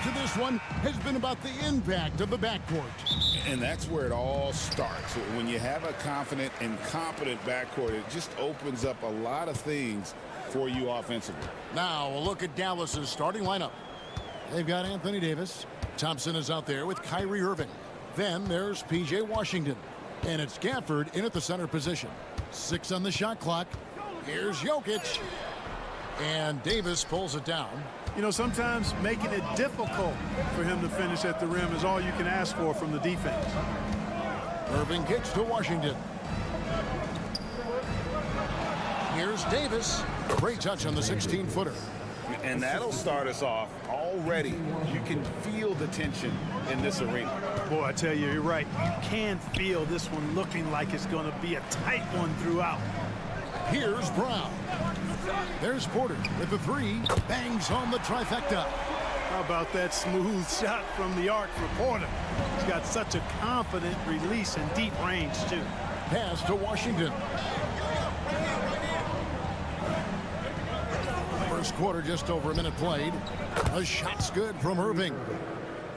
to this one has been about the impact of the backcourt. And that's where it all starts. When you have a confident and competent backcourt, it just opens up a lot of things for you offensively. Now, a look at Dallas's starting lineup. They've got Anthony Davis. Thompson is out there with Kyrie Irving. Then there's P.J. Washington. And it's Gafford in at the center position. 6 on the shot clock. Here's Jokic. And Davis pulls it down. You know, sometimes making it difficult for him to finish at the rim is all you can ask for from the defense. Irving kicks to Washington. Here's Davis. Great touch on the 16-footer. And that'll start us off already. You can feel the tension in this arena. Boy, I tell you, you're right. You can feel this one looking like it's going to be a tight one throughout. Here's Brown. There's Porter with the 3. Bangs home the trifecta. How about that smooth shot from the arc for Porter? He's got such a confident release and deep range, too. Pass to Washington. First quarter, just over a minute played. A shot's good from Irving.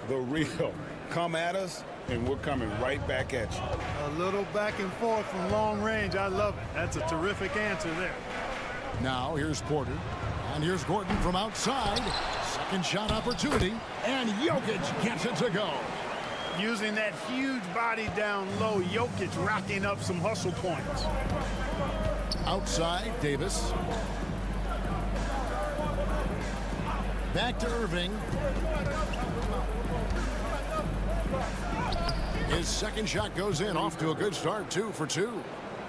The real. Come at us, and we're coming right back at you. A little back and forth from long range. I love it. That's a terrific answer there. Now here's Porter. And here's Gordon from outside. Second shot opportunity. And Jokic gets it to go. Using that huge body down low, Jokic racking up some hustle points. Outside, Davis. Back to Irving. His second shot goes in, off to a good start, 2 for 2.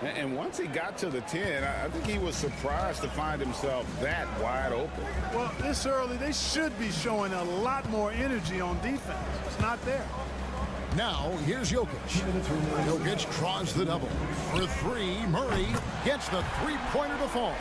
And once he got to the 10, I think he was surprised to find himself that wide open. Well, this early, they should be showing a lot more energy on defense. It's not there. Now, here's Jokic. Jokic draws the double. For 3, Murray gets the three-pointer to fall.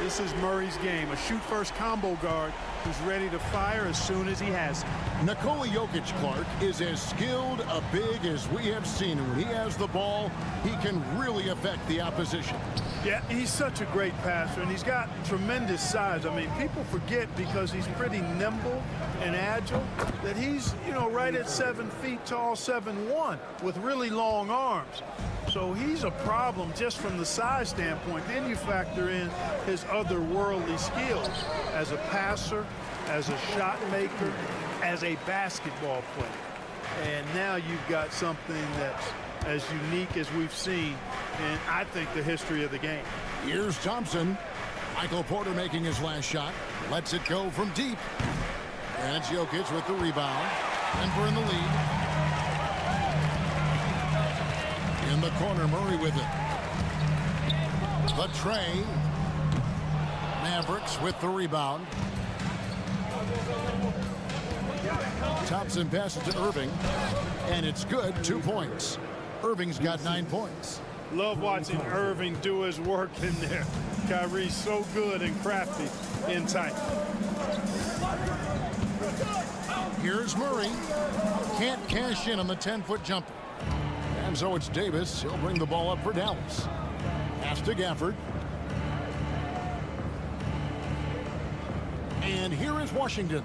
This is Murray's game, a shoot-first combo guard who's ready to fire as soon as he has it. Nikola Jokic, Clark, is as skilled a big as we have seen. When he has the ball, he can really affect the opposition. Yeah, he's such a great passer, and he's got tremendous size. I mean, people forget because he's pretty nimble and agile that he's, you know, right at 7 feet tall, 7'1", with really long arms. So he's a problem just from the size standpoint. Then you factor in his otherworldly skills as a passer, as a shot maker, as a basketball player. And now you've got something that's as unique as we've seen in, I think, the history of the game. Here's Thompson. Michael Porter making his last shot. Lets it go from deep. And it's Jokic with the rebound. Denver in the lead. In the corner, Murray with it. The tray. Mavericks with the rebound. Thompson passes to Irving. And it's good, 2 points. Irving's got 9 points. Love watching Irving do his work in there. Kyrie's so good and crafty in tight. Here's Murray. Can't cash in on the 10-foot jumper. And so it's Davis. He'll bring the ball up for Dallas. Pass to Gafford. And here is Washington.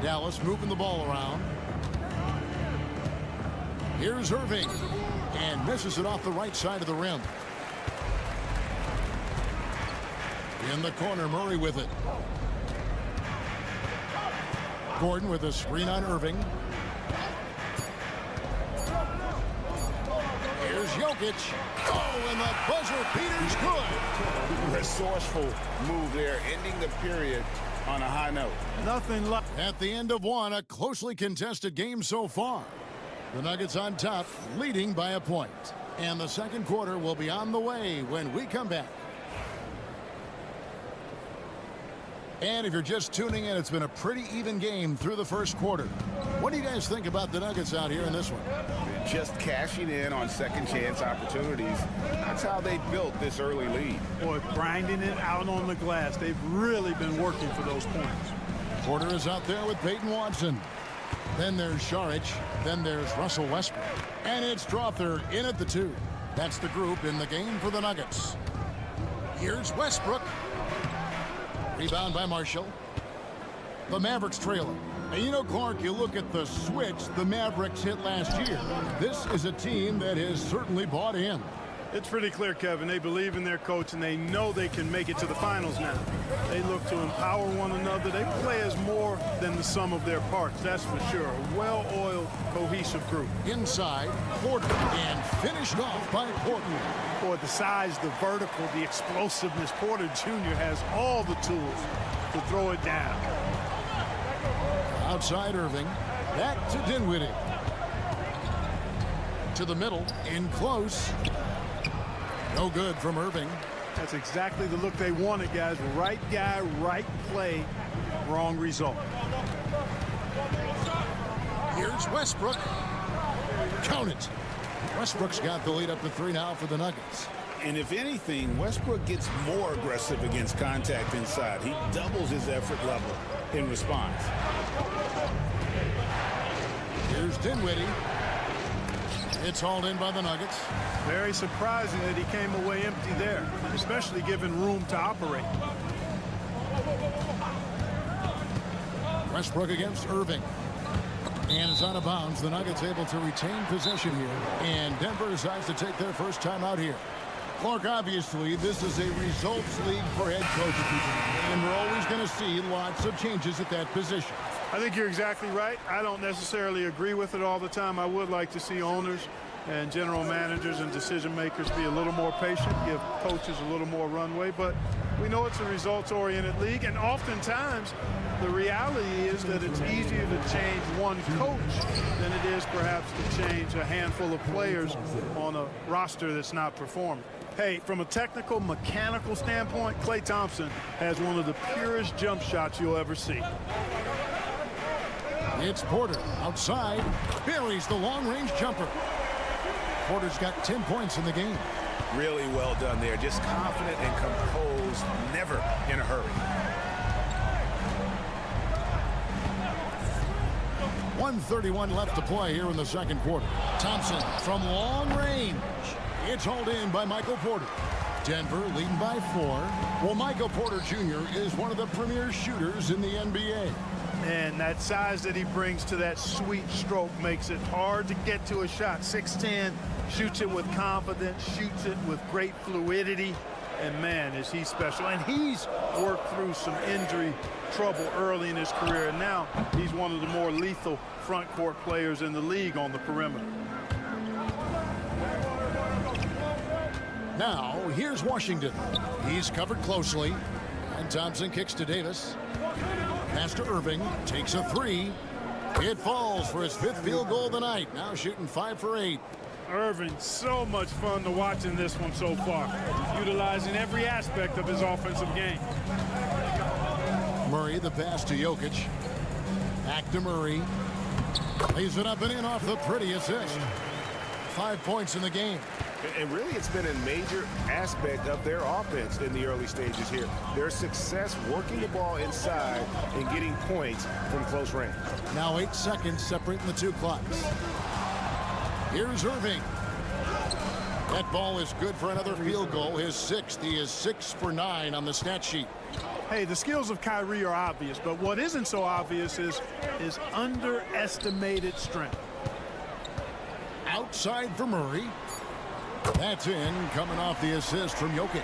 Dallas moving the ball around. Here's Irving. And misses it off the right side of the rim. In the corner, Murray with it. Gordon with a screen on Irving. Here's Jokic. Oh, and the buzzer beater's good. Resourceful move there, ending the period on a high note. Nothing like. At the end of one, a closely contested game so far. The Nuggets on top, leading by a point. And the second quarter will be on the way when we come back. And if you're just tuning in, it's been a pretty even game through the first quarter. What do you guys think about the Nuggets out here in this one? Just cashing in on second chance opportunities. That's how they built this early lead. Boy, grinding it out on the glass. They've really been working for those points. Porter is out there with Peyton Watson. Then there's Šarić. Then there's Russell Westbrook. And it's Strawther in at the 2. That's the group in the game for the Nuggets. Here's Westbrook. Rebound by Marshall. The Mavericks trailing. And you know, Clark, you look at the switch the Mavericks hit last year. This is a team that has certainly bought in. It's pretty clear, Kevin. They believe in their coach, and they know they can make it to the finals now. They look to empower one another. They play as more than the sum of their parts, that's for sure. A well-oiled, cohesive group. Inside, Porter, and finished off by Porter. Boy, the size, the vertical, the explosiveness. Porter Jr. has all the tools to throw it down. Outside Irving. Back to Dinwiddie. To the middle. In close. No good from Irving. That's exactly the look they wanted, guys. Right guy, right play, wrong result. Here's Westbrook. Count it. Westbrook's got the lead up to 3 now for the Nuggets. And if anything, Westbrook gets more aggressive against contact inside. He doubles his effort level in response. Here's Dinwiddie. It's hauled in by the Nuggets. Very surprising that he came away empty there, especially given room to operate. Westbrook against Irving. And it's out of bounds. The Nuggets able to retain possession here. And Denver decides to take their first time out here. Clark, obviously, this is a results league for head coaches. And we're always going to see lots of changes at that position. I think you're exactly right. I don't necessarily agree with it all the time. I would like to see owners and general managers and decision makers be a little more patient, give coaches a little more runway. But we know it's a results-oriented league, and oftentimes the reality is that it's easier to change one coach than it is perhaps to change a handful of players on a roster that's not performing. Hey, from a technical, mechanical standpoint, Klay Thompson has one of the purest jump shots you'll ever see. It's Porter outside. Buries the long-range jumper. Porter's got 10 points in the game. Really well done there. Just confident and composed, never in a hurry. 1:31 left to play here in the second quarter. Thompson from long range. It's hauled in by Michael Porter. Denver leading by 4. Well, Michael Porter Jr. is one of the premier shooters in the NBA. And that size that he brings to that sweet stroke makes it hard to get to a shot. 6'10", shoots it with confidence, shoots it with great fluidity. And, man, is he special. And he's worked through some injury trouble early in his career. And now he's one of the more lethal front court players in the league on the perimeter. Now, here's Washington. He's covered closely. And Thompson kicks to Davis. Pass to Irving. Takes a 3. It falls for his 5th field goal of the night. Now shooting 5 for 8. Irving, so much fun to watch in this one so far. Utilizing every aspect of his offensive game. Murray, the pass to Jokic. Back to Murray. Lays it up and in off the pretty assist. 5 points in the game. And really, it's been a major aspect of their offense in the early stages here. Their success working the ball inside and getting points from close range. Now 8 seconds separating the two clocks. Here's Irving. That ball is good for another field goal. His 6th. He is 6 for 9 on the stat sheet. Hey, the skills of Kyrie are obvious, but what isn't so obvious is his underestimated strength. Outside for Murray. That's in, coming off the assist from Jokic.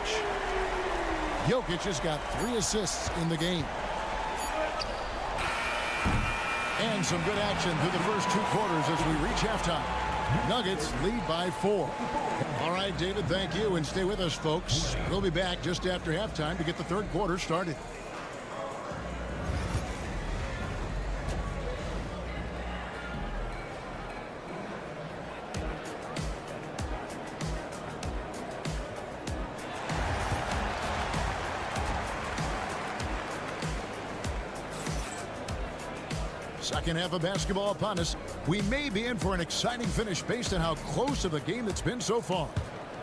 Jokic has got 3 assists in the game. And some good action through the first 2 quarters as we reach halftime. Nuggets lead by 4. All right, David, thank you, and stay with us, folks. We'll be back just after halftime to get the third quarter started. Second half of basketball upon us. We may be in for an exciting finish based on how close of a game it's been so far.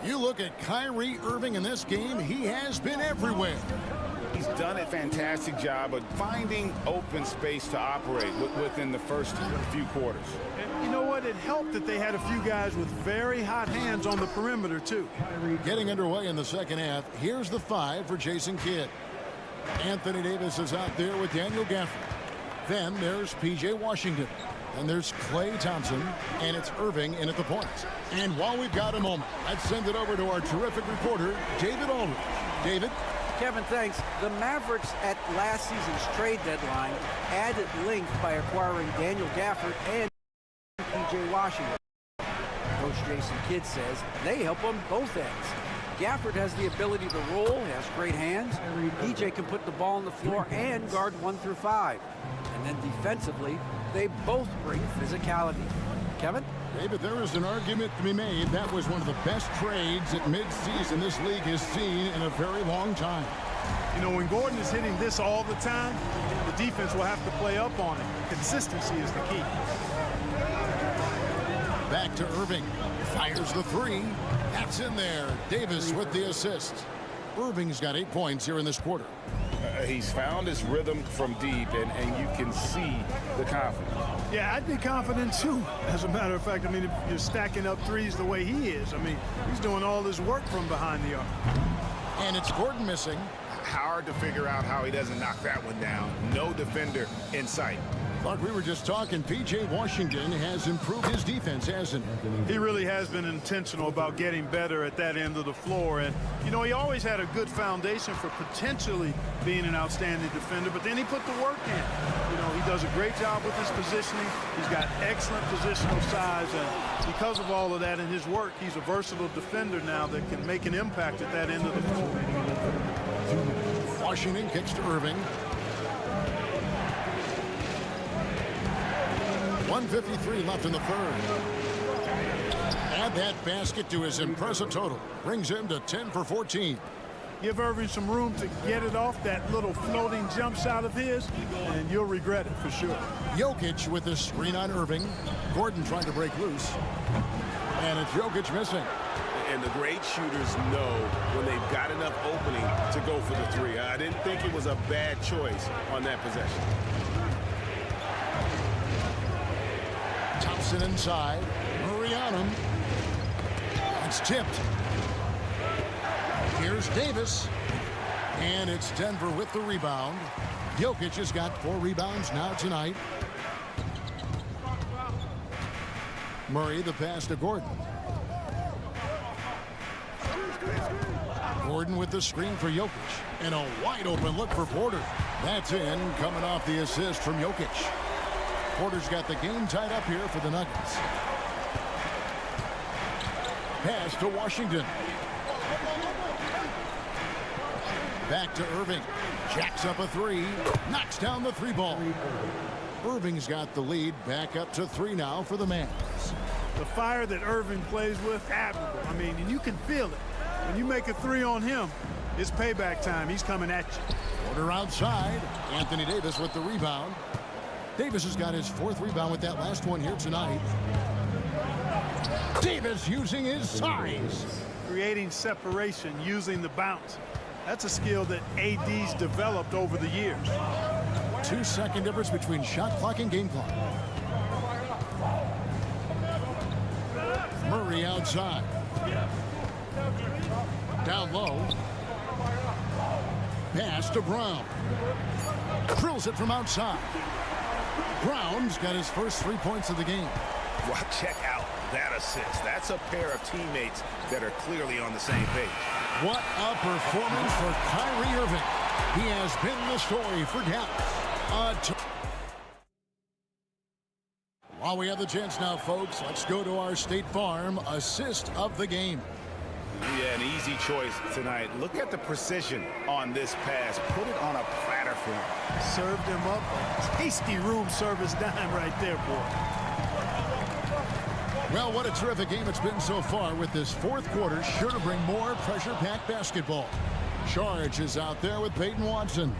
You look at Kyrie Irving in this game, he has been everywhere. He's done a fantastic job of finding open space to operate within the first few quarters. And you know what? It helped that they had a few guys with very hot hands on the perimeter, too. Getting underway in the second half. Here's the 5 for Jason Kidd. Anthony Davis is out there with Daniel Gafford. Then there's P.J. Washington. And there's Klay Thompson, and it's Irving in at the point. And while we've got a moment, let's send it over to our terrific reporter, David Aldridge. David? Kevin, thanks. The Mavericks at last season's trade deadline added length by acquiring Daniel Gafford and P.J. Washington. Coach Jason Kidd says they help on both ends. Gafford has the ability to roll, has great hands. P.J. can put the ball on the floor and guard 1 through 5. And then defensively, they both bring physicality. Kevin? David, there is an argument to be made. That was one of the best trades at midseason this league has seen in a very long time. You know, when Gordon is hitting this all the time, the defense will have to play up on it. Consistency is the key. Back to Irving. Fires the three. That's in there. Davis with the assist. Irving's got 8 points here in this quarter. He's found his rhythm from deep, and you can see the confidence. Yeah, I'd be confident too. As a matter of fact, I mean, if you're stacking up threes the way he is, I mean, he's doing all this work from behind the arc. And it's Gordon missing. Hard to figure out how he doesn't knock that one down. No defender in sight. Like we were just talking, P.J. Washington has improved his defense, hasn't he? He really has been intentional about getting better at that end of the floor. And, you know, he always had a good foundation for potentially being an outstanding defender, but then he put the work in. You know, he does a great job with his positioning. He's got excellent positional size, and because of all of that in his work, he's a versatile defender now that can make an impact at that end of the floor. Washington kicks to Irving. 1:53 left in the third. Add that basket to his impressive total. Brings him to 10 for 14. Give Irving some room to get it off that little floating jump shot of his, and you'll regret it for sure. Jokic with the screen on Irving. Gordon trying to break loose. And it's Jokic missing. And the great shooters know when they've got enough opening to go for the three. I didn't think it was a bad choice on that possession. Thompson inside. Murray on him. It's tipped. Here's Davis. And it's Denver with the rebound. Jokic has got 4 rebounds now tonight. Murray the pass to Gordon. Gordon with the screen for Jokic. And a wide open look for Porter. That's in, coming off the assist from Jokic. Porter's got the game tied up here for the Nuggets. Pass to Washington. Back to Irving. Jacks up a 3. Knocks down the 3 ball. Irving's got the lead back up to 3 now for the Mavs. The fire that Irving plays with, admirable. I mean, and you can feel it. When you make a 3 on him, it's payback time. He's coming at you. Porter outside. Anthony Davis with the rebound. Davis has got his 4th rebound with that last one here tonight. Davis using his size. Creating separation, using the bounce. That's a skill that AD's developed over the years. 2-second difference between shot clock and game clock. Murray outside. Down low. Pass to Brown. Drills it from outside. Brown's got his first 3 points of the game. Well, check out that assist. That's a pair of teammates that are clearly on the same page. What a performance for Kyrie Irving. He has been the story for Dallas. While we have the chance now, folks, let's go to our State Farm assist of the game. Yeah, an easy choice tonight. Look at the precision on this pass. Put it on a platter for him. Served him up a tasty room service dime right there, boy. Well, what a terrific game it's been so far, with this 4th quarter sure to bring more pressure-packed basketball. Charge is out there with Peyton Watson.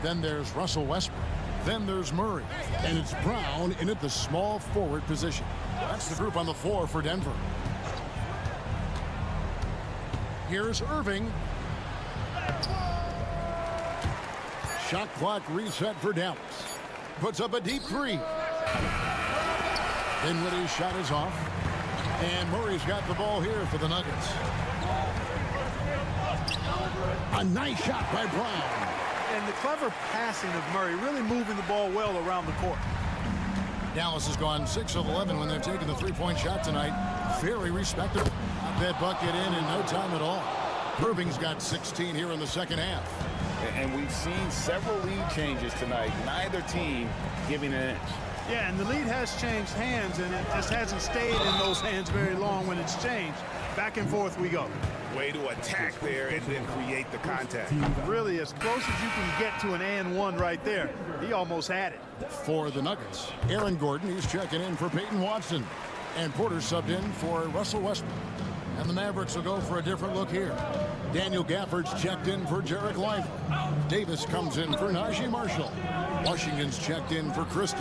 Then there's Russell Westbrook. Then there's Murray. And it's Brown in at the small forward position. That's the group on the floor for Denver. Here's Irving. Shot clock reset for Dallas. Puts up a deep 3. Dinwiddie's shot is off. And Murray's got the ball here for the Nuggets. A nice shot by Brown. And the clever passing of Murray, really moving the ball well around the court. Dallas has gone 6 of 11 when they've taken the three-point shot tonight. Very respectable. Got that bucket in no time at all. Irving's got 16 here in the second half. And we've seen several lead changes tonight. Neither team giving an inch. Yeah, and the lead has changed hands, and it just hasn't stayed in those hands very long when it's changed. Back and forth we go. Way to attack there and then create the contact. Really, as close as you can get to an and one right there. He almost had it. For the Nuggets, Aaron Gordon, he's checking in for Peyton Watson. And Porter subbed in for Russell Westbrook. And the Mavericks will go for a different look here. Daniel Gafford's checked in for Jarek Lively. Davis comes in for Najee Marshall. Washington's checked in for Christie.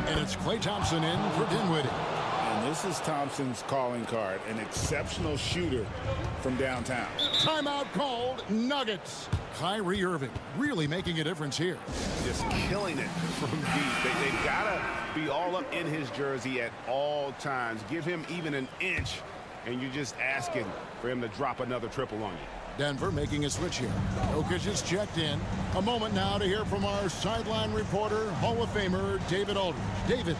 And it's Klay Thompson in for Dinwiddie. And this is Thompson's calling card, an exceptional shooter from downtown. Timeout called, Nuggets. Kyrie Irving really making a difference here. Just killing it from deep. They've got to be all up in his jersey at all times. Give him even an inch, and you're just asking for him to drop another triple on you. Denver making a switch here. Jokic is checked in. A moment now to hear from our sideline reporter, Hall of Famer David Aldridge. David.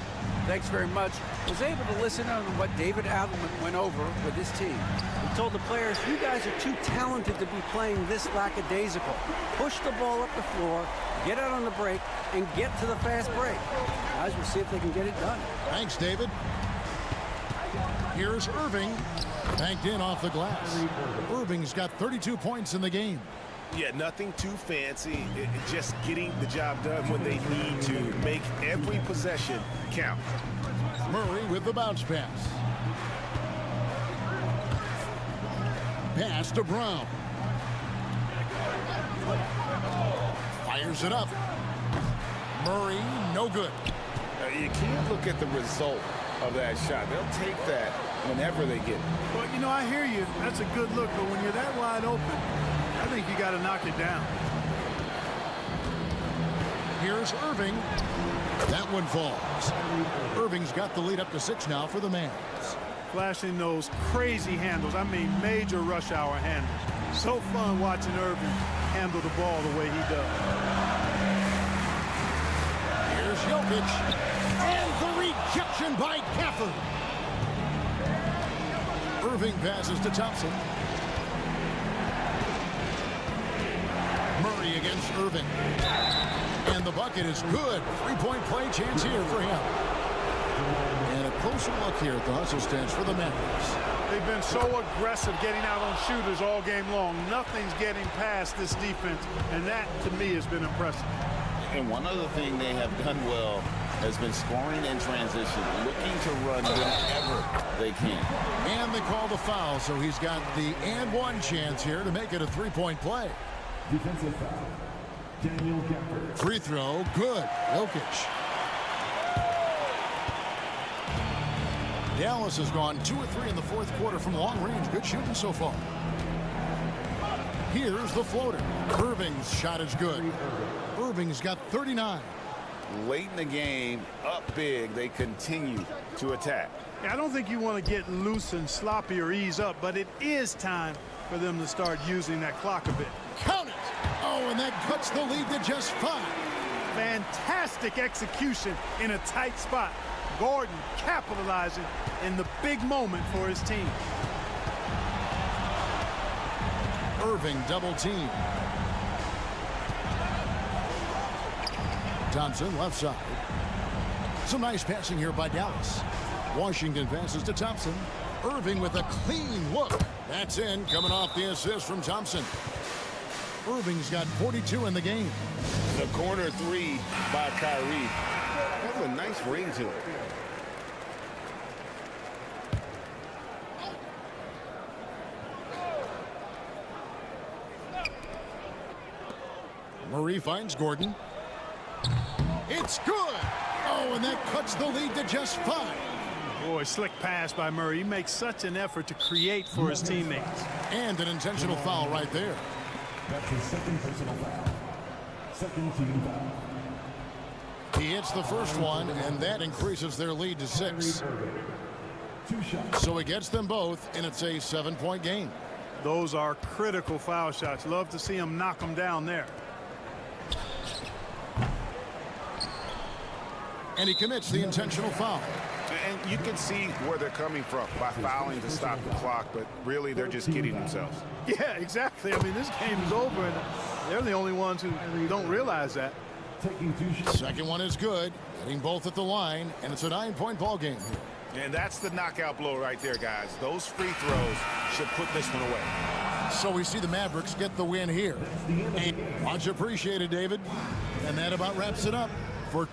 Thanks very much. Was able to listen on what David Adelman went over with his team. He told the players, you guys are too talented to be playing this lackadaisical. Push the ball up the floor, get out on the break, and get to the fast break. Guys will see if they can get it done. Thanks, David. Here's Irving. Banked in off the glass. Irving's got 32 points in the game. Yeah, nothing too fancy. Just getting the job done when they need to. Make every possession count. Murray with the bounce pass. Pass to Brown. Fires it up. Murray, no good. You can't look at the result of that shot. They'll take that whenever they get it. Well, you know, I hear you. That's a good look, but when you're that wide open, I think you got to knock it down. Here's Irving. That one falls. Irving's got the lead up to 6 now for the Mavs. Flashing those crazy handles. I mean, major rush hour handles. So fun watching Irving handle the ball the way he does. Here's Jokic. And the rejection by Gafford. Irving passes to Thompson. Murray against Irving. And the bucket is good. Three-point play chance here for him. And a closer look here at the hustle stance for the Mavericks. They've been so aggressive getting out on shooters all game long. Nothing's getting past this defense, and that, to me, has been impressive. And one other thing they have done well has been scoring in transition, looking to run whenever they can. And they call the foul, so he's got the and one chance here to make it a three-point play. Defensive foul. Daniel Gafford. Free throw, good. Jokic. Dallas has gone 2 of 3 in the fourth quarter from long range. Good shooting so far. Here's the floater. Irving's shot is good. Irving's got 39. Late in the game, up big, they continue to attack. I don't think you want to get loose and sloppy or ease up, but it is time for them to start using that clock a bit. Count it! Oh, and that cuts the lead to just 5. Fantastic execution in a tight spot. Gordon capitalizing in the big moment for his team. Irving double team. Thompson left side. Some nice passing here by Dallas. Washington passes to Thompson. Irving with a clean look. That's in, coming off the assist from Thompson. Irving's got 42 in the game. The corner three by Kyrie. That was a nice ring to it. Murray finds Gordon. It's good. Oh, and that cuts the lead to just 5. Boy, slick pass by Murray. He makes such an effort to create for his teammates. And an intentional foul right there. That's his second personal foul. Second team foul. He hits the first one, and that increases their lead to 6. 2 shots. So he gets them both, and it's a 7-point game. Those are critical foul shots. Love to see him knock them down there. And he commits the intentional foul. And you can see where they're coming from by fouling to stop the clock, but really they're just kidding themselves. Yeah, exactly. I mean, this game is over, and they're the only ones who don't realize that. Taking 2 shots. Second one is good. Hitting both at the line, and it's a 9-point ball game here. And that's the knockout blow right there, guys. Those free throws should put this one away. So we see the Mavericks get the win here. Much appreciated, David. And that about wraps it up for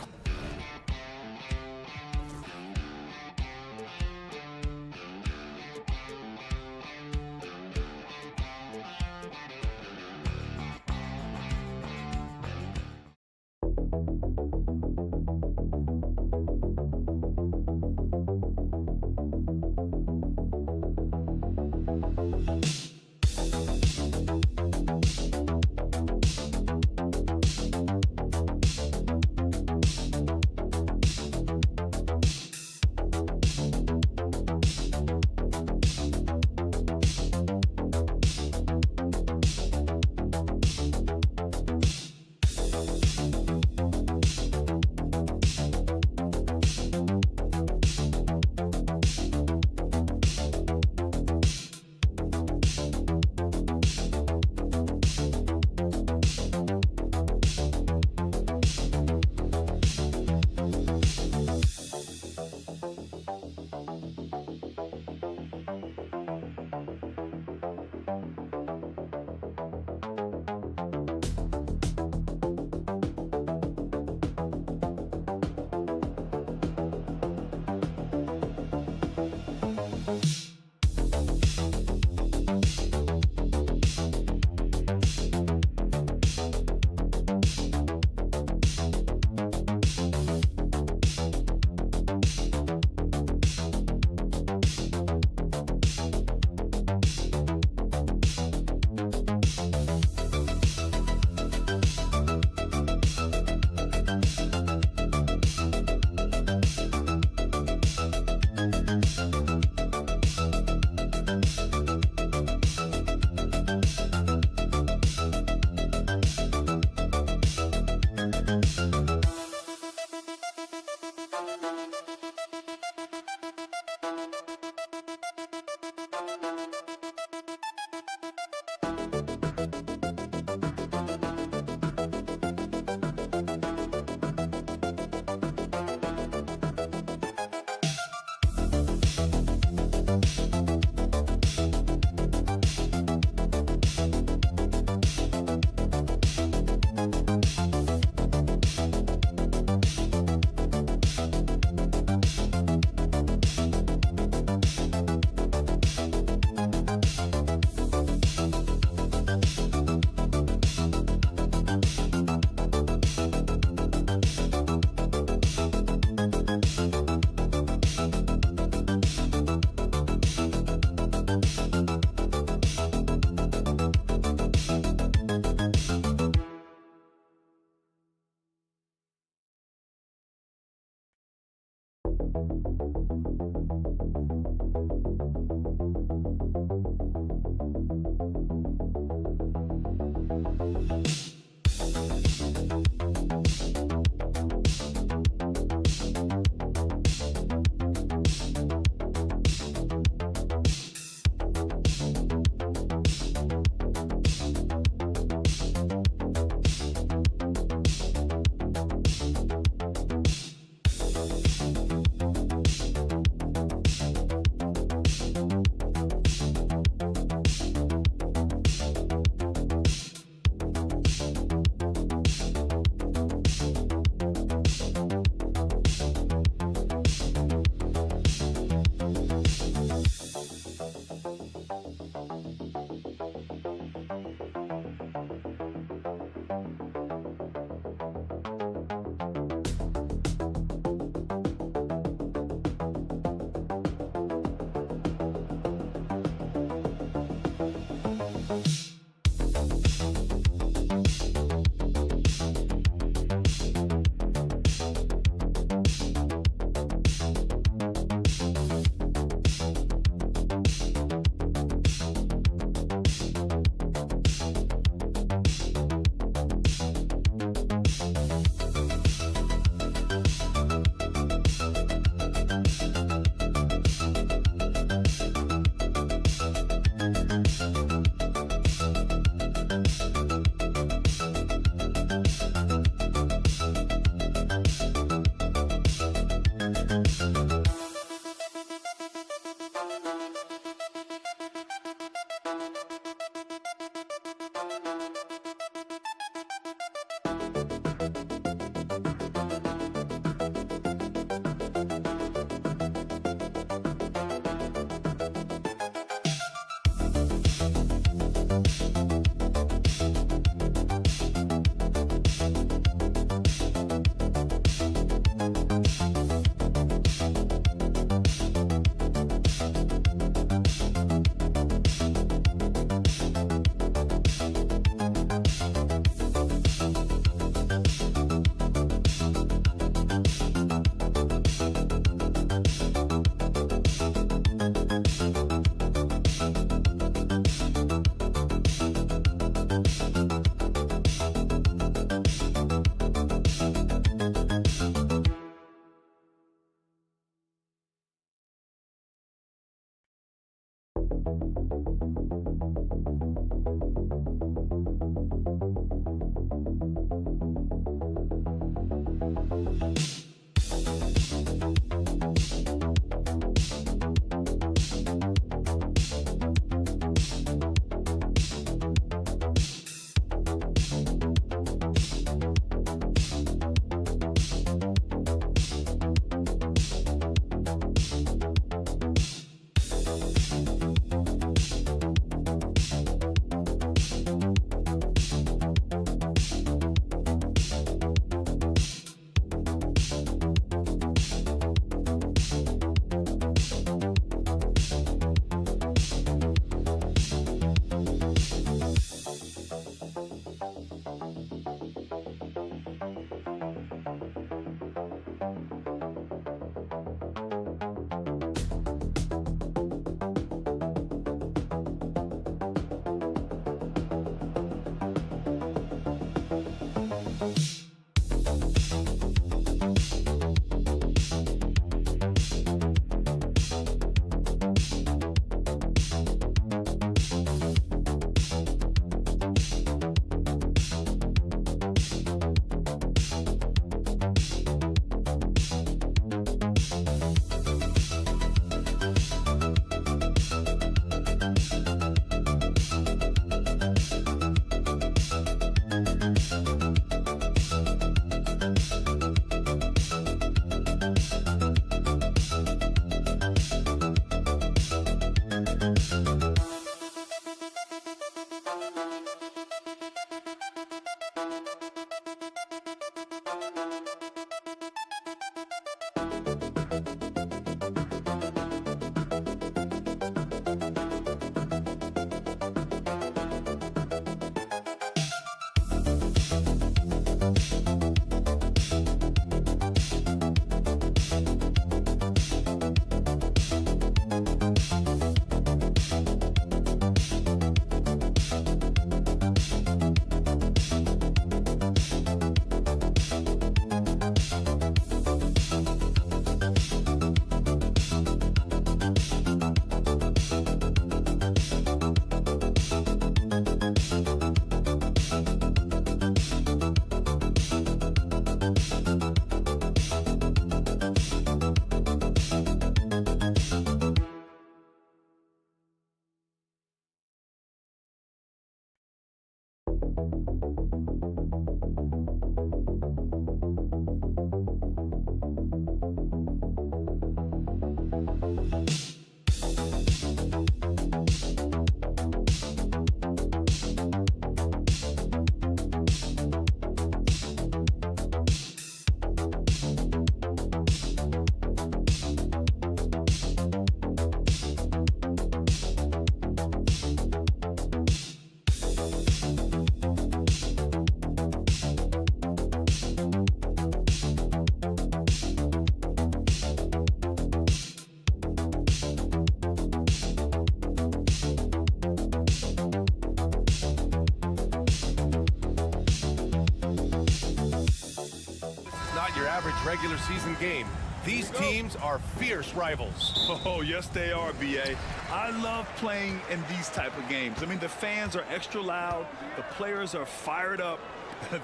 regular season game. These teams are fierce rivals. Oh, yes, they are, B.A. I love playing in these type of games. I mean, the fans are extra loud. The players are fired up.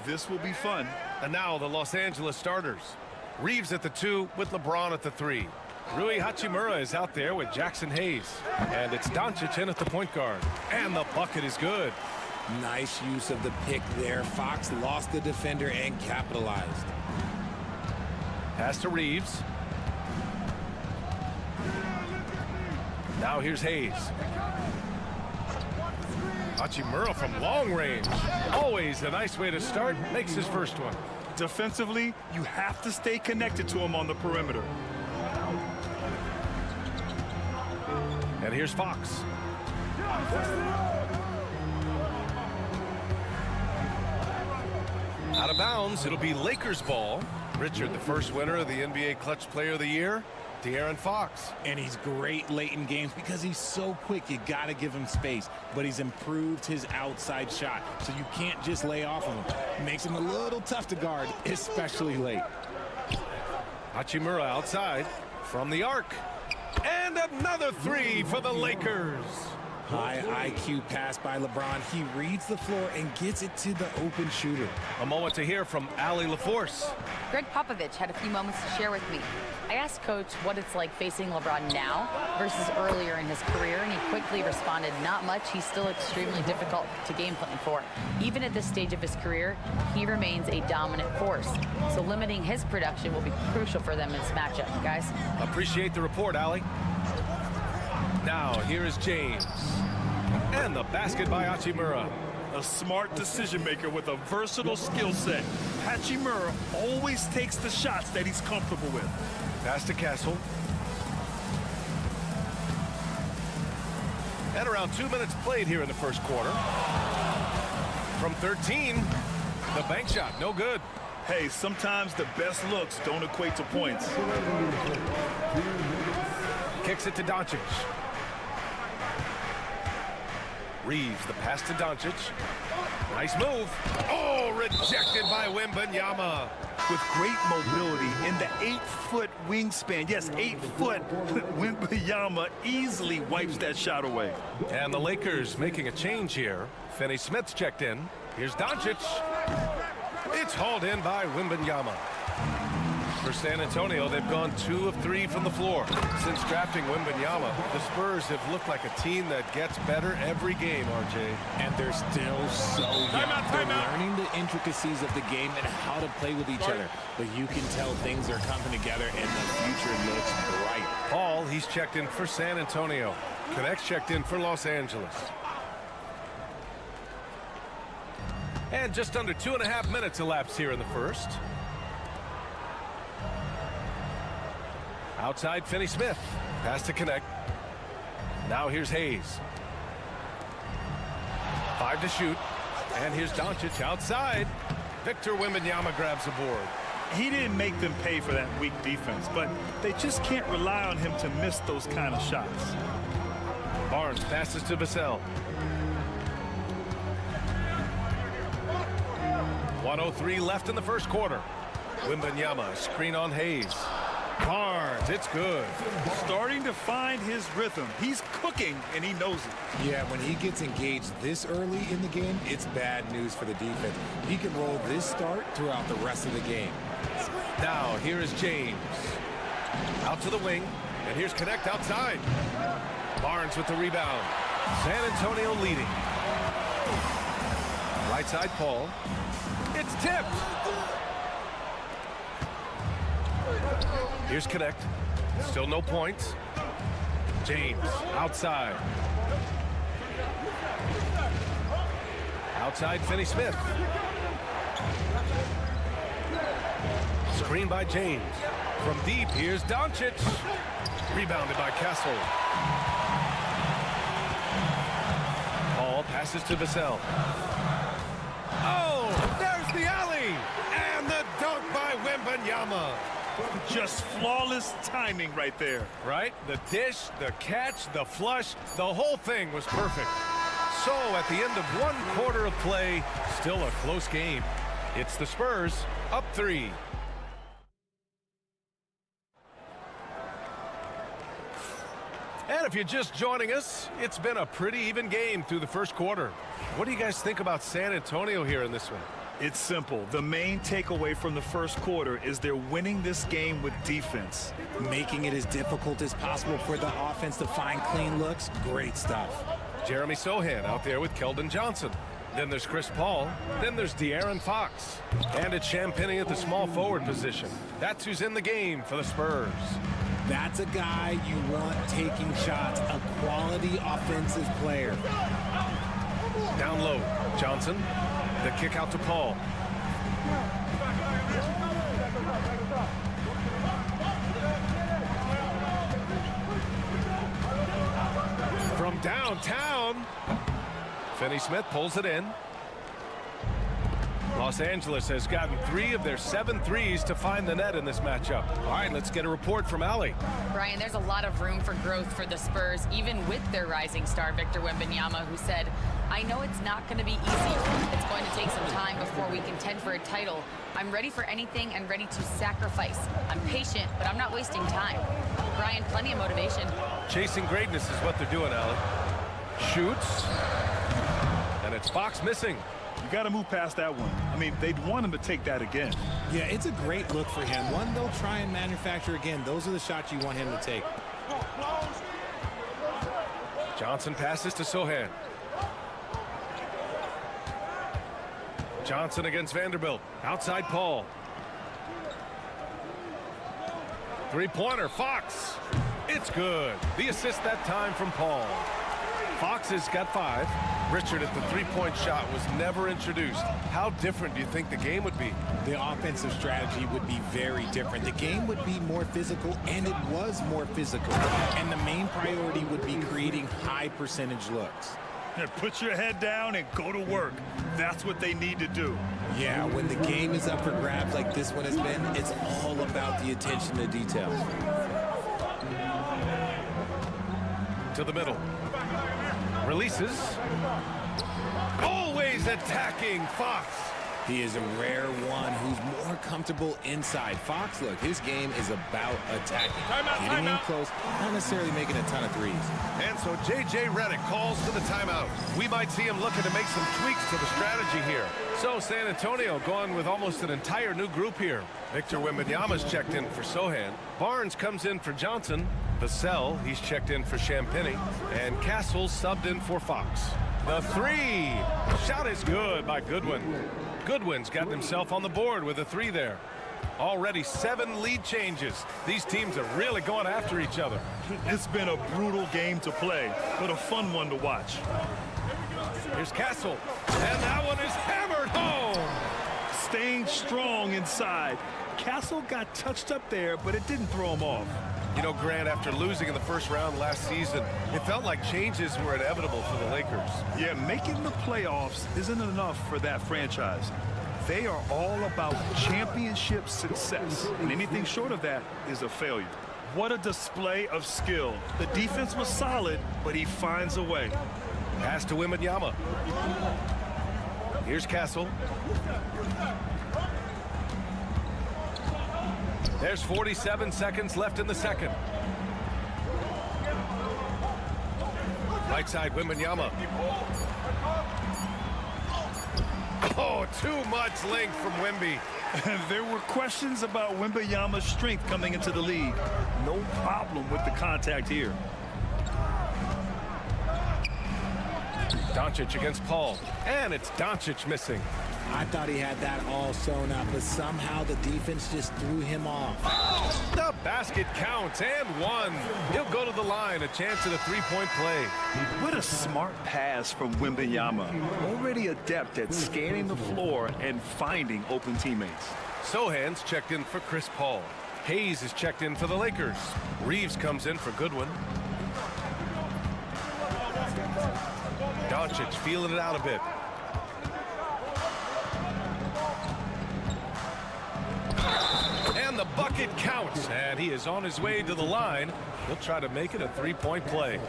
This will be fun. And now the Los Angeles starters. Reeves at the 2 with LeBron at the 3. Rui Hachimura is out there with Jackson Hayes. And it's Doncic in at the point guard. And the bucket is good. Nice use of the pick there. Fox lost the defender and capitalized. Pass to Reeves. Now here's Hayes. Hachimura from long range. Always a nice way to start. Makes his first one. Defensively, you have to stay connected to him on the perimeter. And here's Fox. Out of bounds, it'll be Lakers ball. Richard, the first winner of the NBA Clutch Player of the Year. De'Aaron Fox. And he's great late in games because he's so quick. You got to give him space. But he's improved his outside shot, so you can't just lay off of him. Makes him a little tough to guard, especially late. Hachimura outside from the arc. And another three for the Lakers. High IQ pass by LeBron. He reads the floor and gets it to the open shooter. A moment to hear from Allie LaForce. Greg Popovich had a few moments to share with me. I asked Coach what it's like facing LeBron now versus earlier in his career, and he quickly responded, not much. He's still extremely difficult to game plan for. Even at this stage of his career, he remains a dominant force. So limiting his production will be crucial for them in this matchup, guys. Appreciate the report, Allie. Now, here is James. And the basket by Hachimura. A smart decision maker with a versatile skill set. Hachimura always takes the shots that he's comfortable with. Pass to Castle. And around 2 minutes played here in the first quarter. From 13, the bank shot, no good. Hey, sometimes the best looks don't equate to points. Kicks it to Doncic. Reeves, the pass to Doncic. Nice move. Oh, rejected by Wembanyama. With great mobility in the 8-foot wingspan. Yes, 8 foot. Wembanyama easily wipes that shot away. And the Lakers making a change here. Finney Smith's checked in. Here's Doncic. It's hauled in by Wembanyama. For San Antonio, they've gone 2 of 3 from the floor. Since drafting Wembanyama, the Spurs have looked like a team that gets better every game, RJ. And they're still so young. They're learning the intricacies of the game and how to play with each other. But you can tell things are coming together and the future looks bright. Paul, he's checked in for San Antonio. Connect's checked in for Los Angeles. And just under 2.5 minutes elapsed here in the first. Outside, Finney Smith. Pass to Connect. Now here's Hayes. 5 to shoot. And here's Doncic outside. Victor Wembanyama grabs the board. He didn't make them pay for that weak defense, but they just can't rely on him to miss those kind of shots. Barnes passes to Vassell. 1:03 left in the first quarter. Wembanyama, screen on Hayes. Barnes, it's good. Starting to find his rhythm. He's cooking, and he knows it. Yeah, when he gets engaged this early in the game, it's bad news for the defense. He can roll this start throughout the rest of the game. Now, here is James. Out to the wing, and here's Connect outside. Barnes with the rebound. San Antonio leading. Right side, Paul. It's tipped. Here's Connect. Still no points. James outside. Outside, Finney Smith. Screen by James. From deep, here's Doncic. Rebounded by Castle. Paul passes to Vassell. Oh, there's the alley. And the dunk by Wembanyama. Just flawless timing right there. Right? The dish, the catch, the flush, the whole thing was perfect. So at the end of 1 quarter of play, still a close game. It's the Spurs up 3. And if you're just joining us, it's been a pretty even game through the first quarter. What do you guys think about San Antonio here in this one? It's simple. The main takeaway from the first quarter is they're winning this game with defense. Making it as difficult as possible for the offense to find clean looks. Great stuff. Jeremy Sohan out there with Keldon Johnson. Then there's Chris Paul. Then there's De'Aaron Fox. And it's Champagnie at the small forward position. That's who's in the game for the Spurs. That's a guy you want taking shots, a quality offensive player. Down low, Johnson. The kick out to Paul. From downtown, Finney Smith pulls it in. Los Angeles has gotten 3 of their 7 threes to find the net in this matchup. All right, let's get a report from Allie. Brian, there's a lot of room for growth for the Spurs, even with their rising star, Victor Wembanyama, who said, I know it's not going to be easy. It's going to take some time before we contend for a title. I'm ready for anything and ready to sacrifice. I'm patient, but I'm not wasting time. Brian, plenty of motivation. Chasing greatness is what they're doing, Allie. Shoots. And it's Fox missing. You got to move past that one. I mean, they'd want him to take that again. Yeah, it's a great look for him. One they'll try and manufacture again. Those are the shots you want him to take. Johnson passes to Sohan. Johnson against Vanderbilt. Outside Paul. Three-pointer, Fox. It's good. The assist that time from Paul. Fox has got 5. Richard, if the three-point shot was never introduced, how different do you think the game would be? The offensive strategy would be very different. The game would be more physical, and it was more physical. And the main priority would be creating high percentage looks. Put your head down and go to work. That's what they need to do. Yeah, when the game is up for grabs like this one has been, it's all about the attention to detail. To the middle. Releases. Always attacking Fox. He is a rare one who's more comfortable inside. Fox, look, his game is about attacking. Getting in close, not necessarily making a ton of threes. And so J.J. Redick calls for the timeout. We might see him looking to make some tweaks to the strategy here. So San Antonio going with almost an entire new group here. Victor Wembanyama's checked in for Sohan. Barnes comes in for Johnson. Vassell, he's checked in for Champagny. And Castle subbed in for Fox. The 3. Shot is good by Goodwin. Goodwin's got himself on the board with a 3 there. Already 7 lead changes. These teams are really going after each other. It's been a brutal game to play, but a fun one to watch. Here's Castle. And that one is hammered home. Staying strong inside. Castle got touched up there, but it didn't throw him off. You know, Grant, after losing in the first round last season, it felt like changes were inevitable for the Lakers. Yeah, making the playoffs isn't enough for that franchise. They are all about championship success, and anything short of that is a failure. What a display of skill. The defense was solid, but he finds a way. Pass to Wembanyama. Here's Castle. There's 47 seconds left in the second. Right side, Wembanyama. Oh, too much length from Wemby. There were questions about Wembanyama's strength coming into the league. No problem with the contact here. Doncic against Paul. And it's Doncic missing. I thought he had that all sewn up, but somehow the defense just threw him off. The basket counts, and 1. He'll go to the line, a chance at a three-point play. What a smart pass from Wembanyama. Already adept at scanning the floor and finding open teammates. Sohan's checked in for Chris Paul. Hayes is checked in for the Lakers. Reeves comes in for Goodwin. Doncic feeling it out a bit. And the bucket counts, and he is on his way to the line. He'll try to make it a three-point play.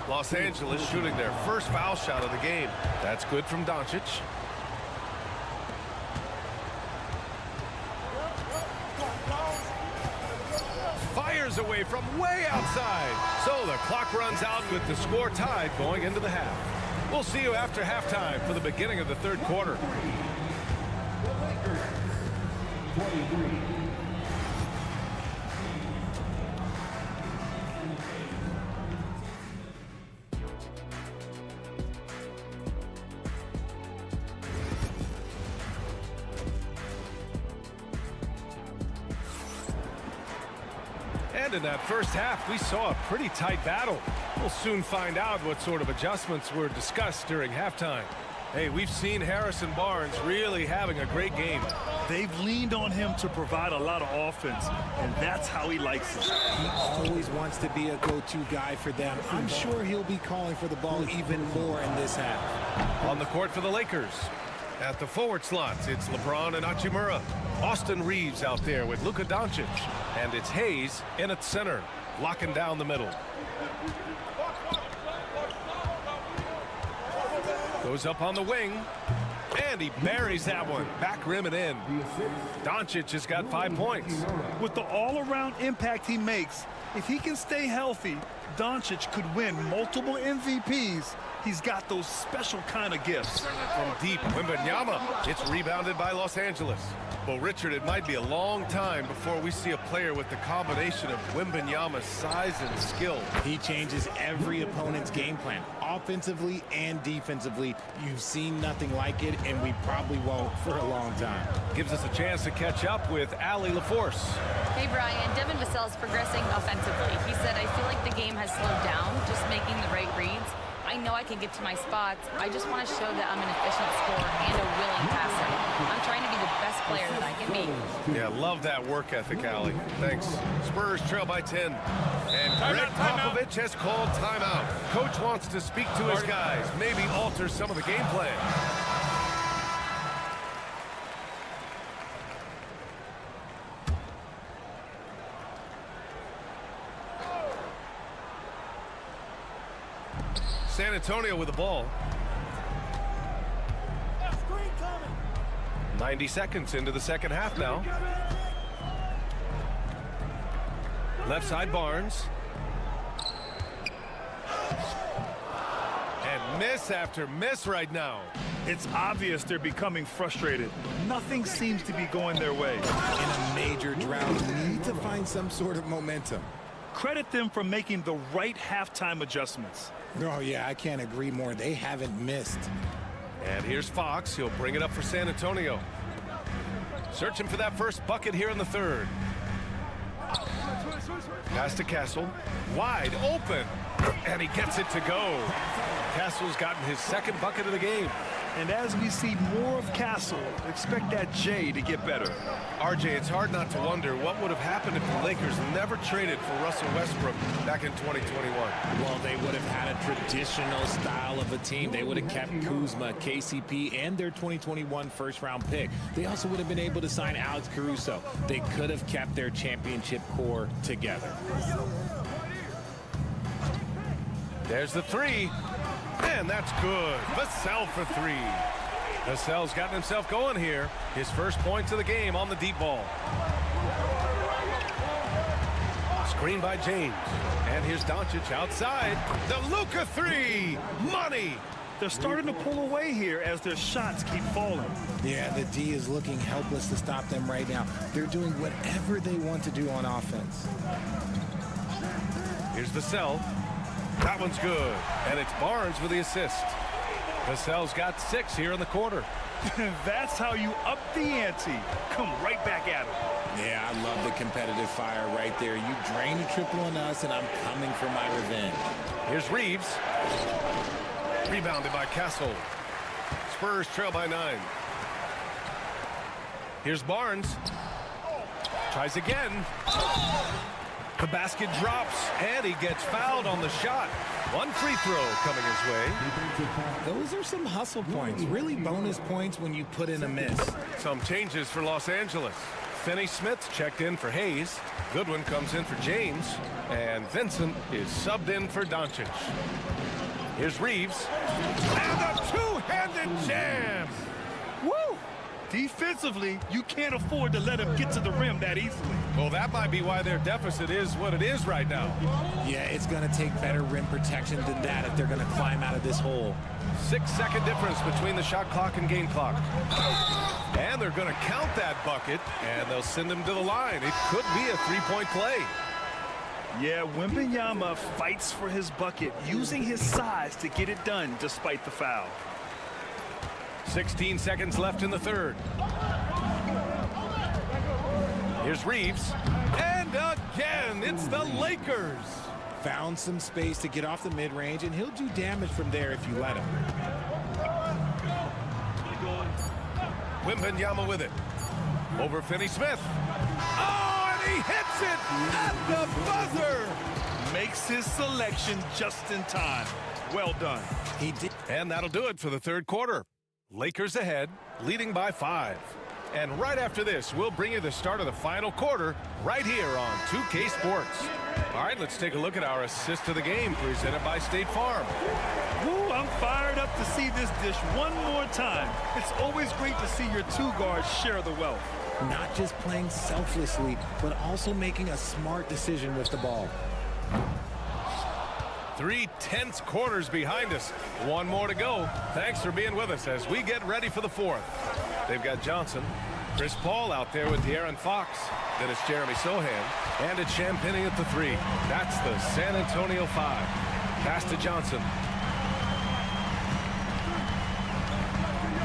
Los Angeles shooting their first foul shot of the game. That's good from Doncic. Fires away from way outside. So the clock runs out with the score tied going into the half. We'll see you after halftime for the beginning of the third quarter. 23. And in that first half, we saw a pretty tight battle. We'll soon find out what sort of adjustments were discussed during halftime. Hey, we've seen Harrison Barnes really having a great game. They've leaned on him to provide a lot of offense, and that's how he likes it. He always wants to be a go-to guy for them. I'm sure he'll be calling for the ball even more in this half. On the court for the Lakers. At the forward slots, it's LeBron and Hachimura. Austin Reeves out there with Luka Doncic. And it's Hayes in at center, locking down the middle. Goes up on the wing. And he buries that one. Back rim and in. Doncic has got 5 points. With the all-around impact he makes, if he can stay healthy, Doncic could win multiple MVPs. He's got those special kind of gifts. From deep, Wembanyama. It's rebounded by Los Angeles. Well, Richard, it might be a long time before we see a player with the combination of Wembanyama's size and skill. He changes every opponent's game plan, offensively and defensively. You've seen nothing like it, and we probably won't for a long time. Gives us a chance to catch up with Ali LaForce. Hey, Brian, Devin Vassell's progressing offensively. He said, I feel like the game has slowed down, just making the right reads. I know I can get to my spots. I just want to show that I'm an efficient scorer and a willing passer. I'm trying to be the best player that I can be. Yeah, love that work ethic, Ali. Thanks. Spurs trail by 10. And Greg Popovich has called timeout. Coach wants to speak to his guys, maybe alter some of the game plan. San Antonio with the ball. 90 seconds into the second half now. Left side Barnes. And miss after miss right now. It's obvious they're becoming frustrated. Nothing seems to be going their way. In a major drought, you need to find some sort of momentum. Credit them for making the right halftime adjustments. Oh, yeah, I can't agree more. They haven't missed. And here's Fox. He'll bring it up for San Antonio. Searching for that first bucket here in the third. Pass to Castle. Wide open. And he gets it to go. Castle's gotten his second bucket of the game. And as we see more of Castle, expect that J to get better. RJ, it's hard not to wonder what would have happened if the Lakers never traded for Russell Westbrook back in 2021. Well, they would have had a traditional style of a team. They would have kept Kuzma, KCP, and their 2021 first-round pick. They also would have been able to sign Alex Caruso. They could have kept their championship core together. There's the three. And that's good. Vassell for three. Vassell's gotten himself going here. His first points of the game on the deep ball. Screen by James. And here's Doncic outside. The Luka three. Money. They're starting to pull away here as their shots keep falling. Yeah, the D is looking helpless to stop them right now. They're doing whatever they want to do on offense. Here's Vassell. That one's good. And it's Barnes with the assist. Vassell's got 6 here in the quarter. That's how you up the ante. Come right back at him. Yeah, I love the competitive fire right there. You drain a triple on us, and I'm coming for my revenge. Here's Reeves. Rebounded by Castle. Spurs trail by 9. Here's Barnes. Tries again. The basket drops, and he gets fouled on the shot. One free throw coming his way. Those are some hustle points, really bonus points when you put in a miss. Some changes for Los Angeles. Finney Smith checked in for Hayes. Goodwin comes in for James. And Vincent is subbed in for Doncic. Here's Reeves. And a two-handed jam. Woo! Defensively, you can't afford to let him get to the rim that easily. Well, that might be why their deficit is what it is right now. Yeah, it's going to take better rim protection than that if they're going to climb out of this hole. 6-second difference between the shot clock and game clock. And they're going to count that bucket, and they'll send him to the line. It could be a three-point play. Yeah, Wembanyama fights for his bucket, using his size to get it done despite the foul. 16 seconds left in the third. Here's Reeves. And again, it's the Lakers. Found some space to get off the mid-range, and he'll do damage from there if you let him. Wembanyama with it. Over Finney Smith. Oh, and he hits it at the buzzer. Makes his selection just in time. Well done. He did. And that'll do it for the third quarter. Lakers ahead, leading by 5. And right after this, we'll bring you the start of the final quarter right here on 2K Sports. All right, let's take a look at our assist of the game presented by State Farm. Woo, I'm fired up to see this dish one more time. It's always great to see your two guards share the wealth. Not just playing selflessly, but also making a smart decision with the ball. 3 tense quarters behind us. One more to go. Thanks for being with us as we get ready for the 4th. They've got Johnson, Chris Paul out there with De'Aaron Fox. Then it's Jeremy Sohan, and it's Champagnie at the 3. That's the San Antonio 5. Pass to Johnson.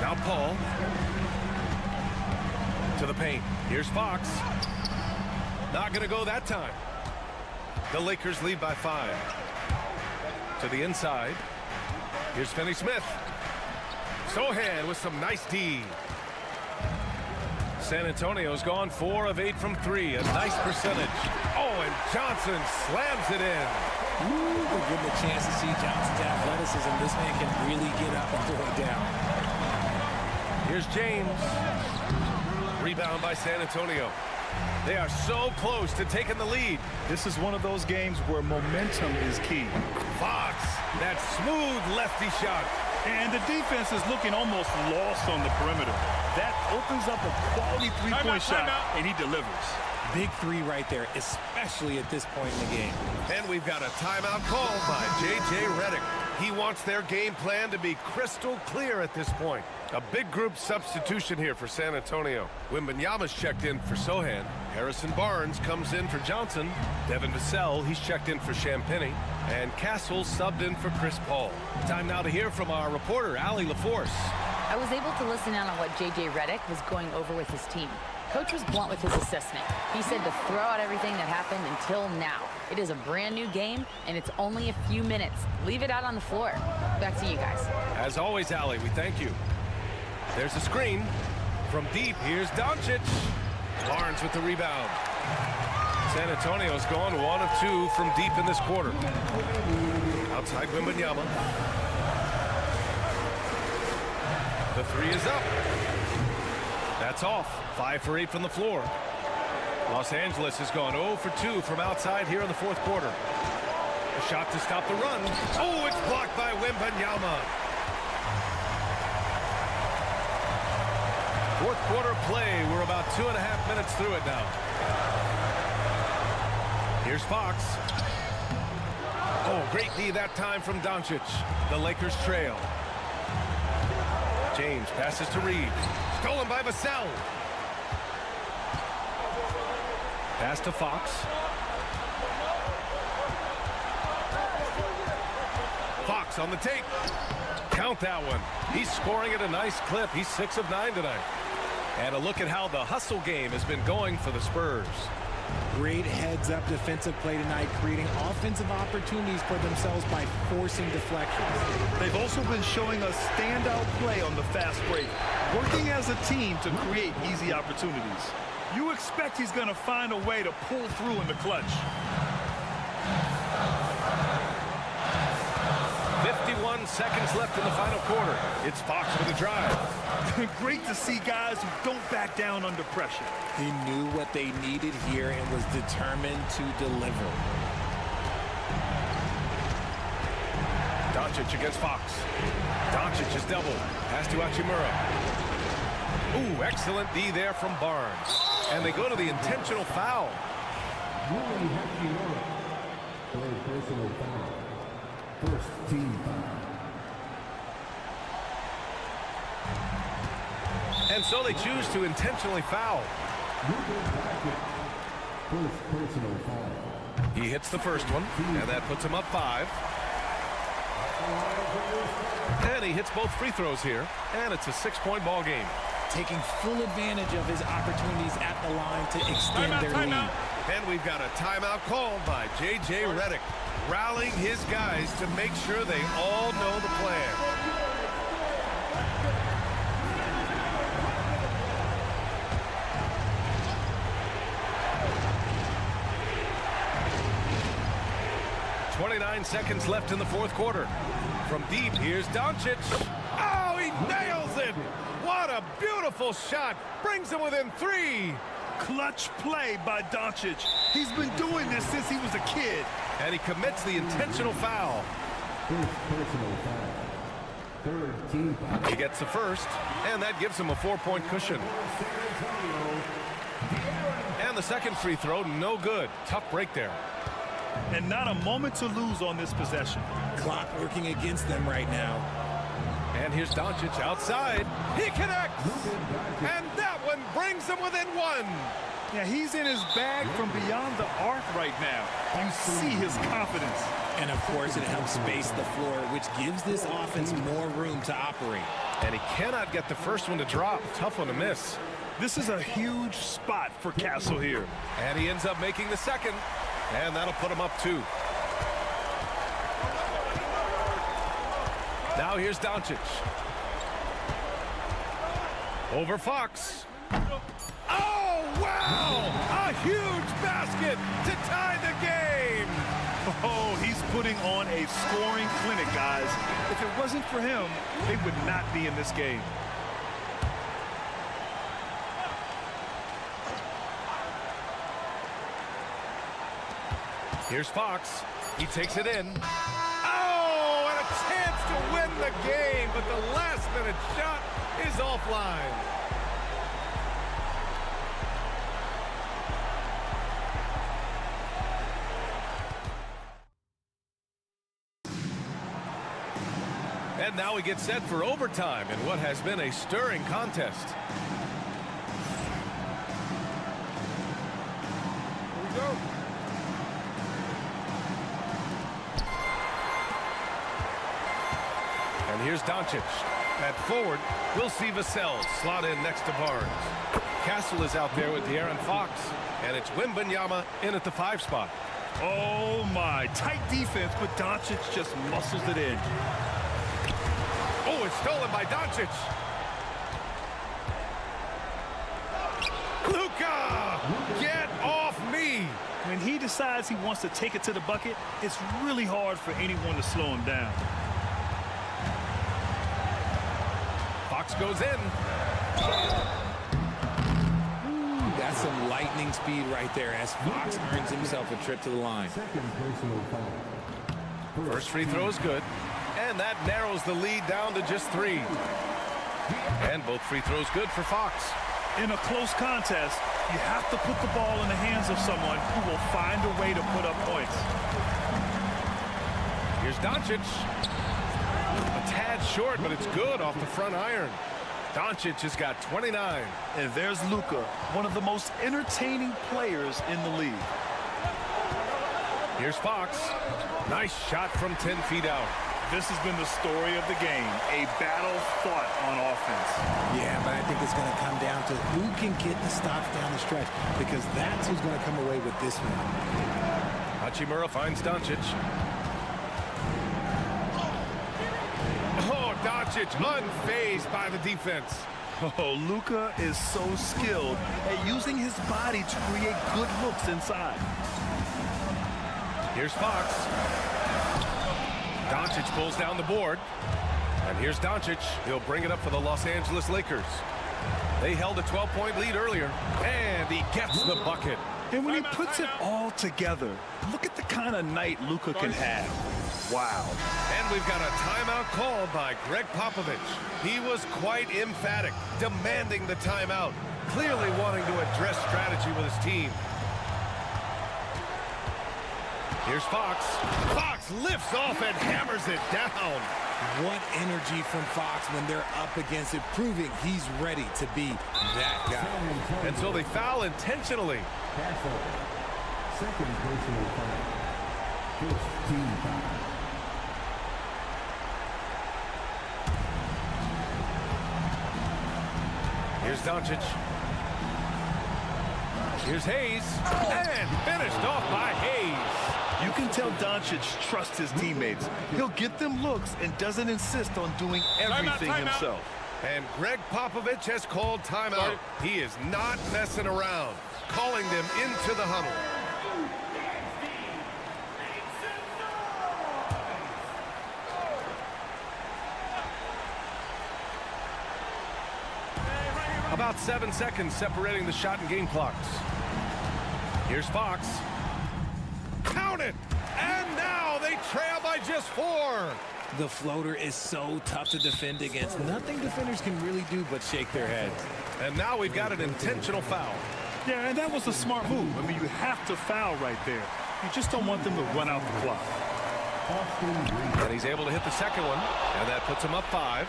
Now Paul. To the paint. Here's Fox. Not going to go that time. The Lakers lead by 5. To the inside. Here's Finney-Smith. Sohan with some nice D. San Antonio's gone 4 of 8 from 3. A nice percentage. Oh, and Johnson slams it in. Ooh, we're getting a chance to see Johnson's athleticism. This man can really get up and throw it down. Here's James. Rebound by San Antonio. They are so close to taking the lead. This is one of those games where momentum is key. Fox, that smooth lefty shot. And the defense is looking almost lost on the perimeter. That opens up a quality three-point shot, and he delivers. Big 3 right there, especially at this point in the game. And we've got a timeout called by J.J. Redick. He wants their game plan to be crystal clear at this point. A big group substitution here for San Antonio. Wembanyama's checked in for Sohan. Harrison Barnes comes in for Johnson. Devin Vassell, he's checked in for Champagnie. And Castle subbed in for Chris Paul. Time now to hear from our reporter, Allie LaForce. I was able to listen in on what J.J. Redick was going over with his team. Coach was blunt with his assessment. He said to throw out everything that happened until now. It is a brand new game, and it's only a few minutes. Leave it out on the floor. Back to you guys. As always, Allie, we thank you. There's a screen. From deep, here's Doncic. Barnes with the rebound. San Antonio's gone 1 of 2 from deep in this quarter. Outside Wembanyama. The 3 is up. That's off. 5 for 8 from the floor. Los Angeles has gone 0 for 2 from outside here in the 4th quarter. A shot to stop the run. Oh, it's blocked by Wembanyama. 4th quarter play. We're about 2.5 minutes through it now. Here's Fox. Oh, great D that time from Doncic. The Lakers trail. James passes to Reed. Stolen by Vassell. Pass to Fox. Fox on the take. Count that one. He's scoring at a nice clip. He's 6 of 9 tonight. And a look at how the hustle game has been going for the Spurs. Great heads-up defensive play tonight, creating offensive opportunities for themselves by forcing deflections. They've also been showing us standout play on the fast break, working as a team to create easy opportunities. You expect he's going to find a way to pull through in the clutch. 51 seconds left in the final quarter. It's Fox with a drive. Great to see guys who don't back down under pressure. He knew what they needed here and was determined to deliver. Doncic against Fox. Doncic is double. Pass to Hachimura. Ooh, excellent D there from Barnes. And they go to the intentional foul. Personal foul. First team foul. And so they choose to intentionally foul. First personal foul. He hits the first one, and that puts him up 5. And he hits both free throws here, and it's a 6-point ball game. Taking full advantage of his opportunities at the line to extend their lead. And we've got a timeout called by J.J. Redick, rallying his guys to make sure they all know the plan. .29 seconds left in the 4th quarter. From deep, here's Doncic. Oh, he nails it! Beautiful shot. Brings him within 3. Clutch play by Doncic. He's been doing this since he was a kid. And he commits the intentional foul. First personal foul. Third team foul. He gets the first, and that gives him a 4-point cushion. And the second free throw, no good. Tough break there. And not a moment to lose on this possession. Clock working against them right now. And here's Doncic outside. He connects. And that one brings him within 1. Yeah, he's in his bag from beyond the arc right now. You see his confidence. And of course, it helps space the floor, which gives this offense more room to operate. And he cannot get the first one to drop. Tough one to miss. This is a huge spot for Castle here. And he ends up making the second. And that'll put him up 2. Now here's Doncic. Over Fox. Oh, wow! A huge basket to tie the game! Oh, he's putting on a scoring clinic, guys. If it wasn't for him, they would not be in this game. Here's Fox. He takes it in. Oh, and a chance to win the game, but the last-minute shot is offline. And now we get set for overtime in what has been a stirring contest. Here we go. And here's Doncic. At forward, we'll see Vassell slot in next to Barnes. Castle is out there with De'Aaron Fox. And it's Wembanyama in at the 5 spot. Oh, my. Tight defense, but Doncic just muscles it in. Oh, it's stolen by Doncic. Luka! Get off me! When he decides he wants to take it to the bucket, it's really hard for anyone to slow him down. Fox goes in. That's some lightning speed right there as Fox earns himself a trip to the line. Second personal foul. First free throw is good. And that narrows the lead down to just 3. And both free throws good for Fox. In a close contest, you have to put the ball in the hands of someone who will find a way to put up points. Here's Doncic. A tad short, but it's good off the front iron. Doncic has got 29. And there's Luka, one of the most entertaining players in the league. Here's Fox. Nice shot from 10 feet out. This has been the story of the game, a battle fought on offense. Yeah, but I think it's going to come down to who can get the stops down the stretch, because that's who's going to come away with this one. Hachimura finds Doncic. Oh, Doncic unfazed by the defense. Oh, Luka is so skilled at using his body to create good looks inside. Here's Fox. Doncic pulls down the board. And here's Doncic. He'll bring it up for the Los Angeles Lakers. They held a 12-point lead earlier. And he gets the bucket. And when he puts it all together, look at the kind of night Luka can have. Wow. And we've got a timeout called by Greg Popovich. He was quite emphatic, demanding the timeout, clearly wanting to address strategy with his team. Here's Fox. Fox lifts off and hammers it down. What energy from Fox when they're up against it, proving he's ready to be that guy. And so they foul intentionally. Castle. Second personal foul. First team foul. Here's Doncic. Here's Hayes. And finished off by Hayes. You can tell Doncic trusts his teammates. He'll get them looks and doesn't insist on doing everything himself. And Greg Popovich has called timeout. He is not messing around, calling them into the huddle. About 7 seconds separating the shot and game clocks. Here's Fox. Count it! And now they trail by just 4. The floater is so tough to defend against. Nothing defenders can really do but shake their heads. And now we've got an intentional foul. Yeah, and that was a smart move. I mean, you have to foul right there. You just don't want them to run out the clock. And he's able to hit the second one, and that puts him up 5.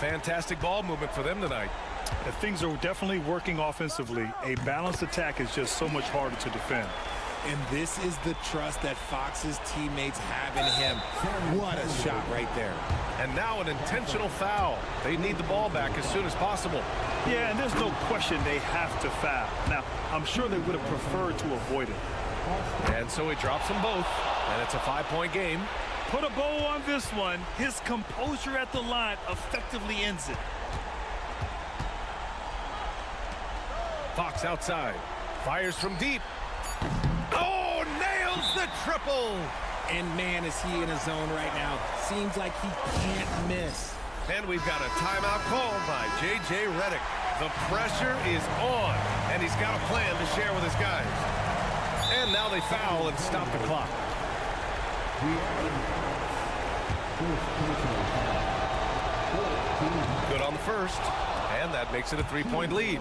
Fantastic ball movement for them tonight. And things are definitely working offensively. A balanced attack is just so much harder to defend. And this is the trust that Fox's teammates have in him. What a shot right there. And now an intentional foul. They need the ball back as soon as possible. Yeah, and there's no question they have to foul. Now, I'm sure they would have preferred to avoid it. And so he drops them both, and it's a 5-point game. Put a bow on this one. His composure at the line effectively ends it. Fox outside. Fires from deep. Oh, nails the triple. And man, is he in a zone right now. Seems like he can't miss. And we've got a timeout called by J.J. Redick. The pressure is on, and he's got a plan to share with his guys. And now they foul and stop the clock. Good on the first, and that makes it a 3-point lead.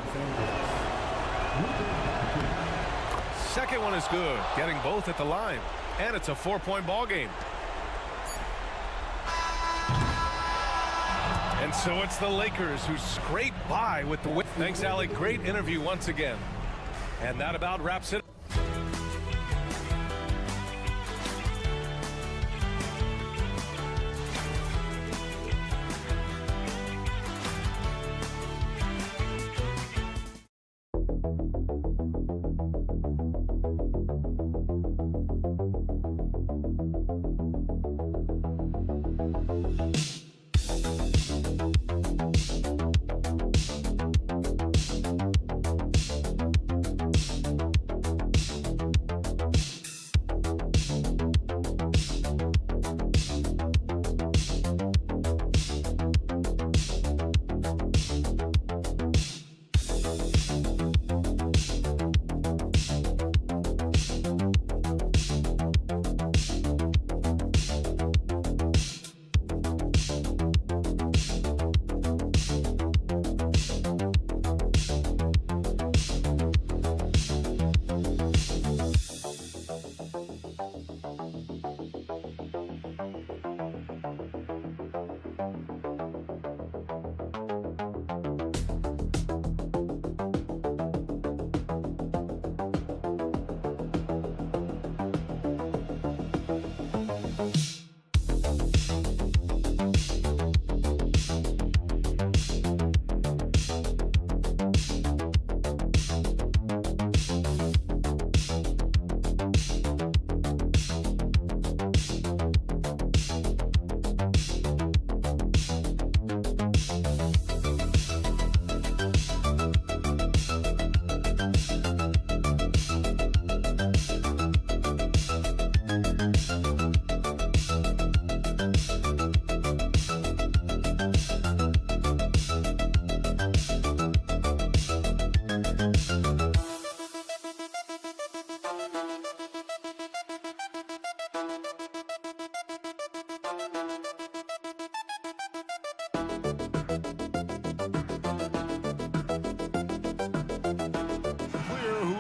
Second one is good, getting both at the line, and it's a 4-point ball game. And so it's the Lakers who scrape by with the win. Thanks, Allie. Great interview once again. And that about wraps it.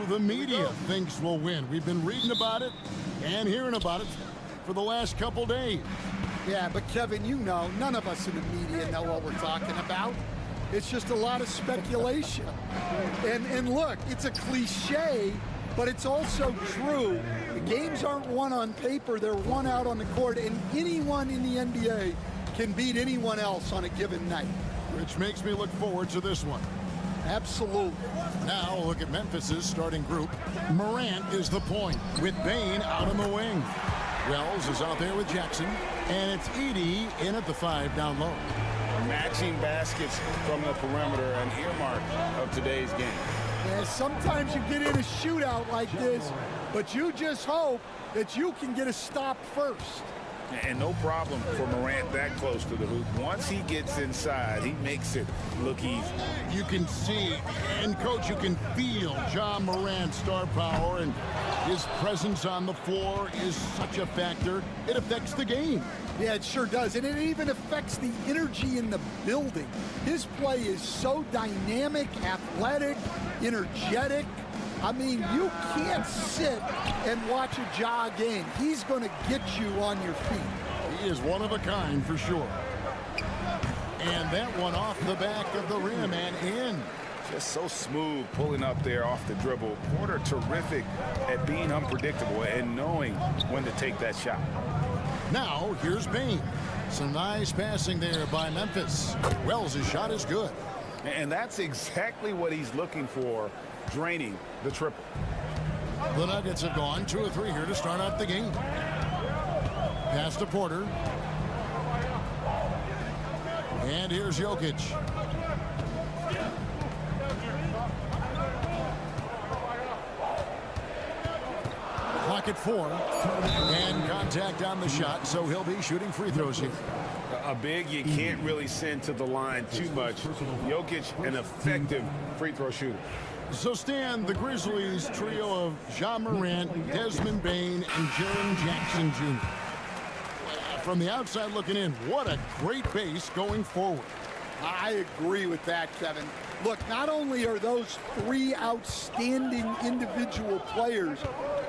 The media thinks will win. We've been reading about it and hearing about it for the last couple days. Yeah, but Kevin, you know, none of us in the media know what we're talking about. It's just a lot of speculation. And look, it's a cliche, but it's also true. The games aren't won on paper, they're won out on the court, and anyone in the NBA can beat anyone else on a given night. Which makes me look forward to this one. Absolutely. Now look at Memphis's starting group. Morant is the point with Bane out on the wing. Wells is out there with Jackson, and it's Edey in at the 5 down low. Matching baskets from the perimeter, an earmark of today's game. Yeah, sometimes you get in a shootout like this, but you just hope that you can get a stop first. And no problem for Morant that close to the hoop. Once he gets inside, he makes it look easy. You can see, and Coach, you can feel John Morant's star power, and his presence on the floor is such a factor. It affects the game. Yeah, it sure does. And it even affects the energy in the building. His play is so dynamic, athletic, energetic. I mean, you can't sit and watch a Ja game. He's going to get you on your feet. He is one of a kind for sure. And that one off the back of the rim and in. Just so smooth pulling up there off the dribble. Porter terrific at being unpredictable and knowing when to take that shot. Now, here's Bane. Some nice passing there by Memphis. Wells' shot is good. And that's exactly what he's looking for, draining the triple. The Nuggets have gone 2 of 3 here to start out the game. Pass to Porter. And here's Jokic. Clock at 4. And contact on the shot, so he'll be shooting free throws here. A big you can't really send to the line too much. Jokic, an effective free throw shooter. So, Stan, the Grizzlies trio of Ja Morant, Desmond Bane, and Jaren Jackson Jr. From the outside looking in, what a great base going forward. I agree with that, Kevin. Look, not only are those 3 outstanding individual players,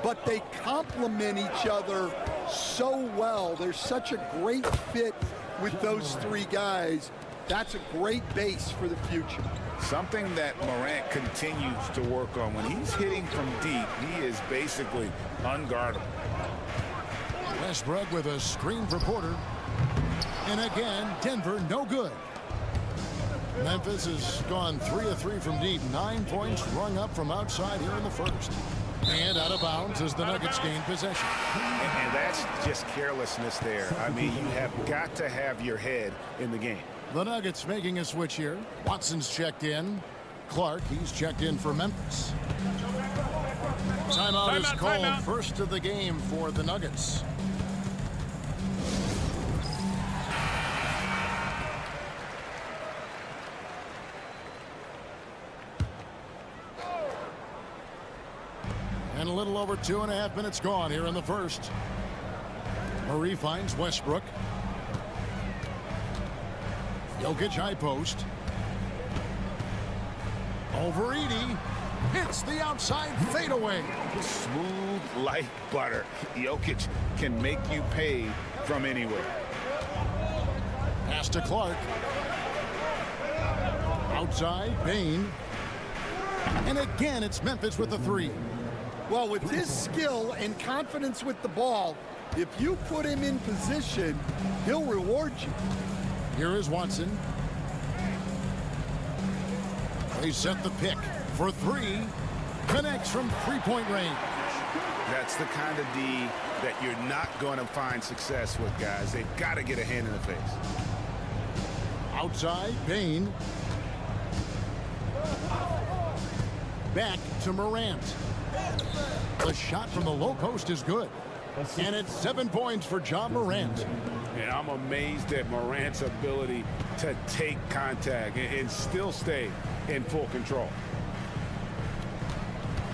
but they complement each other so well. There's such a great fit with those 3 guys. That's a great base for the future. Something that Morant continues to work on. When he's hitting from deep, he is basically unguardable. Westbrook with a screen for Porter. And again, Denver no good. Memphis has gone 3 of 3 from deep. 9 points rung up from outside here in the first. And out of bounds as the Nuggets gain possession. And that's just carelessness there. I mean, you have got to have your head in the game. The Nuggets making a switch here. Watson's checked in. Clark, he's checked in for Memphis. Timeout is called. First of the game for the Nuggets. And a little over 2.5 minutes gone here in the first. Murray finds Westbrook. Jokic high post. Over Edey. Hits the outside fadeaway. Smooth like butter. Jokic can make you pay from anywhere. Pass to Clark. Outside, Bane. And again, it's Memphis with the 3. Well, with his skill and confidence with the ball, if you put him in position, he'll reward you. Here is Watson. They set the pick for 3. Connects from 3-point range. That's the kind of D that you're not going to find success with, guys. They've got to get a hand in the face. Outside, Bane. Back to Morant. The shot from the low post is good. And it's 7 points for Ja Morant. And I'm amazed at Morant's ability to take contact and still stay in full control.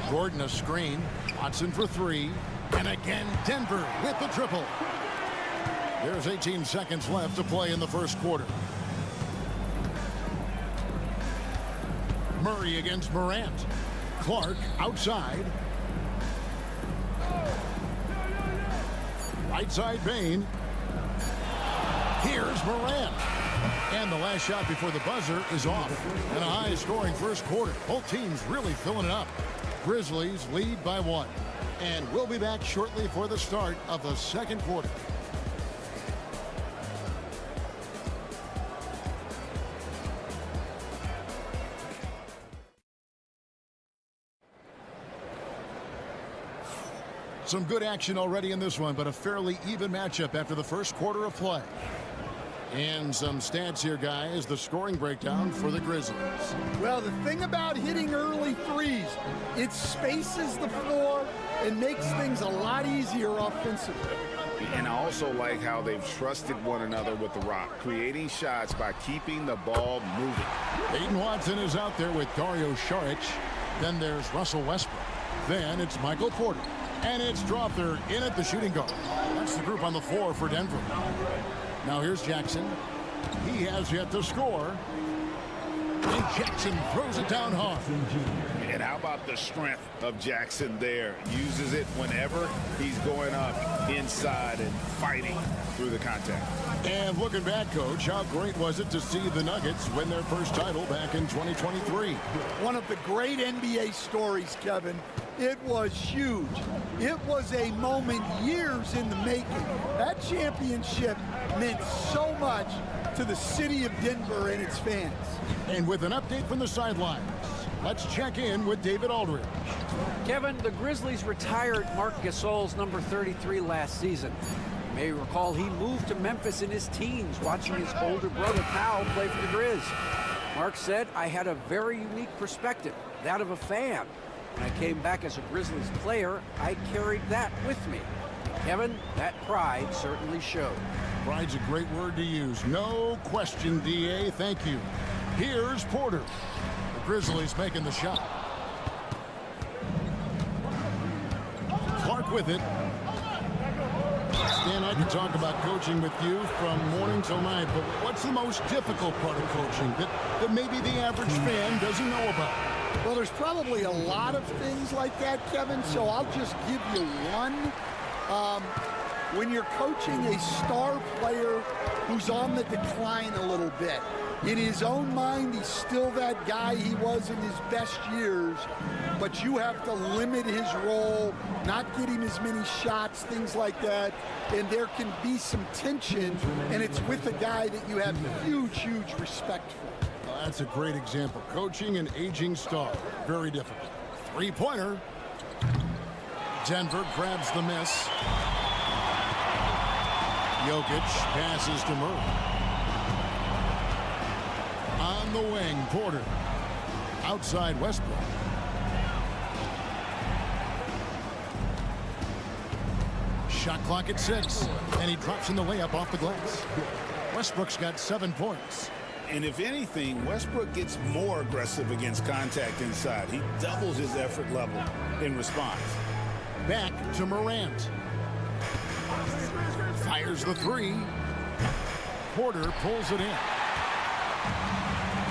Gordon a screen. Watson for 3. And again, Denver with the triple. There's 18 seconds left to play in the first quarter. Murray against Morant. Clark outside. Right side, Bane. Here's Morant. And the last shot before the buzzer is off. And a high-scoring first quarter. Both teams really filling it up. Grizzlies lead by 1. And we'll be back shortly for the start of the second quarter. Some good action already in this one, but a fairly even matchup after the first quarter of play. And some stats here, guys. The scoring breakdown for the Grizzlies. Well, the thing about hitting early threes, it spaces the floor and makes things a lot easier offensively. And I also like how they've trusted one another with the rock, creating shots by keeping the ball moving. Aiden Watson is out there with Dario Saric. Then there's Russell Westbrook. Then it's Michael Porter. And it's Drawther in at the shooting guard. That's the group on the floor for Denver. Now here's Jackson. He has yet to score. And Jackson throws it down hard. And how about the strength of Jackson there? Uses it whenever he's going up inside and fighting through the contact. And looking back, Coach, how great was it to see the Nuggets win their first title back in 2023? One of the great NBA stories, Kevin. It was huge. It was a moment years in the making. That championship meant so much to the city of Denver and its fans. And with an update from the sidelines, let's check in with David Aldridge. Kevin, the Grizzlies retired Marc Gasol's number 33 last season. You may recall he moved to Memphis in his teens, watching his older brother Powell play for the Grizz. Mark said, "I had a very unique perspective, that of a fan. When I came back as a Grizzlies player, I carried that with me." Kevin, that pride certainly showed. Pride's a great word to use. No question, DA. Thank you. Here's Porter. The Grizzlies making the shot. Clark with it. Stan, I can talk about coaching with you from morning till night, but what's the most difficult part of coaching that maybe the average fan doesn't know about? Well, there's probably a lot of things like that, Kevin, so I'll just give you one. When you're coaching a star player who's on the decline a little bit, in his own mind, he's still that guy he was in his best years, but you have to limit his role, not get him as many shots, things like that, and there can be some tension, and it's with a guy that you have huge, huge respect for. That's a great example. Coaching an aging star. Very difficult. Three-pointer. Denver grabs the miss. Jokic passes to Murray. On the wing, Porter. Outside Westbrook. Shot clock at 6. And he drops in the layup off the glass. Westbrook's got 7 points. And if anything, Westbrook gets more aggressive against contact inside. He doubles his effort level in response. Back to Morant. Fires the three. Porter pulls it in.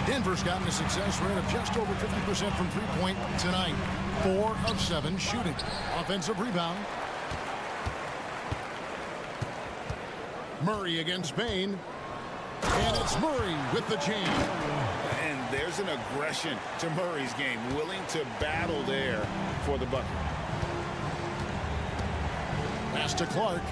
Denver's gotten a success rate of just over 50% from three-point tonight. 4 of 7 shooting. Offensive rebound. Murray against Bane. And it's Murray with the jam. And there's an aggression to Murray's game, willing to battle there for the bucket. Pass to Clark.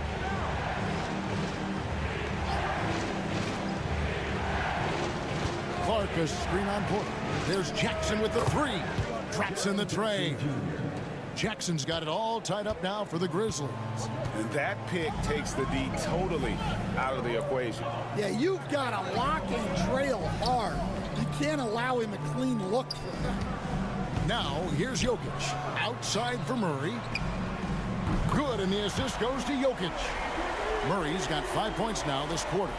Clark, a screen on Porter. There's Jackson with the three. Traps in the tray. Jackson's got it all tied up now for the Grizzlies. And that pick takes the D totally out of the equation. Yeah, you've got to lock and trail hard. You can't allow him a clean look from that. Now, here's Jokic. Outside for Murray. Good, and the assist goes to Jokic. Murray's got 5 points now this quarter.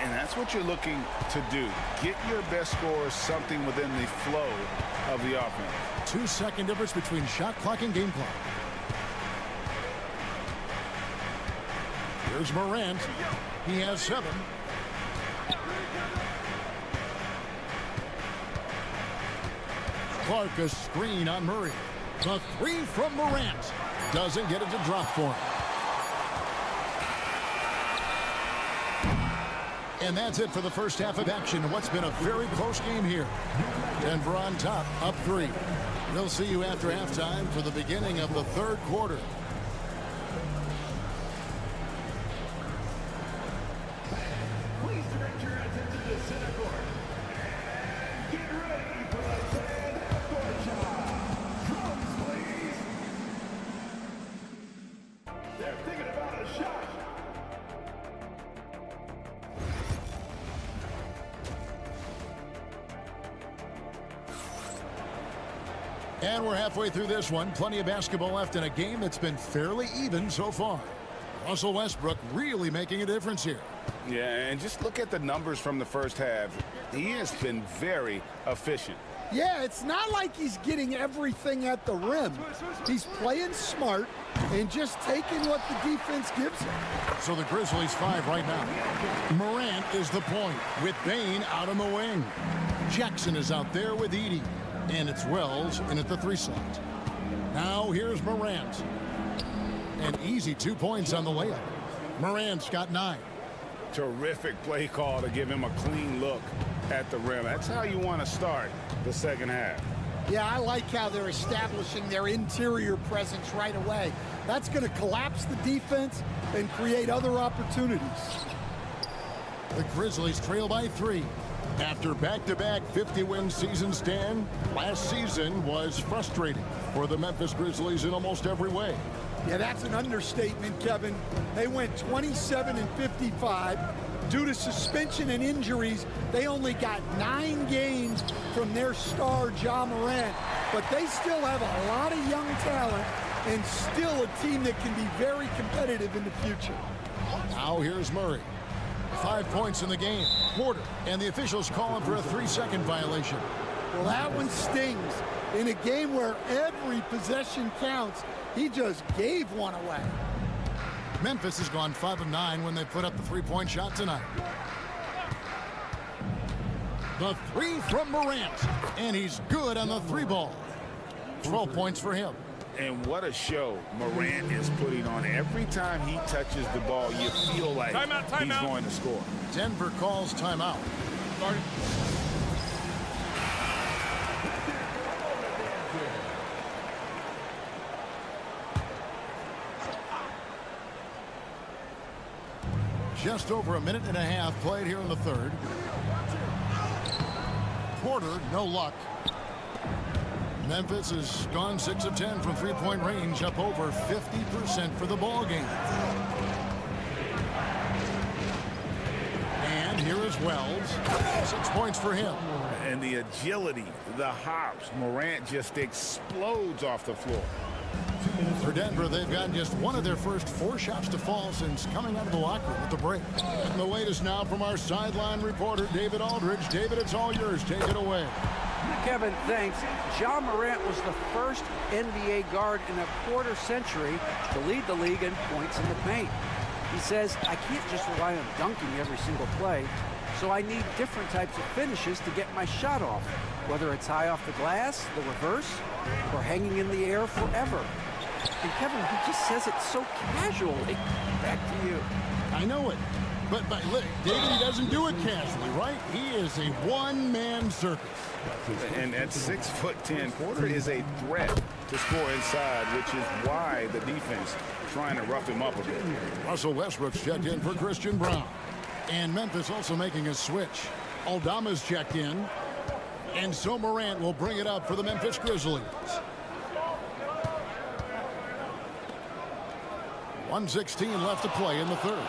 And that's what you're looking to do. Get your best scorers something within the flow of the offense. 2-second difference between shot clock and game clock. Here's Morant. He has 7. Clark, a screen on Murray. The three from Morant. Doesn't get it to drop for him. And that's it for the first half of action. What's been a very close game here. Denver on top, up 3. We'll see you after halftime for the beginning of the third quarter. Please direct your attention to center court. Get ready for the grand court shot. Drums, please. They're thinking about a shot. And we're halfway through this one. Plenty of basketball left in a game that's been fairly even so far. Russell Westbrook really making a difference here. Yeah, and just look at the numbers from the first half. He has been very efficient. Yeah, it's not like he's getting everything at the rim. He's playing smart and just taking what the defense gives him. So the Grizzlies 5 right now. Morant is the point with Bane out on the wing. Jackson is out there with Edey. And it's Wells in at the 3 slot. Now here's Morant. An easy 2 points on the layup. Morant's got 9. Terrific play call to give him a clean look at the rim. That's how you want to start the second half. Yeah, I like how they're establishing their interior presence right away. That's going to collapse the defense and create other opportunities. The Grizzlies trail by 3. After back-to-back 50-win seasons, Dan, last season was frustrating for the Memphis Grizzlies in almost every way. Yeah, that's an understatement, Kevin. They went 27-55. Due to suspension and injuries, they only got 9 games from their star, Ja Morant. But they still have a lot of young talent and still a team that can be very competitive in the future. Now here's Murray. 5 points in the game. Porter, and the officials call him for a 3-second violation. Well, that one stings. In a game where every possession counts, he just gave one away. Memphis has gone 5 of 9 when they put up the 3-point shot tonight. The 3 from Morant, and he's good on the 3 ball. 12 points for him. And what a show Morant is putting on. Every time he touches the ball, you feel like he's going to score. Denver calls timeout. Just over a minute and a half played here in the third. Porter, no luck. Memphis has gone 6 of 10 from 3-point range, up over 50% for the ball game. And here is Wells. 6 points for him. And the agility, the hops, Morant just explodes off the floor. For Denver, they've gotten just one of their first 4 shots to fall since coming out of the locker room with the break. And the latest now from our sideline reporter, David Aldridge. David, it's all yours. Take it away. Kevin, thanks. Ja Morant was the first NBA guard in a quarter century to lead the league in points in the paint. He says, I can't just rely on dunking every single play, so I need different types of finishes to get my shot off, whether it's high off the glass, the reverse, or hanging in the air forever. And Kevin, he just says it so casually. Back to you. I know it. But look, David, he doesn't do it casually, right? He is a one-man circus. And at 6'10", Porter is a threat to score inside, which is why the defense trying to rough him up a bit. Russell Westbrook's checked in for Christian Brown. And Memphis also making a switch. Aldama's checked in. And so Morant will bring it up for the Memphis Grizzlies. 1:16 left to play in the third.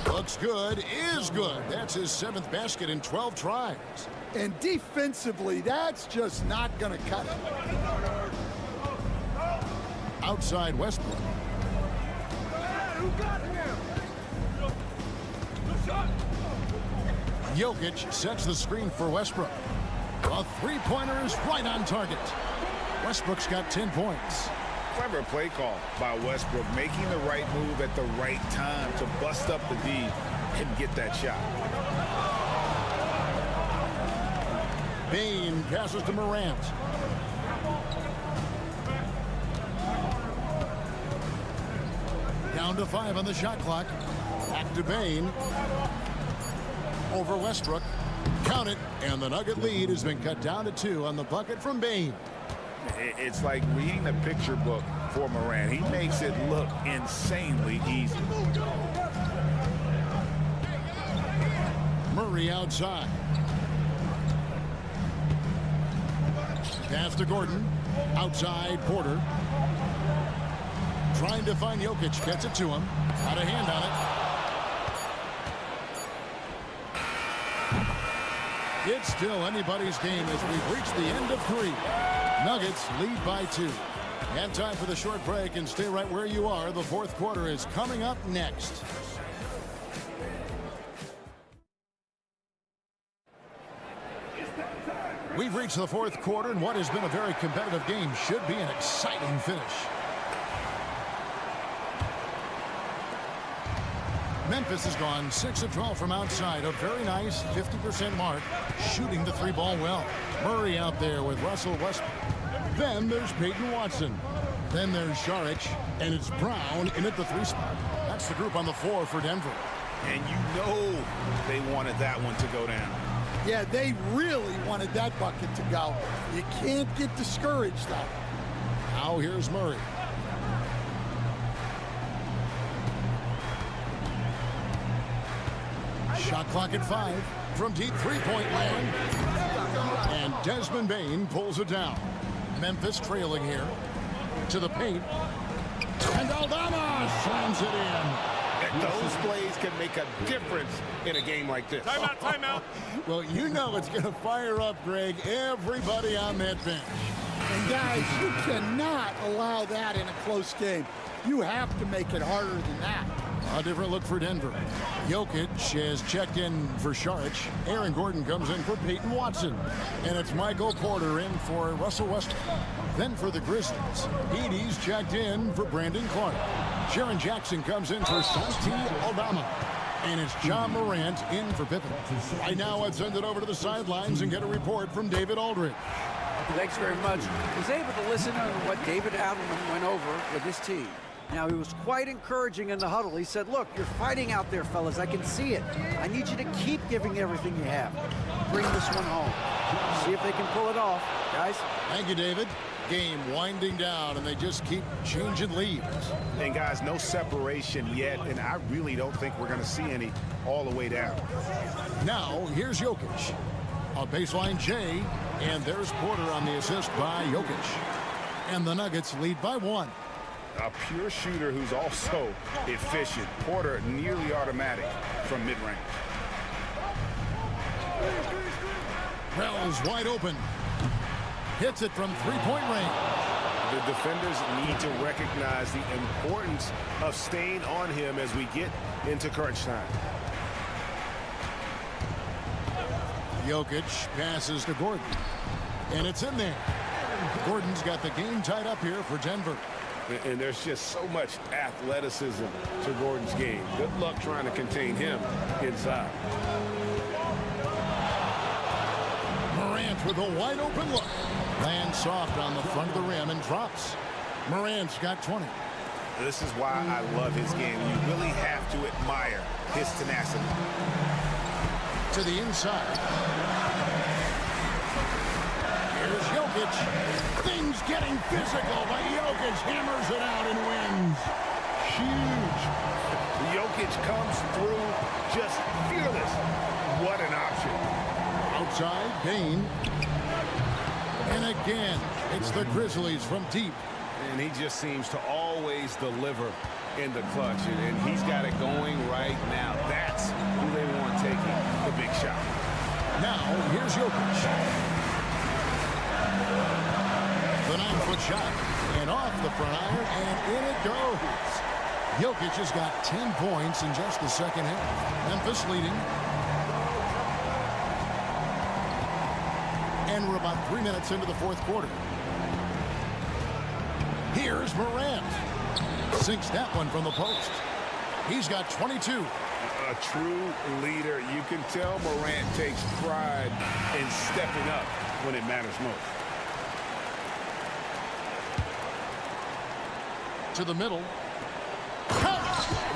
Looks good, is good. That's his 7th basket in 12 tries. And defensively, that's just not going to cut it. Outside Westbrook. Jokic sets the screen for Westbrook. A 3-pointer is right on target. Westbrook's got 10 points. Clever play call by Westbrook, making the right move at the right time to bust up the D and get that shot. Bane passes to Morant. Down to 5 on the shot clock. Back to Bane. Over Westbrook. Count it, and the Nugget lead has been cut down to 2 on the bucket from Bane. It's like reading the picture book for Morant. He makes it look insanely easy. Murray outside. Pass to Gordon. Outside Porter. Trying to find Jokic. Gets it to him. Got a hand on it. It's still anybody's game as we've reached the end of 3. Nuggets lead by 2. And time for the short break, and stay right where you are. The fourth quarter is coming up next. We've reached the fourth quarter, and what has been a very competitive game should be an exciting finish. Memphis has gone 6 of 12 from outside, a very nice 50% mark, shooting the three ball well. Murray out there with Russell Westbrook. Then there's Peyton Watson. Then there's Saric, and it's Brown in at the 3 spot. That's the group on the floor for Denver. And you know they wanted that one to go down. Yeah, they really wanted that bucket to go. You can't get discouraged, though. Now here's Murray. Shot clock at 5 from deep three-point land. And Desmond Bane pulls it down. Memphis trailing here. To the paint. And Aldama slams it in. Those plays can make a difference in a game like this. Timeout, timeout. Well, you know it's going to fire up, Greg, everybody on that bench. And guys, you cannot allow that in a close game. You have to make it harder than that. A different look for Denver. Jokic has checked in for Saric. Aaron Gordon comes in for Peyton Watson. And it's Michael Porter in for Russell Westbrook. Then for the Grizzlies, Edey's checked in for Brandon Clark. Jaren Jackson comes in for Santi Aldama. And it's John Morant in for Pippen. Right now, let's send it over to the sidelines and get a report from David Aldridge. Thanks very much. I was able to listen to what David Adelman went over with his team. Now, he was quite encouraging in the huddle. He said, look, you're fighting out there, fellas. I can see it. I need you to keep giving everything you have. Bring this one home. See if they can pull it off, guys. Thank you, David. Game winding down, and they just keep changing leads. And, guys, no separation yet, and I really don't think we're going to see any all the way down. Now, here's Jokic. A baseline J, and there's Porter on the assist by Jokic. And the Nuggets lead by 1. A pure shooter who's also efficient. Porter nearly automatic from mid-range. Wells wide open. Hits it from three-point range. The defenders need to recognize the importance of staying on him as we get into crunch time. Jokic passes to Gordon. And it's in there. Gordon's got the game tied up here for Denver. And there's just so much athleticism to Gordon's game. Good luck trying to contain him inside. Morant with a wide open look. Lands soft on the front of the rim and drops. Morant's got 20. This is why I love his game. You really have to admire his tenacity. To the inside. Here's Jokic. Things getting physical, but Jokic hammers it out and wins. Huge. Jokic comes through just fearless. What an option. Outside, Bane. And again, it's the Grizzlies from deep. And he just seems to always deliver in the clutch. And he's got it going right now. That's who they want taking the big shot. Now, here's Jokic. The 9-foot shot. And off the front iron, and in it goes. Jokic has got 10 points in just the second half. Memphis leading. And we're about 3 minutes into the fourth quarter. Here's Morant. Sinks that one from the post. He's got 22. A true leader. You can tell Morant takes pride in stepping up when it matters most. To the middle.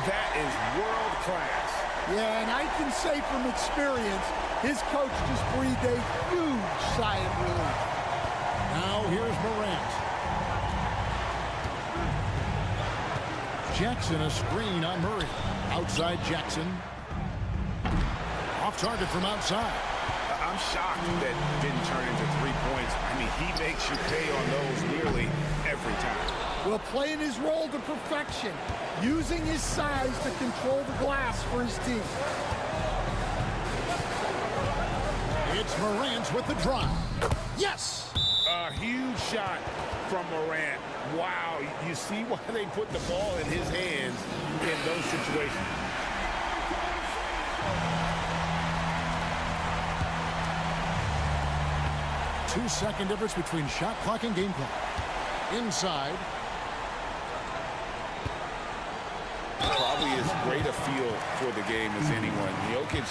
That is world class. Yeah, and I can say from experience, his coach just breathed a huge sigh of relief. Now here's Morant. Jackson a screen on Murray. Outside Jackson. Off target from outside. I'm shocked that didn't turn into 3 points. I mean, he makes you pay on those nearly every time. Well, playing his role to perfection, using his size to control the glass for his team. It's Morant with the drive. Yes! A huge shot from Morant. Wow, you see why they put the ball in his hands in those situations. Two-second difference between shot clock and game clock. Inside. Probably as great a feel for the game as anyone. Jokic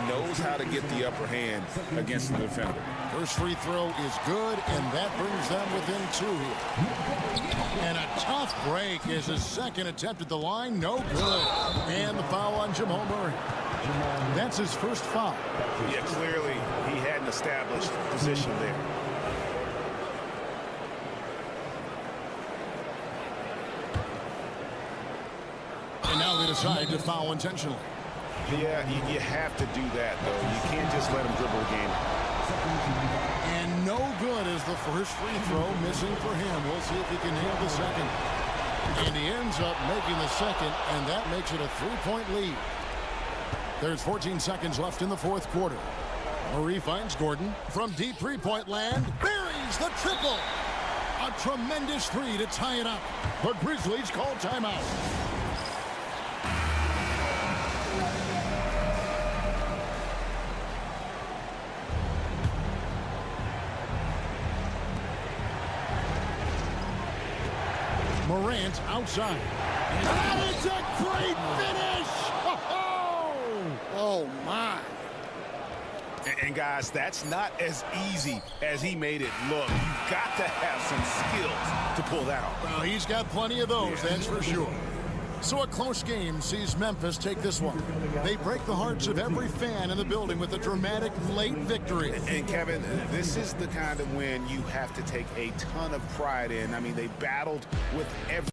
knows how to get the upper hand against the defender. First free throw is good, and that brings them within 2 here. And a tough break is his second attempt at the line. No good. And the foul on Jamal Murray. That's his first foul. Yeah, clearly he had an established position there. And now they decide to foul intentionally. Yeah, you have to do that, though. You can't just let him dribble the game. And no good is the first free throw, missing for him. We'll see if he can nail the second. And he ends up making the second, and that makes it a 3-point lead. There's 14 seconds left in the fourth quarter. Murray finds Gordon from deep three-point land. Buries the triple. A tremendous three to tie it up. The Grizzlies call timeout. Morant outside. That is a great finish! Oh, my. And guys, that's not as easy as he made it look. You've got to have some skills to pull that off. Well, he's got plenty of those, that's for sure. So a close game sees Memphis take this one. They break the hearts of every fan in the building with a dramatic late victory. And Kevin, this is the kind of win you have to take a ton of pride in. I mean, they battled with every...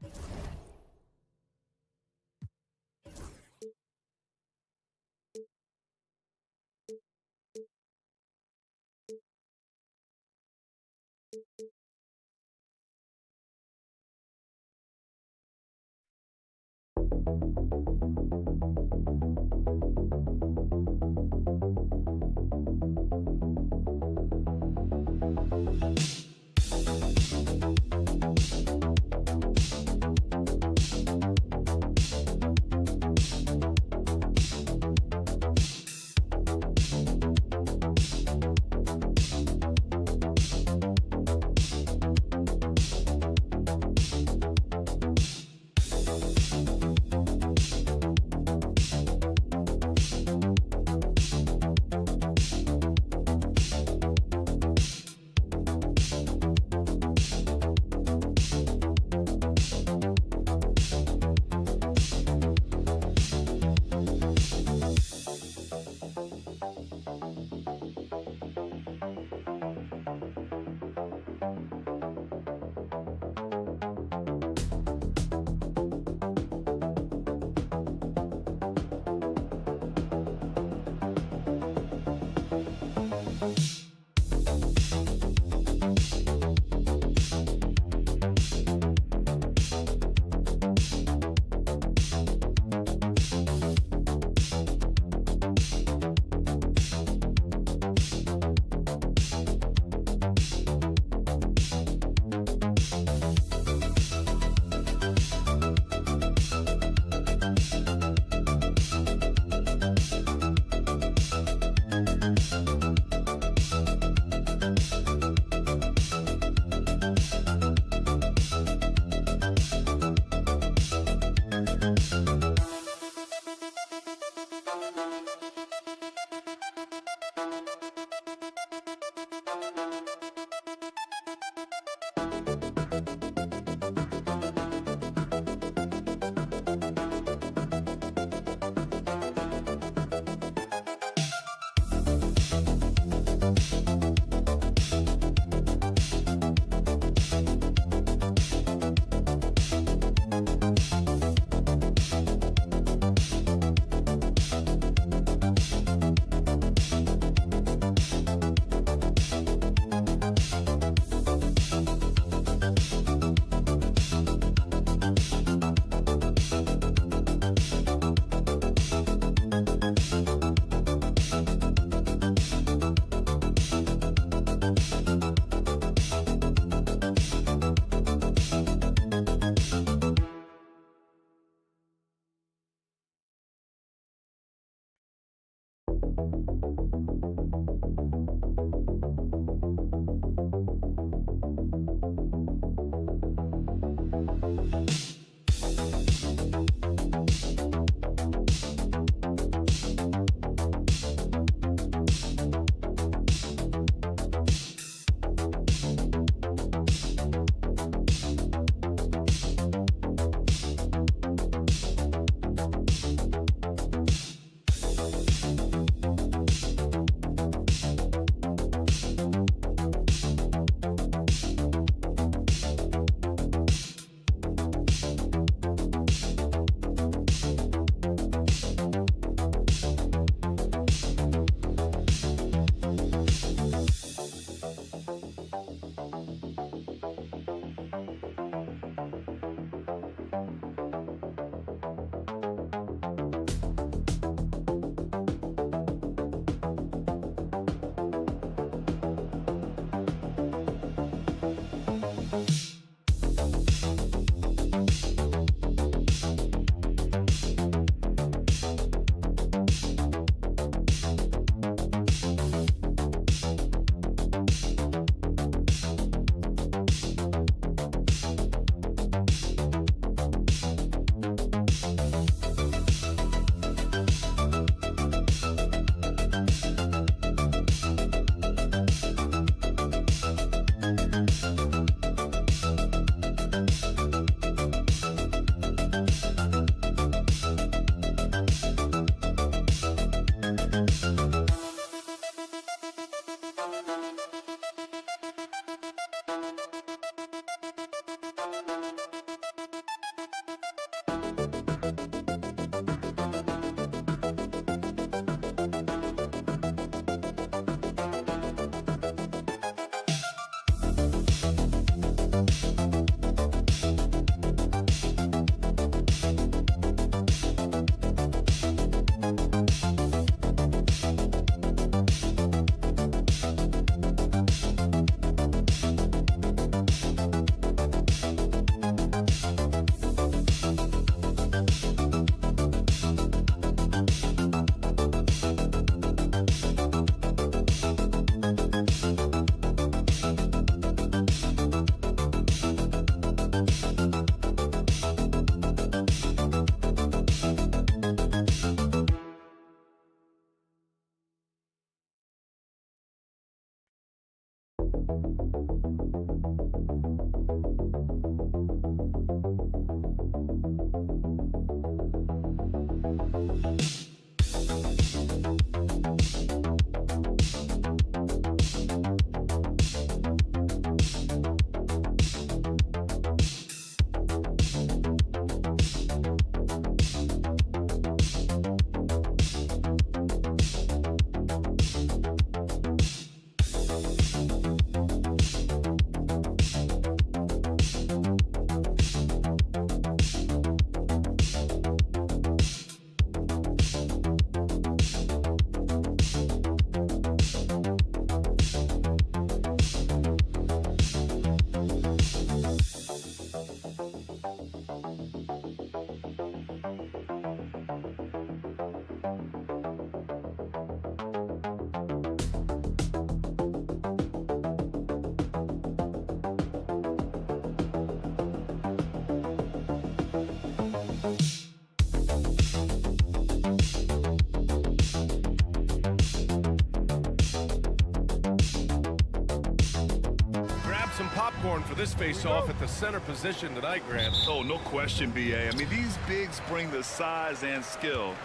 Some popcorn for this face-off at the center position tonight, Grant. Oh, no question, B.A. I mean, these bigs bring the size and skill.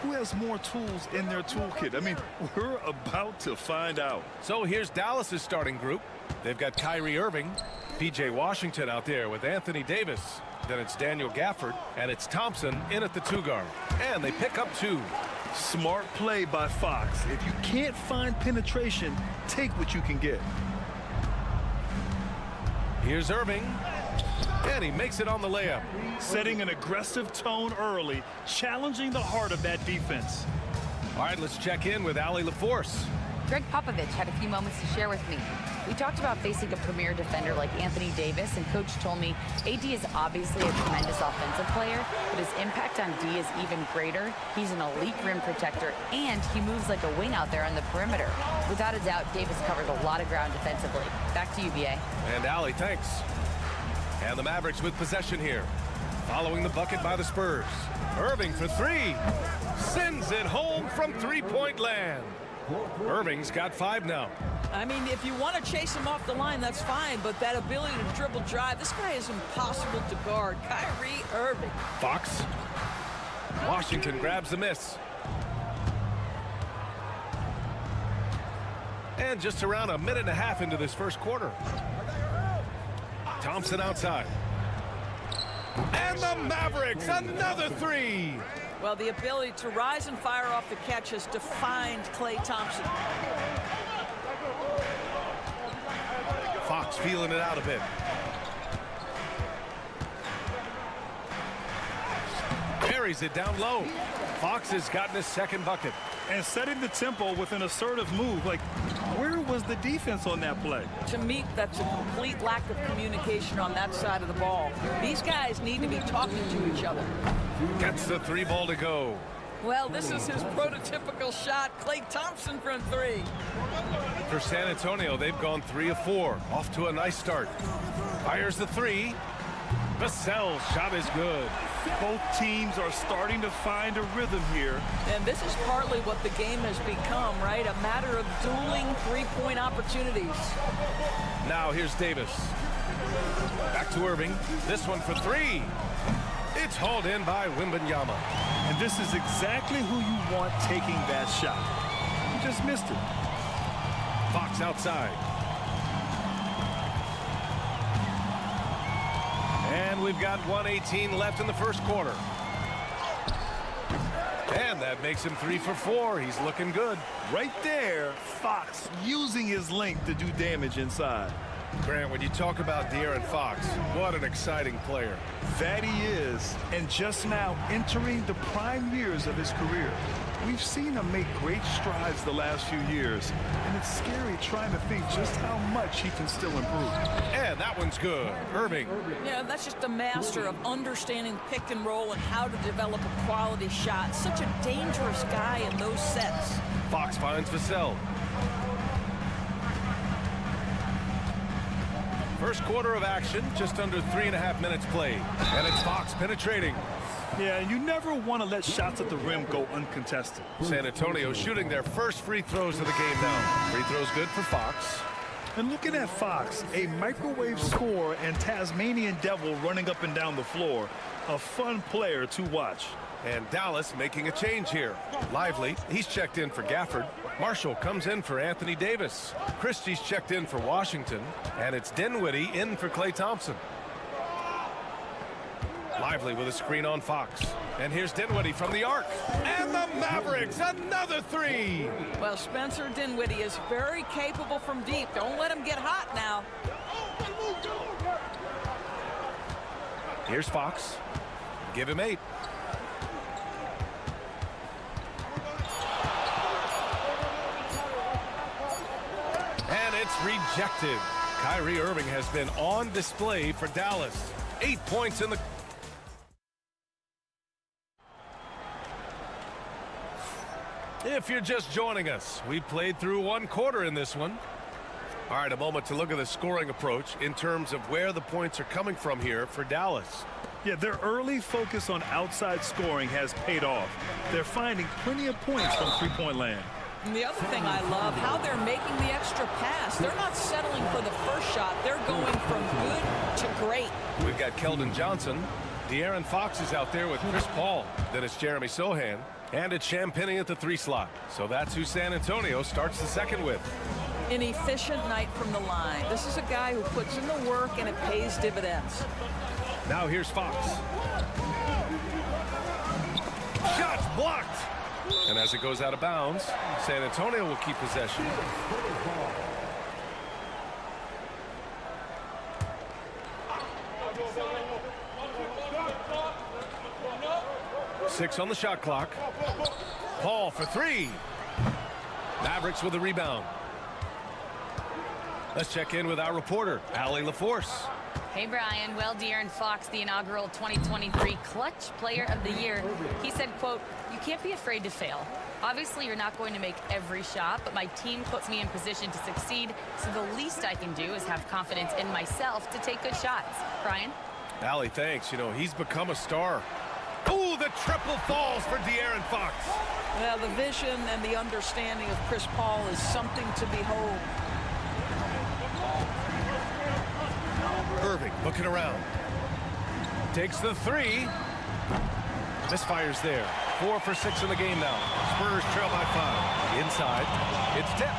Who has more tools in their toolkit? I mean, we're about to find out. So here's Dallas's starting group. They've got Kyrie Irving, P.J. Washington out there with Anthony Davis. Then it's Daniel Gafford, and it's Thompson in at the 2 guard. And they pick up 2. Smart play by Fox. If you can't find penetration, take what you can get. Here's Irving, and he makes it on the layup. Setting an aggressive tone early, challenging the heart of that defense. All right, let's check in with Allie LaForce. Greg Popovich had a few moments to share with me. We talked about facing a premier defender like Anthony Davis, and Coach told me AD is obviously a tremendous offensive player, but his impact on D is even greater. He's an elite rim protector, and he moves like a wing out there on the perimeter. Without a doubt, Davis covered a lot of ground defensively. Back to you, B.A. And Allie, thanks. And the Mavericks with possession here. Following the bucket by the Spurs. Irving for 3. Sends it home from three-point land. Irving's got 5 now. I mean, if you want to chase him off the line, that's fine, but that ability to dribble drive, this guy is impossible to guard. Kyrie Irving. Fox. Washington grabs the miss. And just around a minute and a half into this first quarter. Thompson outside. And the Mavericks, another 3. Well, the ability to rise and fire off the catch has defined Klay Thompson. Fox feeling it out a bit. Buries it down low. Fox has gotten his second bucket. And setting the tempo with an assertive move. Like, where was the defense on that play? To me, that's a complete lack of communication on that side of the ball. These guys need to be talking to each other. Gets the 3 ball to go. Well, this is his prototypical shot. Klay Thompson from 3. For San Antonio, they've gone 3 of 4. Off to a nice start. Fires the 3. Vassell's shot is good. Both teams are starting to find a rhythm here. And this is partly what the game has become, right? A matter of dueling three-point opportunities. Now here's Davis. Back to Irving. This one for 3. It's hauled in by Wembanyama. And this is exactly who you want taking that shot. He just missed it. Fox outside. And we've got 1:18 left in the first quarter. And that makes him 3 for 4. He's looking good. Right there, Fox using his length to do damage inside. Grant, when you talk about De'Aaron Fox, what an exciting player. That he is, and just now entering the prime years of his career. We've seen him make great strides the last few years, and it's scary trying to think just how much he can still improve. And that one's good. Irving. Yeah, that's just a master of understanding pick and roll and how to develop a quality shot. Such a dangerous guy in those sets. Fox finds Vassell. First quarter of action, just under 3.5 minutes played. And it's Fox penetrating. Yeah, you never want to let shots at the rim go uncontested. San Antonio shooting their first free throws of the game now. Free throws good for Fox. And looking at Fox, a microwave scorer and Tasmanian devil running up and down the floor. A fun player to watch. And Dallas making a change here. Lively, he's checked in for Gafford. Marshall comes in for Anthony Davis. Christie's checked in for Washington. And it's Dinwiddie in for Klay Thompson. Lively with a screen on Fox. And here's Dinwiddie from the arc. And the Mavericks, another three. Well, Spencer Dinwiddie is very capable from deep. Don't let him get hot now. Here's Fox. Give him 8. And it's rejected. Kyrie Irving has been on display for Dallas. 8 points in the... If you're just joining us, we played through 1 quarter in this one. All right, a moment to look at the scoring approach in terms of where the points are coming from here for Dallas. Yeah, their early focus on outside scoring has paid off. They're finding plenty of points from three-point land. And the other thing I love, how they're making the extra pass. They're not settling for the first shot. They're going from good to great. We've got Keldon Johnson. De'Aaron Fox is out there with Chris Paul. Then it's Jeremy Sohan. And it's Champagnie at the 3 slot. So that's who San Antonio starts the second with. An efficient night from the line. This is a guy who puts in the work and it pays dividends. Now here's Fox. Shots blocked. And as it goes out of bounds, San Antonio will keep possession. Six on the shot clock. Paul for 3. Mavericks with a rebound. Let's check in with our reporter, Allie LaForce. Hey, Brian. Well, De'Aaron Fox, the inaugural 2023 Clutch Player of the Year, he said, quote, "You can't be afraid to fail. Obviously, you're not going to make every shot, but my team puts me in position to succeed, so the least I can do is have confidence in myself to take good shots." Brian? Allie, thanks. You know, he's become a star. Oh, the triple falls for De'Aaron Fox. Well, the vision and the understanding of Chris Paul is something to behold. Irving looking around. Takes the 3. Misfires there. 4 for 6 in the game now. Spurs trail by 5. Inside. It's tipped.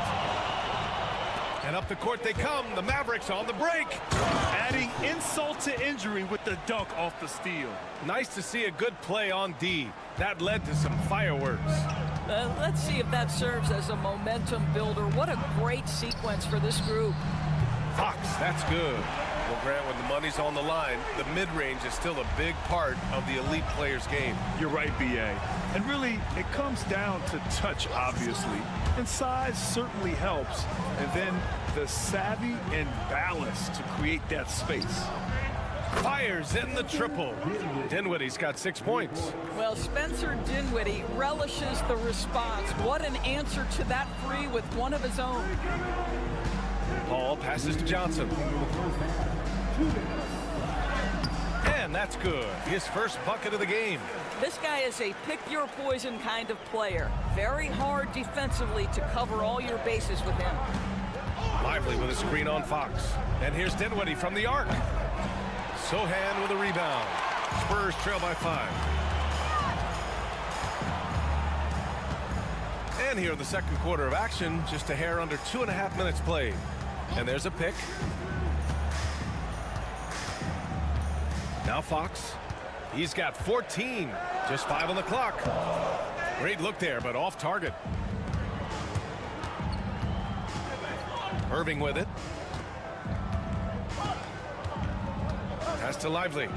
And up the court they come. The Mavericks on the break. Adding insult to injury with the dunk off the steal. Nice to see a good play on D. That led to some fireworks. Let's see if that serves as a momentum builder. What a great sequence for this group. Fox, that's good. Well, Grant, when the money's on the line, the mid-range is still a big part of the elite player's game. You're right, B.A. And really, it comes down to touch, obviously. And size certainly helps. And then the savvy and balance to create that space. Fires in the triple. Dinwiddie's got 6 points. Well, Spencer Dinwiddie relishes the response. What an answer to that 3 with one of his own. Paul passes to Johnson. And that's good. His first bucket of the game. This guy is a pick-your-poison kind of player. Very hard defensively to cover all your bases with him. Lively with a screen on Fox. And here's Dinwiddie from the arc. Sohan with a rebound. Spurs trail by 5. And here in the second quarter of action, just a hair under 2.5 minutes played. And there's a pick. Now Fox. He's got 14. Just 5 on the clock. Great look there, but off target. Irving with it. Pass to Lively.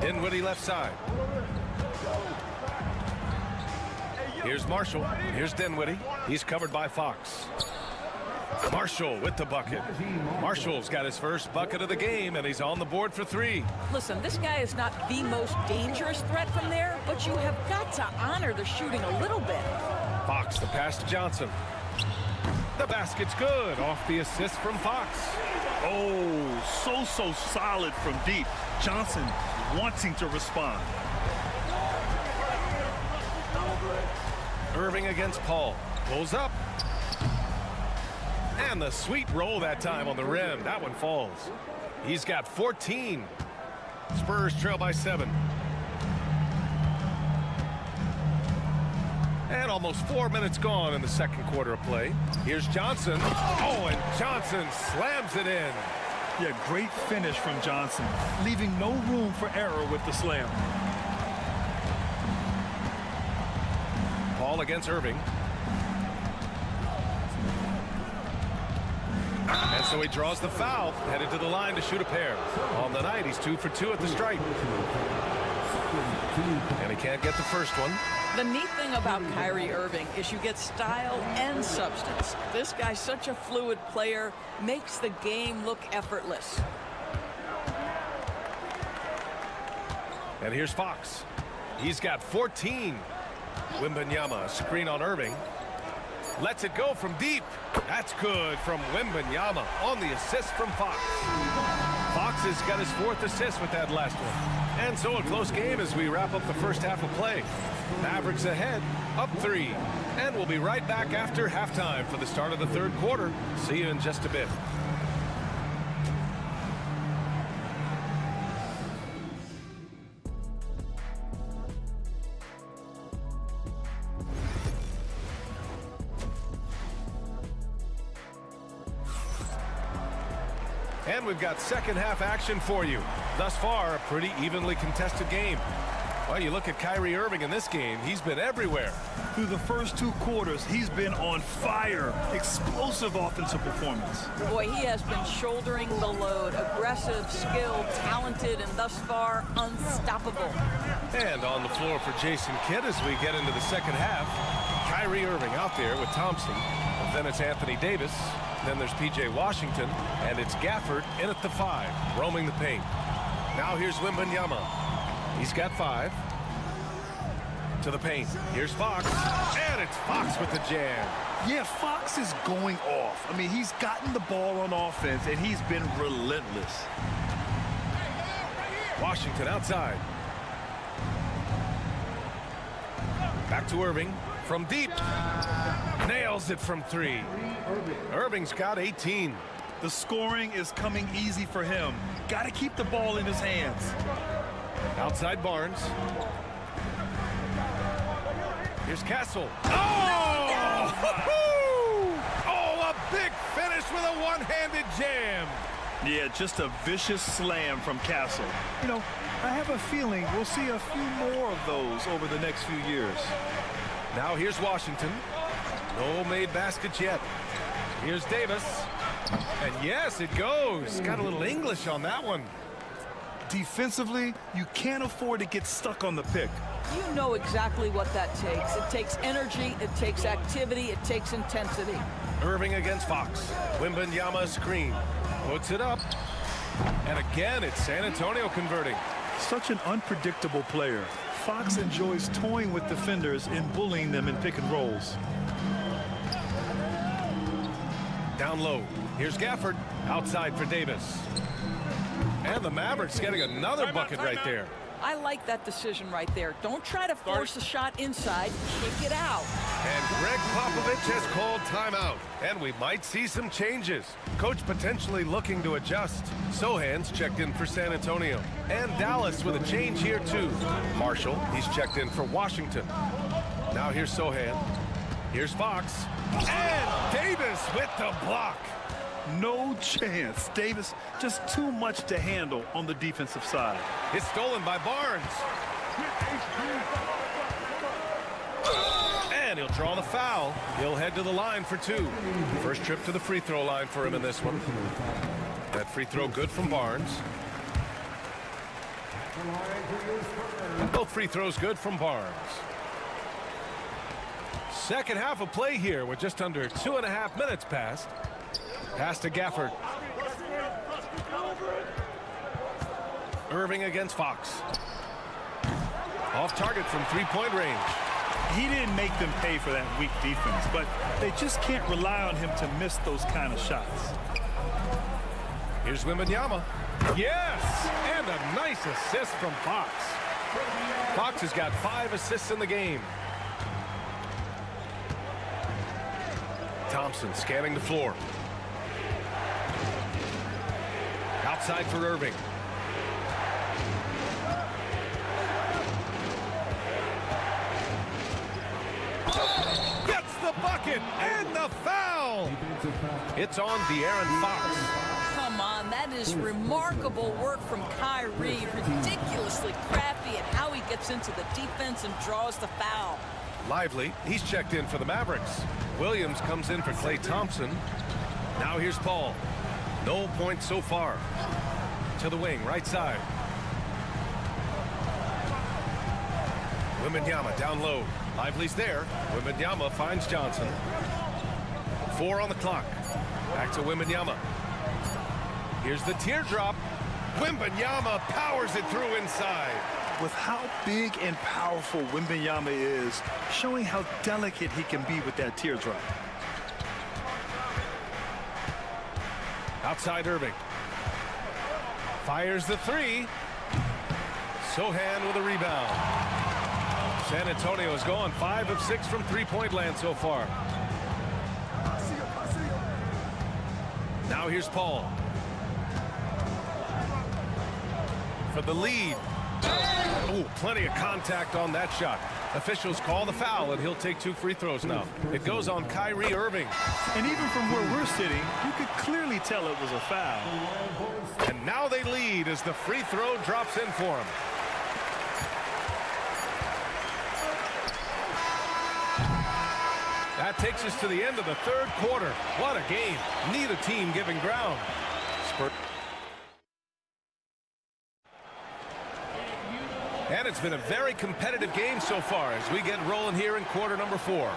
Dinwiddie left side. Here's Marshall. Here's Dinwiddie. He's covered by Fox. Marshall with the bucket. Marshall's got his first bucket of the game, and he's on the board for 3. Listen, this guy is not the most dangerous threat from there, but you have got to honor the shooting a little bit. Fox, the pass to Johnson. The basket's good off the assist from Fox. Oh, so solid from deep. Johnson wanting to respond. Irving against Paul. Pulls up. And the sweet roll that time on the rim. That one falls. He's got 14. Spurs trail by 7. And almost 4 minutes gone in the second quarter of play. Here's Johnson. Oh, and Johnson slams it in. Yeah, great finish from Johnson, leaving no room for error with the slam. Ball against Irving. And so he draws the foul, headed to the line to shoot a pair. On the night, he's 2 for 2 at the stripe. And he can't get the first one. The neat thing about Kyrie Irving is you get style and substance. This guy's such a fluid player, makes the game look effortless. And here's Fox. He's got 14. Wembanyama, screen on Irving. Lets it go from deep. That's good from Wembanyama on the assist from Fox. Fox has got his 4th assist with that last one. And so a close game as we wrap up the first half of play. Mavericks ahead, up 3. And we'll be right back after halftime for the start of the third quarter. See you in just a bit. And we've got second half action for you. Thus far, a pretty evenly contested game. Well, you look at Kyrie Irving in this game, he's been everywhere. Through the first 2 quarters, he's been on fire. Explosive offensive performance. Boy, he has been shouldering the load. Aggressive, skilled, talented, and thus far, unstoppable. And on the floor for Jason Kidd as we get into the second half. Kyrie Irving out there with Thompson. And then it's Anthony Davis. Then there's P.J. Washington. And it's Gafford in at the 5, roaming the paint. Now here's Wembanyama. He's got 5. To the paint. Here's Fox. And it's Fox with the jam. Yeah, Fox is going off. I mean, he's gotten the ball on offense, and he's been relentless. Washington outside. Back to Irving. From deep. Nails it from 3. Irving's got 18. The scoring is coming easy for him. Got to keep the ball in his hands. Outside Barnes. Here's Castle. Oh! Oh, a big finish with a one-handed jam. Yeah, just a vicious slam from Castle. You know, I have a feeling we'll see a few more of those over the next few years. Now here's Washington. No made baskets yet. Here's Davis. And yes, it goes. Got a little English on that one. Defensively, you can't afford to get stuck on the pick. You know exactly what that takes. It takes energy, it takes activity, it takes intensity. Irving against Fox. Wembanyama screen. Puts it up. And again, it's San Antonio converting. Such an unpredictable player. Fox enjoys toying with defenders and bullying them in pick and rolls. Down low. Here's Gafford. Outside for Davis. And the Mavericks getting another bucket right there. I like that decision right there. Don't try to force a shot inside. Kick it out. And Greg Popovich has called timeout. And we might see some changes. Coach potentially looking to adjust. Sohan's checked in for San Antonio. And Dallas with a change here too. Marshall, he's checked in for Washington. Now here's Sohan. Here's Fox. And Davis with the block. No chance. Davis just too much to handle on the defensive side. It's stolen by Barnes. And he'll draw the foul. He'll head to the line for 2. First trip to the free throw line for him in this one. That free throw good from Barnes. Both free throws good from Barnes. Second half of play here with just under 2.5 minutes passed. Pass to Gafford. Irving against Fox. Off target from 3-point range. He didn't make them pay for that weak defense, but they just can't rely on him to miss those kind of shots. Here's Wembanyama. Yes! And a nice assist from Fox. Fox has got 5 assists in the game. Thompson scanning the floor. Outside for Irving. Gets the bucket and the foul. It's on De'Aaron Fox. Come on, that is remarkable work from Kyrie. Ridiculously crafty at how he gets into the defense and draws the foul. Lively, he's checked in for the Mavericks. Williams comes in for Klay Thompson. Now here's Paul. No points so far. To the wing, right side. Wembanyama down low. Lively's there. Wembanyama finds Johnson. 4 on the clock. Back to Wembanyama. Here's the teardrop. Wembanyama powers it through inside. With how big and powerful Wembanyama is, showing how delicate he can be with that teardrop. Outside Irving. Fires the 3. Sohan with a rebound. San Antonio has gone 5 of 6 from three-point land so far. Now here's Paul. For the lead. Oh, plenty of contact on that shot. Officials call the foul, and he'll take 2 free throws now. It goes on Kyrie Irving. And even from where we're sitting, you could clearly tell it was a foul. And now they lead as the free throw drops in for him. That takes us to the end of the third quarter. What a game. Neither team giving ground. Spurs. And it's been a very competitive game so far as we get rolling here in quarter number 4.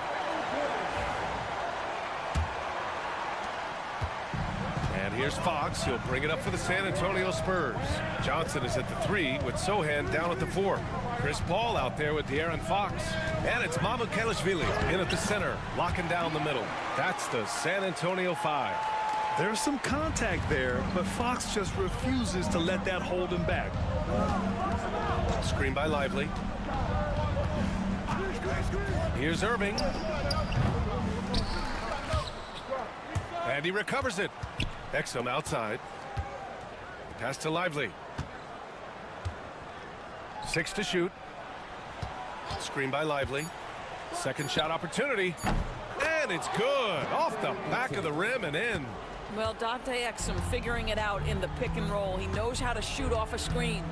And here's Fox. He'll bring it up for the San Antonio Spurs. Johnson is at the 3 with Sohan down at the 4. Chris Paul out there with De'Aaron Fox. And it's Mamukelashvili in at the center, locking down the middle. That's the San Antonio 5. There's some contact there, but Fox just refuses to let that hold him back. Screen by Lively. Here's Irving. And he recovers it. Exum outside. Pass to Lively. 6 to shoot. Screen by Lively. Second shot opportunity. And it's good. Off the back of the rim and in. Well, Dante Exum figuring it out in the pick and roll. He knows how to shoot off a screen.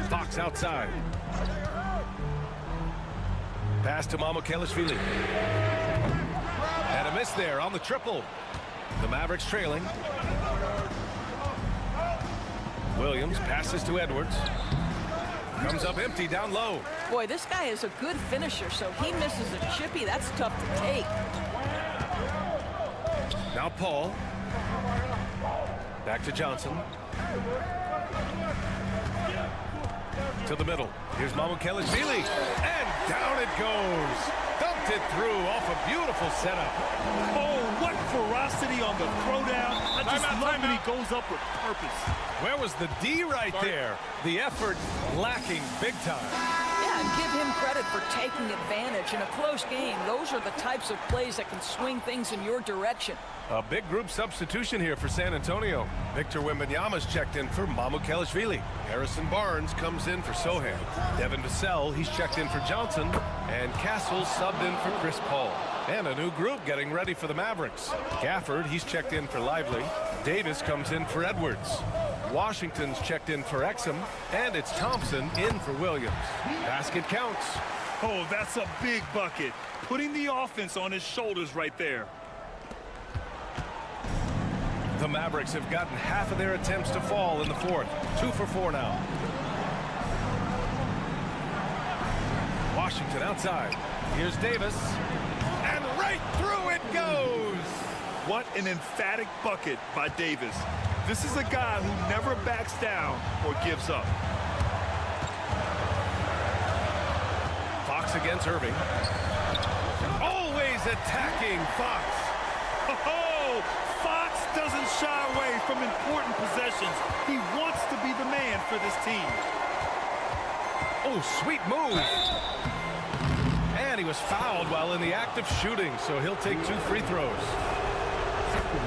Fox outside. Pass to Mamukelashvili. And a miss there on the triple. The Mavericks trailing. Williams passes to Edwards. Comes up empty down low. Boy, this guy is a good finisher, so he misses a chippy. That's tough to take. Now Paul. Back to Johnson. To the middle. Here's Mamukelashvili. And down it goes. Dumped it through off a beautiful setup. Oh, what ferocity on the throwdown. I just love when he goes up with purpose. Where was the D right there? The effort lacking big time. Yeah, and give him credit for taking advantage in a close game. Those are the types of plays that can swing things in your direction. A big group substitution here for San Antonio. Victor Wembanyama's checked in for Mamukelashvili. Harrison Barnes comes in for Sohan. Devin Vassell, he's checked in for Johnson. And Castle subbed in for Chris Paul. And a new group getting ready for the Mavericks. Gafford, he's checked in for Lively. Davis comes in for Edwards. Washington's checked in for Exum. And it's Thompson in for Williams. Basket counts. Oh, that's a big bucket. Putting the offense on his shoulders right there. The Mavericks have gotten half of their attempts to fall in the fourth. 2 for 4 now. Washington outside. Here's Davis. And right through it goes. What an emphatic bucket by Davis. This is a guy who never backs down or gives up. Fox against Irving. Always attacking Fox. Oh, Fox doesn't shy away from important possessions. He wants to be the man for this team. Oh, sweet move. And he was was fouled while in the act of shooting, so he'll take 2 free throws.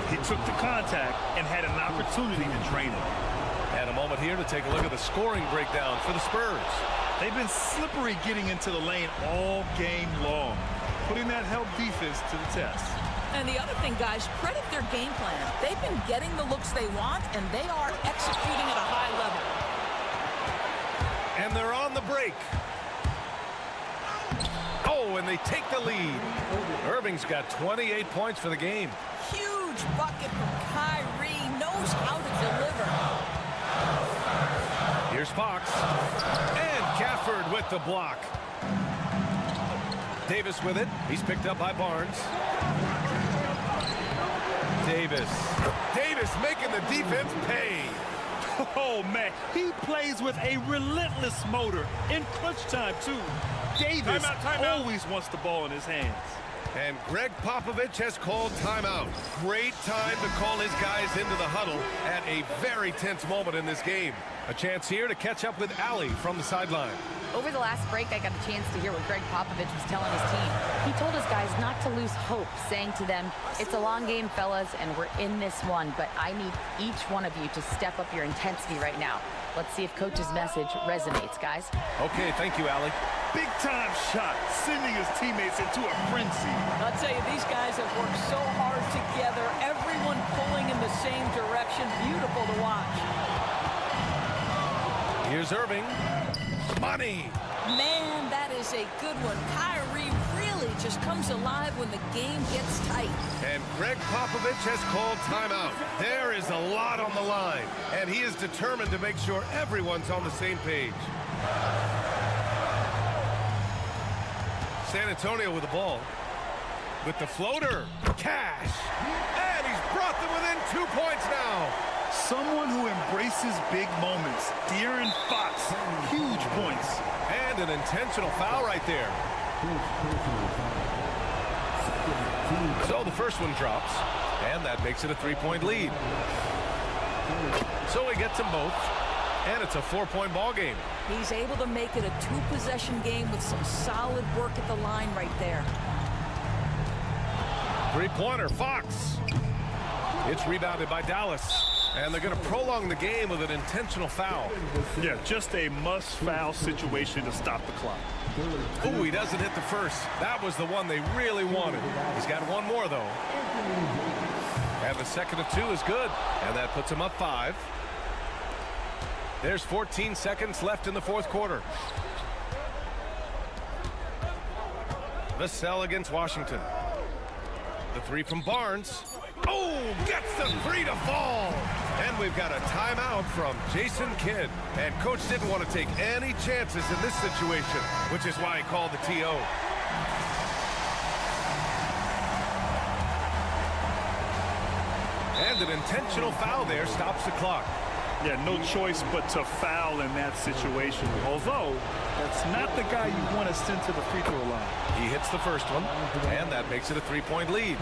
He took the contact and had an opportunity to drain it. And a moment here to take a look at the scoring breakdown for the Spurs. They've been slippery getting into the lane all game long, putting that help defense to the test. And the other thing, guys, credit their game plan. They've been getting the looks they want, and they are executing at a high level. And they're on the break. Oh, and they take the lead. Irving's got 28 points for the game. Huge bucket from Kyrie. Knows how to deliver. Here's Fox. And Gafford with the block. Davis with it. He's picked up by Barnes. Davis making the defense pay. Oh, man, he plays with a relentless motor in crunch time, too. Davis Timeout. always wants the ball in his hands. And Greg Popovich has called timeout. Great time to call his guys into the huddle at a very tense moment in this game. A chance here to catch up with Allie from the sideline. Over the last break, I got a chance to hear what Greg Popovich was telling his team. He told his guys not to lose hope, saying to them, it's a long game, fellas, and we're in this one, but I need each one of you to step up your intensity right now. Let's see if Coach's message resonates, guys. Okay, thank you, Allie. Big-time shot, sending his teammates into a frenzy. I'll tell you, these guys have worked so hard together, everyone pulling in the same direction. Beautiful to watch. Here's Irving. Money. Man, that is a good one. Kyrie really just comes alive when the game gets tight. And Greg Popovich has called timeout. There is a lot on the line, and he is determined to make sure everyone's on the same page. San Antonio with the ball. With the floater. Cash. And he's brought them within 2 points now. Someone who embraces big moments. De'Aaron Fox, huge points. And an intentional foul right there. So the first one drops, and that makes it a 3-point lead. So he gets them both, and it's a 4-point ball game. He's able to make it a 2-possession game with some solid work at the line right there. 3-pointer, Fox. It's rebounded by Dallas. And they're going to prolong the game with an intentional foul. Yeah, just a must-foul situation to stop the clock. Ooh, he doesn't hit the first. That was the one they really wanted. He's got one more, though. And the second of 2 is good. And that puts him up 5. There's 14 seconds left in the fourth quarter. Vassell against Washington. The 3 from Barnes. Oh, gets the 3 to fall. And we've got a timeout from Jason Kidd. And Coach didn't want to take any chances in this situation, which is why he called the TO. And an intentional foul there stops the clock. Yeah, no choice but to foul in that situation. Although, that's not the guy you want to send to the free throw line. He hits the first one, and that makes it a 3-point lead.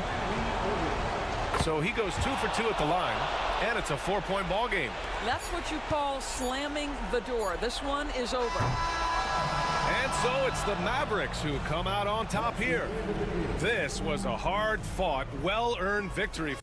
So he goes 2 for 2 at the line, and it's a 4-point ball game. That's what you call slamming the door. This one is over. And so it's the Mavericks who come out on top here. This was a hard-fought, well-earned victory.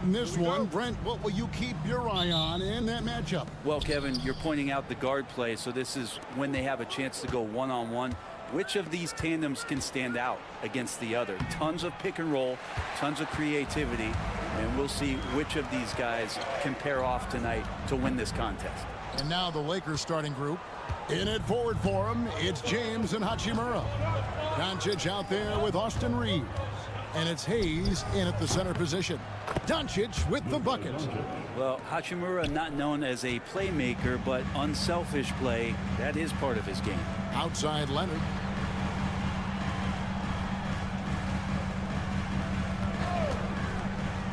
in this one. Brent, what will you keep your eye on in that matchup? Well, Kevin, you're pointing out the guard play, so this is when they have a chance to go one-on-one. Which of these tandems can stand out against the other? Tons of pick and roll, tons of creativity, and we'll see which of these guys can pair off tonight to win this contest. And now the Lakers starting group. In it forward for him, it's James and Hachimura. Doncic out there with Austin Reeves. And it's Hayes in at the center position. Doncic with the bucket. Well, Hachimura not known as a playmaker, but unselfish play, that is part of his game. Outside Leonard.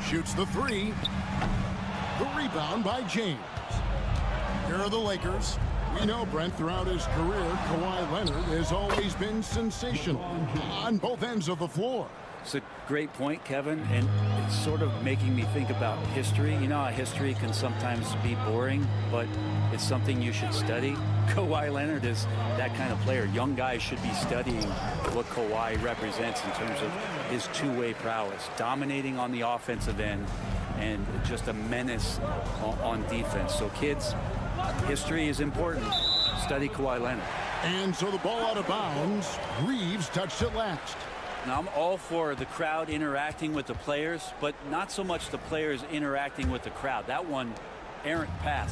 Shoots the three. The rebound by James. Here are the Lakers. We know, Brent, throughout his career, Kawhi Leonard has always been sensational on both ends of the floor. It's a great point, Kevin, and it's sort of making me think about history. You know how history can sometimes be boring, but it's something you should study. Kawhi Leonard is that kind of player. Young guys should be studying what Kawhi represents in terms of his two-way prowess, dominating on the offensive end, and just a menace on defense. So kids, history is important. Study Kawhi Leonard. And so the ball out of bounds. Reeves touched it last. Now, I'm all for the crowd interacting with the players, but not so much the players interacting with the crowd. That one, errant pass.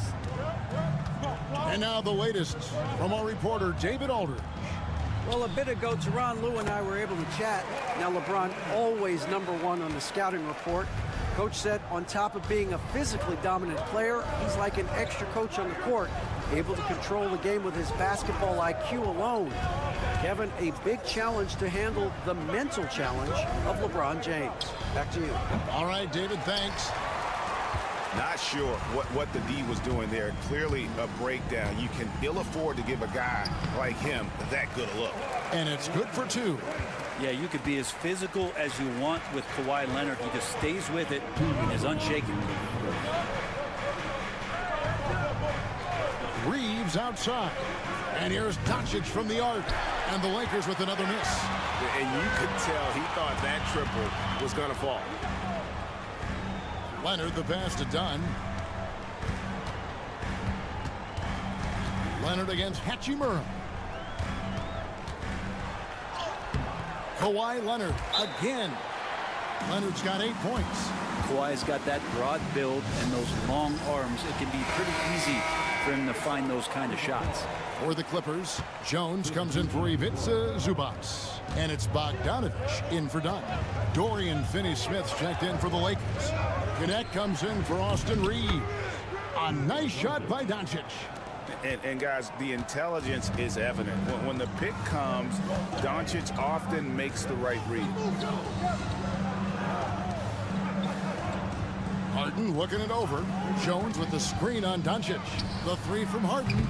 And now the latest from our reporter, David Aldridge. Well, a bit ago, Teron Lue and I were able to chat. Now, LeBron always #1 on the scouting report. Coach said on top of being a physically dominant player, he's like an extra coach on the court, able to control the game with his basketball IQ alone. Kevin, a big challenge to handle the mental challenge of LeBron James. Back to you. All right, David, thanks. Not sure what the D was doing there. Clearly a breakdown. You can ill afford to give a guy like him that good a look. And it's good for 2. Yeah, you could be as physical as you want with Kawhi Leonard. He just stays with it and is unshaken. Reeves outside. And here's Doncic from the arc. And the Lakers with another miss. And you could tell he thought that triple was going to fall. Leonard, the pass to Dunn. Leonard against Hachimura. Kawhi Leonard again. Leonard's got 8 points. Kawhi's got that broad build and those long arms. It can be pretty easy for him to find those kind of shots. For the Clippers, Jones comes in for Ivica Zubac. And it's Bogdanovich in for Dunn. Dorian Finney-Smith's checked in for the Lakers. Gannett comes in for Austin Reeves. A nice shot by Doncic. And guys, the intelligence is evident. When the pick comes, Doncic often makes the right read. Harden looking it over. Jones with the screen on Doncic. The 3 from Harden.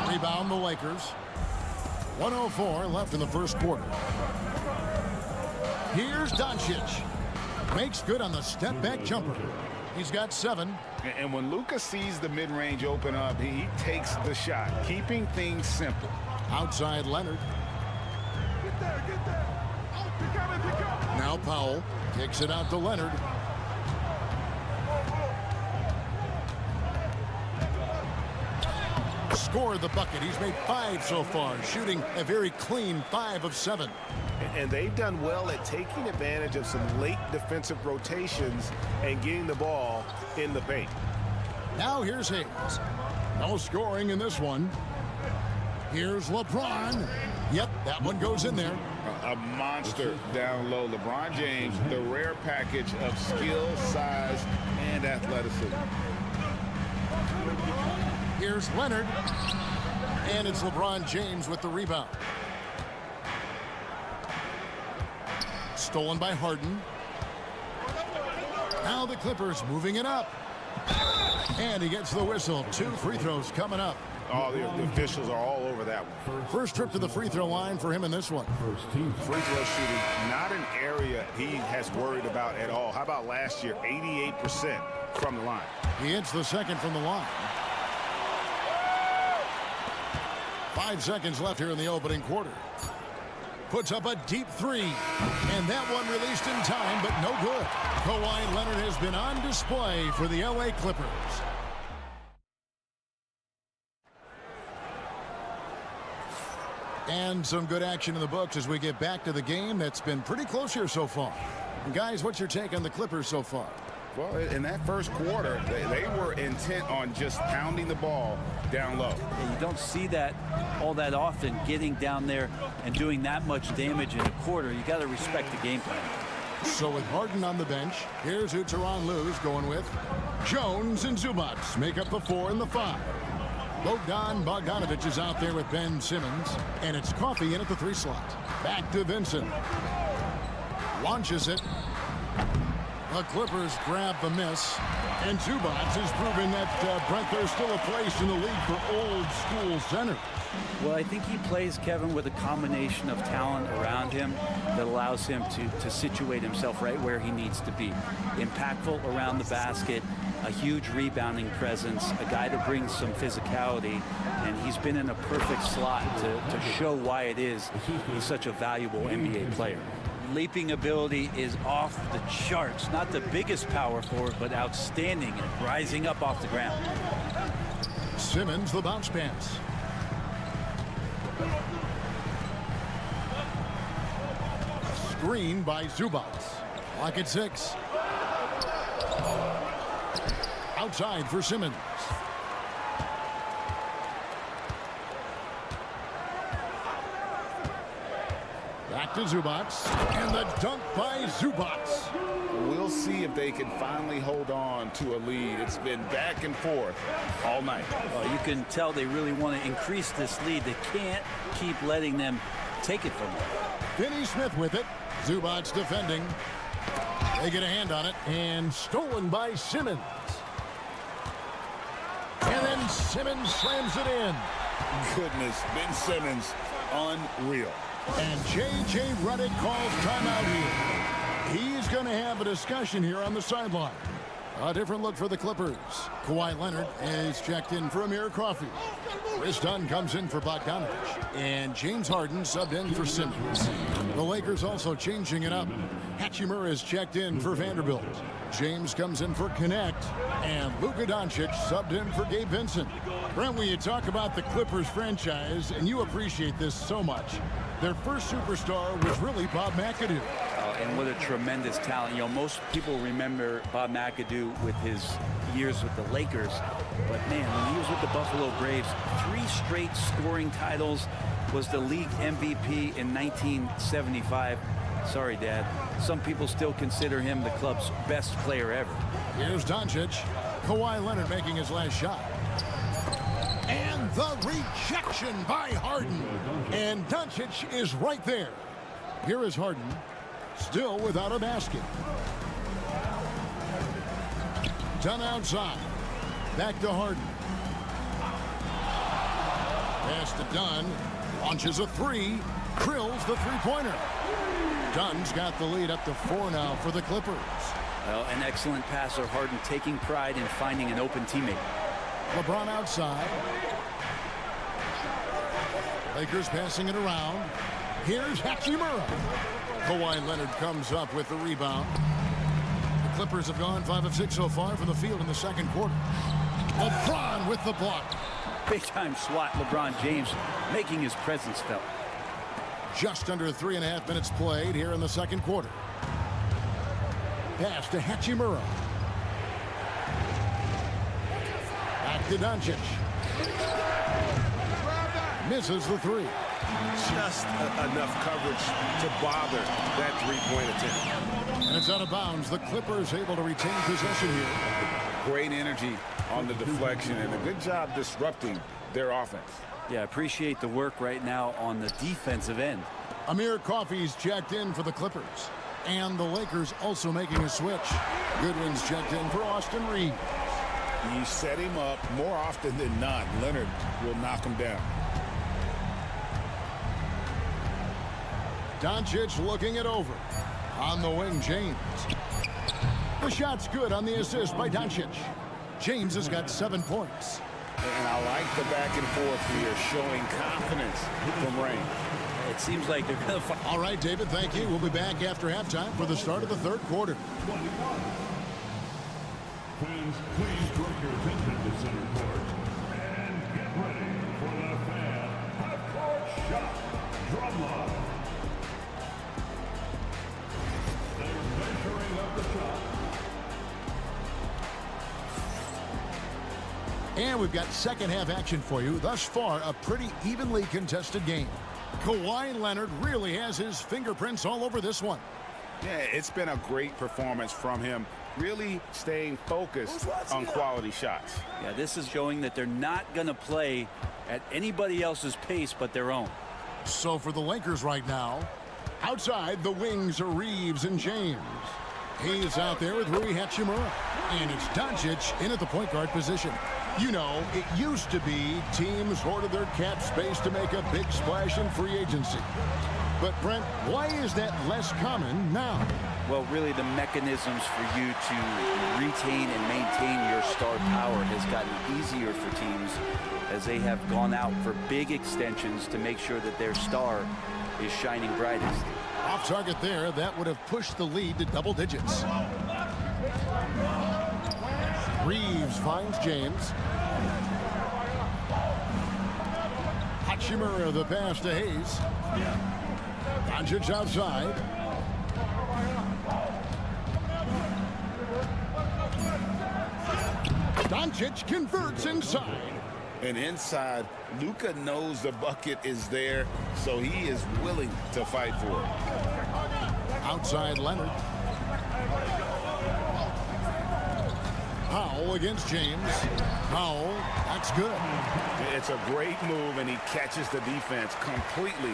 Rebound the Lakers. 1:04 left in the first quarter. Here's Doncic. Makes good on the step-back jumper. He's got 7. And when Luka sees the mid-range open up, he takes the shot, keeping things simple. Outside Leonard. Get there. Pick up. Now Powell kicks it out to Leonard. Scored the bucket. He's made 5 so far, shooting a very clean 5 of 7. And they've done well at taking advantage of some late defensive rotations and getting the ball in the paint. Now here's Hayes. No scoring in this one. Here's LeBron. Yep, that one goes in there. A monster down low. LeBron James, the rare package of skill, size, and athleticism. Here's Leonard. And it's LeBron James with the rebound. Stolen by Harden. Now the Clippers moving it up. And he gets the whistle. 2 free throws coming up. Oh, the officials are all over that one. First trip to the free throw line for him in this one. Free throw shooting, not an area he has worried about at all. How about last year? 88% from the line. He hits the second from the line. 5 seconds left here in the opening quarter. Puts up a deep 3. And that one released in time, but no good. Kawhi Leonard has been on display for the LA Clippers. And some good action in the books as we get back to the game that's been pretty close here so far. And guys, what's your take on the Clippers so far? Well, in that first quarter, they were intent on just pounding the ball down low. And you don't see that all that often, getting down there and doing that much damage in a quarter. You got to respect the game plan. So with Harden on the bench, here's who Teron Lue's going with. Jones and Zubac make up the 4 and the 5. Bogdanovich is out there with Ben Simmons, and it's Coffey in at the 3 slot. Back to Vincent. Launches it. The Clippers grab the miss, and Zubac is proving that, Brent, there's still a place in the league for old-school centers. Well, I think he plays, Kevin, with a combination of talent around him that allows him to situate himself right where he needs to be. Impactful around the basket, a huge rebounding presence, a guy that brings some physicality, and he's been in a perfect slot to show why it is he's such a valuable NBA player. Leaping ability is off the charts. Not the biggest power forward, but outstanding and rising up off the ground. Simmons, the bounce pass. Screen by Zubac. Lock at 6. Outside for Simmons. Back to Zubac. And the dunk by Zubac. We'll see if they can finally hold on to a lead. It's been back and forth all night. You can tell they really want to increase this lead. They can't keep letting them take it from them. Finney Smith with it. Zubac defending. They get a hand on it. And stolen by Simmons. And then Simmons slams it in. Goodness, Ben Simmons, unreal. And J.J. Redick calls timeout here. He's going to have a discussion here on the sideline. A different look for the Clippers. Kawhi Leonard is checked in for Amir Coffey. Chris Dunn comes in for Bogdanovich. And James Harden subbed in for Simmons. The Lakers also changing it up. Hachimura is checked in for Vanderbilt. James comes in for Connect. And Luka Doncic subbed in for Gabe Vincent. Brent, when you talk about the Clippers franchise, and you appreciate this so much, their first superstar was really Bob McAdoo. And what a tremendous talent. You know, most people remember Bob McAdoo with his years with the Lakers. But, man, when he was with the Buffalo Braves, 3 straight scoring titles, was the league MVP in 1975. Sorry, Dad. Some people still consider him the club's best player ever. Here's Doncic. Kawhi Leonard making his last shot. And the rejection by Harden. And Doncic is right there. Here is Harden, still without a basket. Dunn outside. Back to Harden. Pass to Dunn. Launches a 3. Drills the three-pointer. Dunn's got the lead up to 4 now for the Clippers. Well, an excellent passer. Harden taking pride in finding an open teammate. LeBron outside. Lakers passing it around. Here's Hachimura. Kawhi Leonard comes up with the rebound. The Clippers have gone 5 of 6 so far from the field in the second quarter. LeBron with the block. Big-time swat, LeBron James making his presence felt. Just under 3.5 minutes played here in the second quarter. Pass to Hachimura. Back to Doncic. Misses the 3. Just enough coverage to bother that three-point attempt. And it's out of bounds. The Clippers able to retain possession here. Great energy on the deflection and a good job disrupting their offense. Yeah, appreciate the work right now on the defensive end. Amir Coffey's checked in for the Clippers. And the Lakers also making a switch. Goodwin's checked in for Austin Reeves. You set him up more often than not. Leonard will knock him down. Doncic looking it over. On the wing, James. The shot's good on the assist by Doncic. James has got 7 points. And I like the back and forth here, showing confidence from Rain. It seems like they're going to... All right, David, thank you. We'll be back after halftime for the start of the third quarter. Fans, please direct your attention to center court and get ready for the fan half-court shot drama. They're measuring up the shot. And we've got second half action for you. Thus far, a pretty evenly contested game. Kawhi Leonard really has his fingerprints all over this one. Yeah, it's been a great performance from him. Really staying focused on quality shots. Yeah, this is showing that they're not going to play at anybody else's pace but their own. So for the Lakers right now, outside the wings are Reeves and James. He's out there with Rui Hachimura. And it's Doncic in at the point guard position. You know, it used to be teams hoarded their cap space to make a big splash in free agency. But, Brent, why is that less common now? Well, really, the mechanisms for you to retain and maintain your star power has gotten easier for teams as they have gone out for big extensions to make sure that their star is shining brightest. Off target there, that would have pushed the lead to double digits. Reeves finds James. Hachimura the pass to Hayes. Doncic outside. Doncic converts inside. And inside, Luka knows the bucket is there, so he is willing to fight for it. Outside Leonard. Powell against James. Powell, that's good. It's a great move, and he catches the defense completely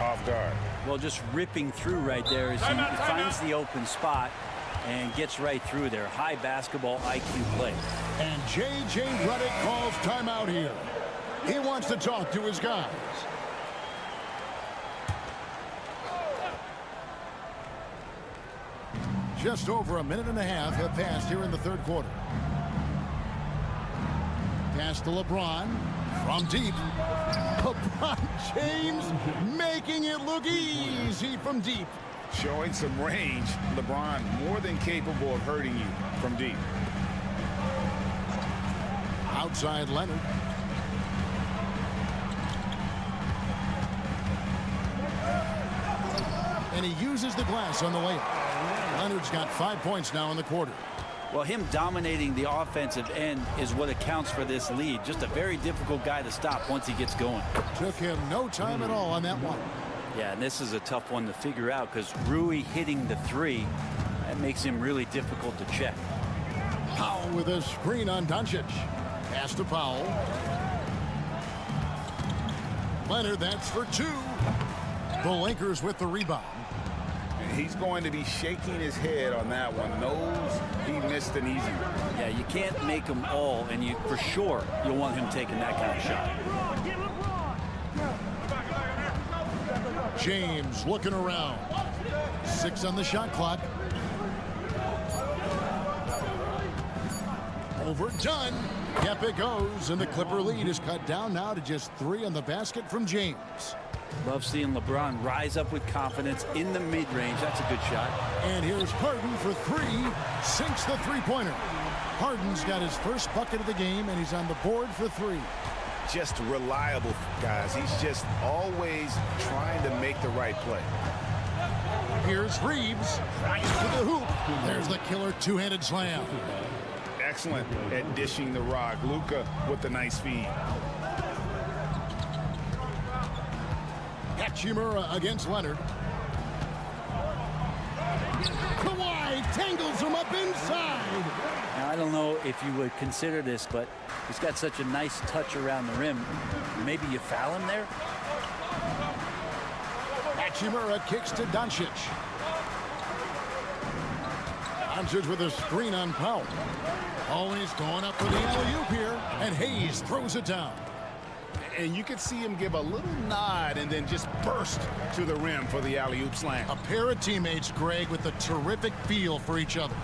off guard. Well, just ripping through right there as he finds the open spot and gets right through there. High basketball IQ play. And J.J. Redick calls timeout here. He wants to talk to his guys. Just over a minute and a half have passed here in the third quarter. Pass to LeBron from deep. LeBron James making it look easy from deep. Showing some range, LeBron more than capable of hurting you from deep. Outside Leonard. And he uses the glass on the layup. Leonard's got 5 points now in the quarter. Well, him dominating the offensive end is what accounts for this lead. Just a very difficult guy to stop once he gets going. Took him no time at all on that one. Yeah, and this is a tough one to figure out because Rui hitting the three, that makes him really difficult to check. Powell with a screen on Doncic. Pass to Powell. Leonard, that's for two. The Lakers with the rebound. He's going to be shaking his head on that one. Knows he missed an easy one. Yeah, you can't make them all, and you for sure you'll want him taking that kind of shot. James looking around. 6 on the shot clock. Overdone. Yep, it goes, and the Clipper lead is cut down now to just 3 on the basket from James. Love seeing LeBron rise up with confidence in the mid-range. That's a good shot. And here's Harden for 3. Sinks the three-pointer. Harden's got his first bucket of the game, and he's on the board for 3. Just reliable, guys. He's just always trying to make the right play. Here's Reeves. Right to the hoop. There's the killer two-handed slam. Excellent at dishing the rock. Luka with the nice feed. Hachimura against Leonard. Kawhi tangles him up inside. Now, I don't know if you would consider this, but he's got such a nice touch around the rim. Maybe you foul him there? Hachimura kicks to Doncic. Doncic with a screen on Powell. Always going up for the alley-oop here, and Hayes throws it down. And you can see him give a little nod and then just burst to the rim for the alley-oop slam. A pair of teammates, Greg, with a terrific feel for each other.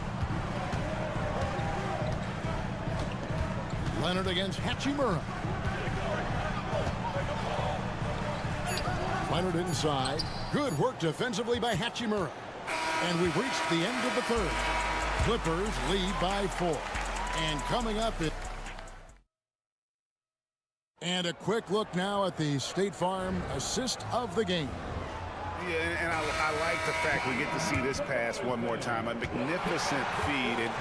Leonard against Hachimura. Leonard inside. Good work defensively by Hachimura. And we've reached the end of the third. Clippers lead by 4. And coming up, and a quick look now at the State Farm assist of the game. Yeah, and I like the fact we get to see this pass one more time. A magnificent feed, and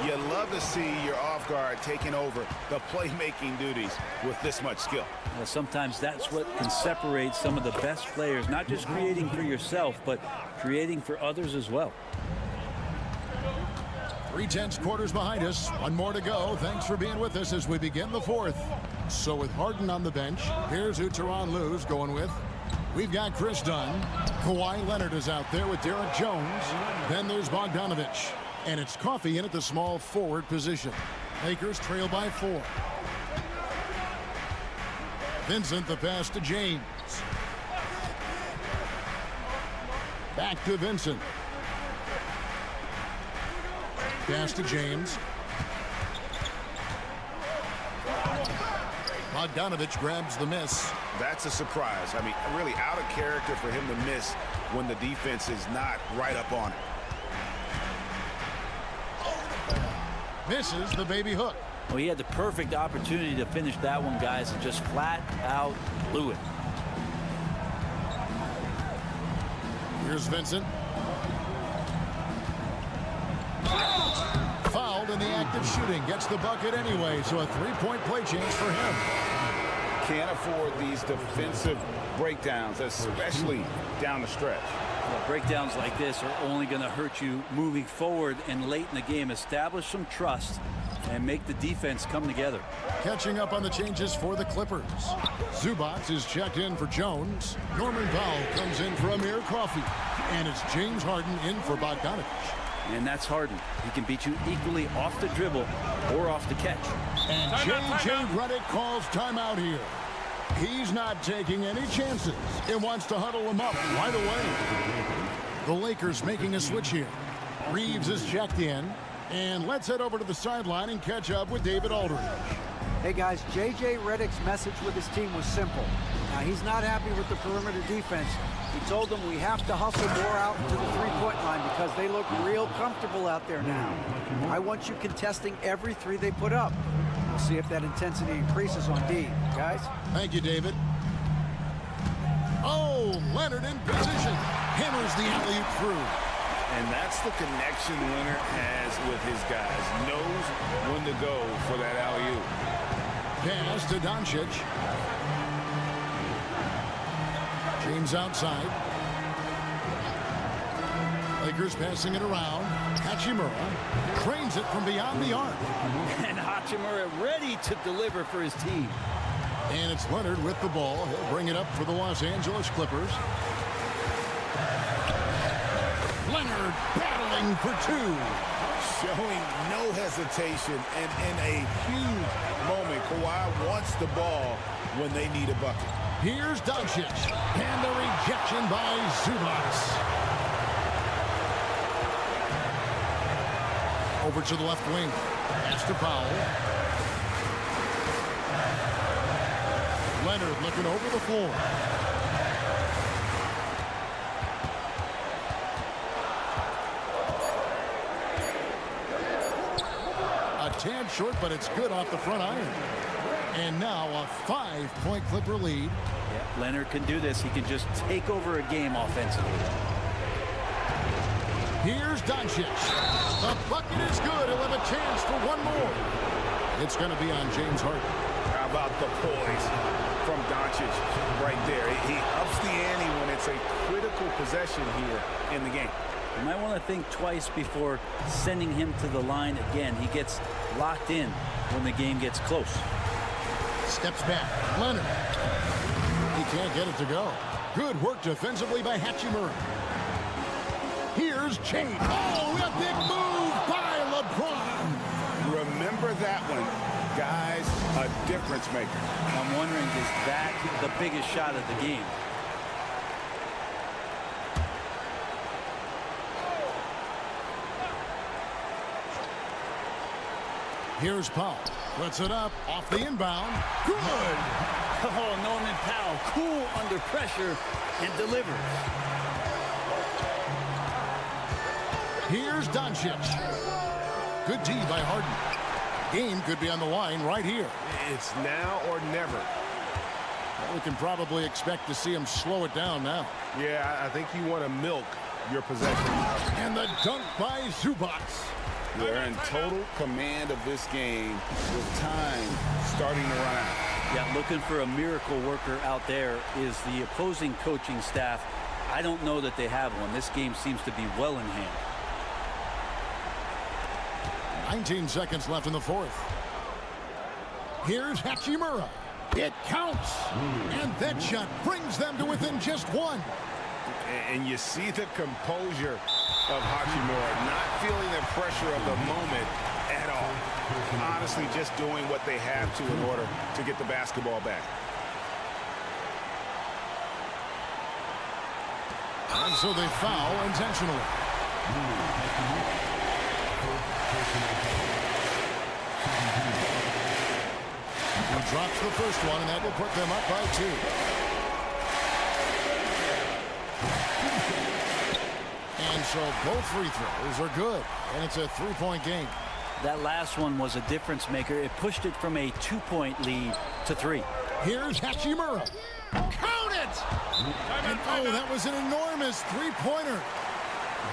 you love to see your off guard taking over the playmaking duties with this much skill. Well, sometimes that's what can separate some of the best players, not just creating for yourself, but creating for others as well. 3/10 quarters behind us. One more to go. Thanks for being with us as we begin the fourth. So with Harden on the bench, here's who Tyronn Lue's going with. We've got Chris Dunn. Kawhi Leonard is out there with Derek Jones. Then there's Bogdanovich. And it's Coffey in at the small forward position. Lakers trail by 4. Vincent the pass to James. Back to Vincent. Pass to James. Bogdanovich grabs the miss. That's a surprise. I mean, really out of character for him to miss when the defense is not right up on it. Misses the baby hook. Well, he had the perfect opportunity to finish that one, guys, and just flat out blew it. Here's Vincent. Fouled in the act of shooting. Gets the bucket anyway, so a three-point play chance for him. Can't afford these defensive breakdowns, especially down the stretch. Well, breakdowns like this are only going to hurt you moving forward and late in the game. Establish some trust and make the defense come together. Catching up on the changes for the Clippers. Zubac is checked in for Jones. Norman Powell comes in for Amir Coffey. And it's James Harden in for Bogdanovich. And that's Harden. He can beat you equally off the dribble or off the catch. And J.J. Redick calls timeout here. He's not taking any chances. He wants to huddle him up right away. The Lakers making a switch here. Reeves is checked in. And let's head over to the sideline and catch up with David Aldridge. Hey guys, J.J. Redick's message with his team was simple. Now he's not happy with the perimeter defense. He told them we have to hustle more out to the three-point line because they look real comfortable out there now. I want you contesting every three they put up. We'll see if that intensity increases on D, guys. Thank you, David. Oh, Leonard in position. Hammers the alley-oop through. And that's the connection Leonard has with his guys. Knows when to go for that alley-oop. Pass to Doncic. James outside. Lakers passing it around. Hachimura trains it from beyond the arc. And Hachimura ready to deliver for his team. And it's Leonard with the ball. He'll bring it up for the Los Angeles Clippers. Leonard battling for two. Showing no hesitation, and in a huge moment, Kawhi wants the ball when they need a bucket. Here's Doncic, and the rejection by Zubac. Over to the left wing. Pass to Powell. Leonard looking over the floor. A tad short, but it's good off the front iron. And now a 5-point Clipper lead. Yeah, Leonard can do this. He can just take over a game offensively. Here's Doncic. The bucket is good. He'll have a chance for one more. It's going to be on James Harden. How about the poise from Doncic right there? He ups the ante when it's a critical possession here in the game. You might want to think twice before sending him to the line again. He gets locked in when the game gets close. Steps back. Leonard. He can't get it to go. Good work defensively by Hachimura. Here's Chase. Oh, a big move by LeBron. Remember that one. Guys, a difference maker. I'm wondering, is that the biggest shot of the game? Here's Powell. Puts it up off the inbound. Good. Oh, Norman Powell, cool under pressure and delivers. Here's Doncic. Good D by Harden. Game could be on the line right here. It's now or never. Well, we can probably expect to see him slow it down now. Yeah, I think you want to milk your possession. And the dunk by Zubac. They're in total command of this game with time starting to run out. Yeah, looking for a miracle worker out there is the opposing coaching staff. I don't know that they have one. This game seems to be well in hand. 19 seconds left in the fourth. Here's Hachimura. It counts. And that shot brings them to within just one. And you see the composure of Hachimura, not feeling the pressure of the moment at all. Honestly, just doing what they have to in order to get the basketball back. And so they foul intentionally. He drops the first one, and that will put them up by 2. And so both free throws are good, and it's a 3-point game. That last one was a difference maker. It pushed it from a 2-point lead to 3. Here's Hachimura. Count it! And oh, that was an enormous 3-pointer.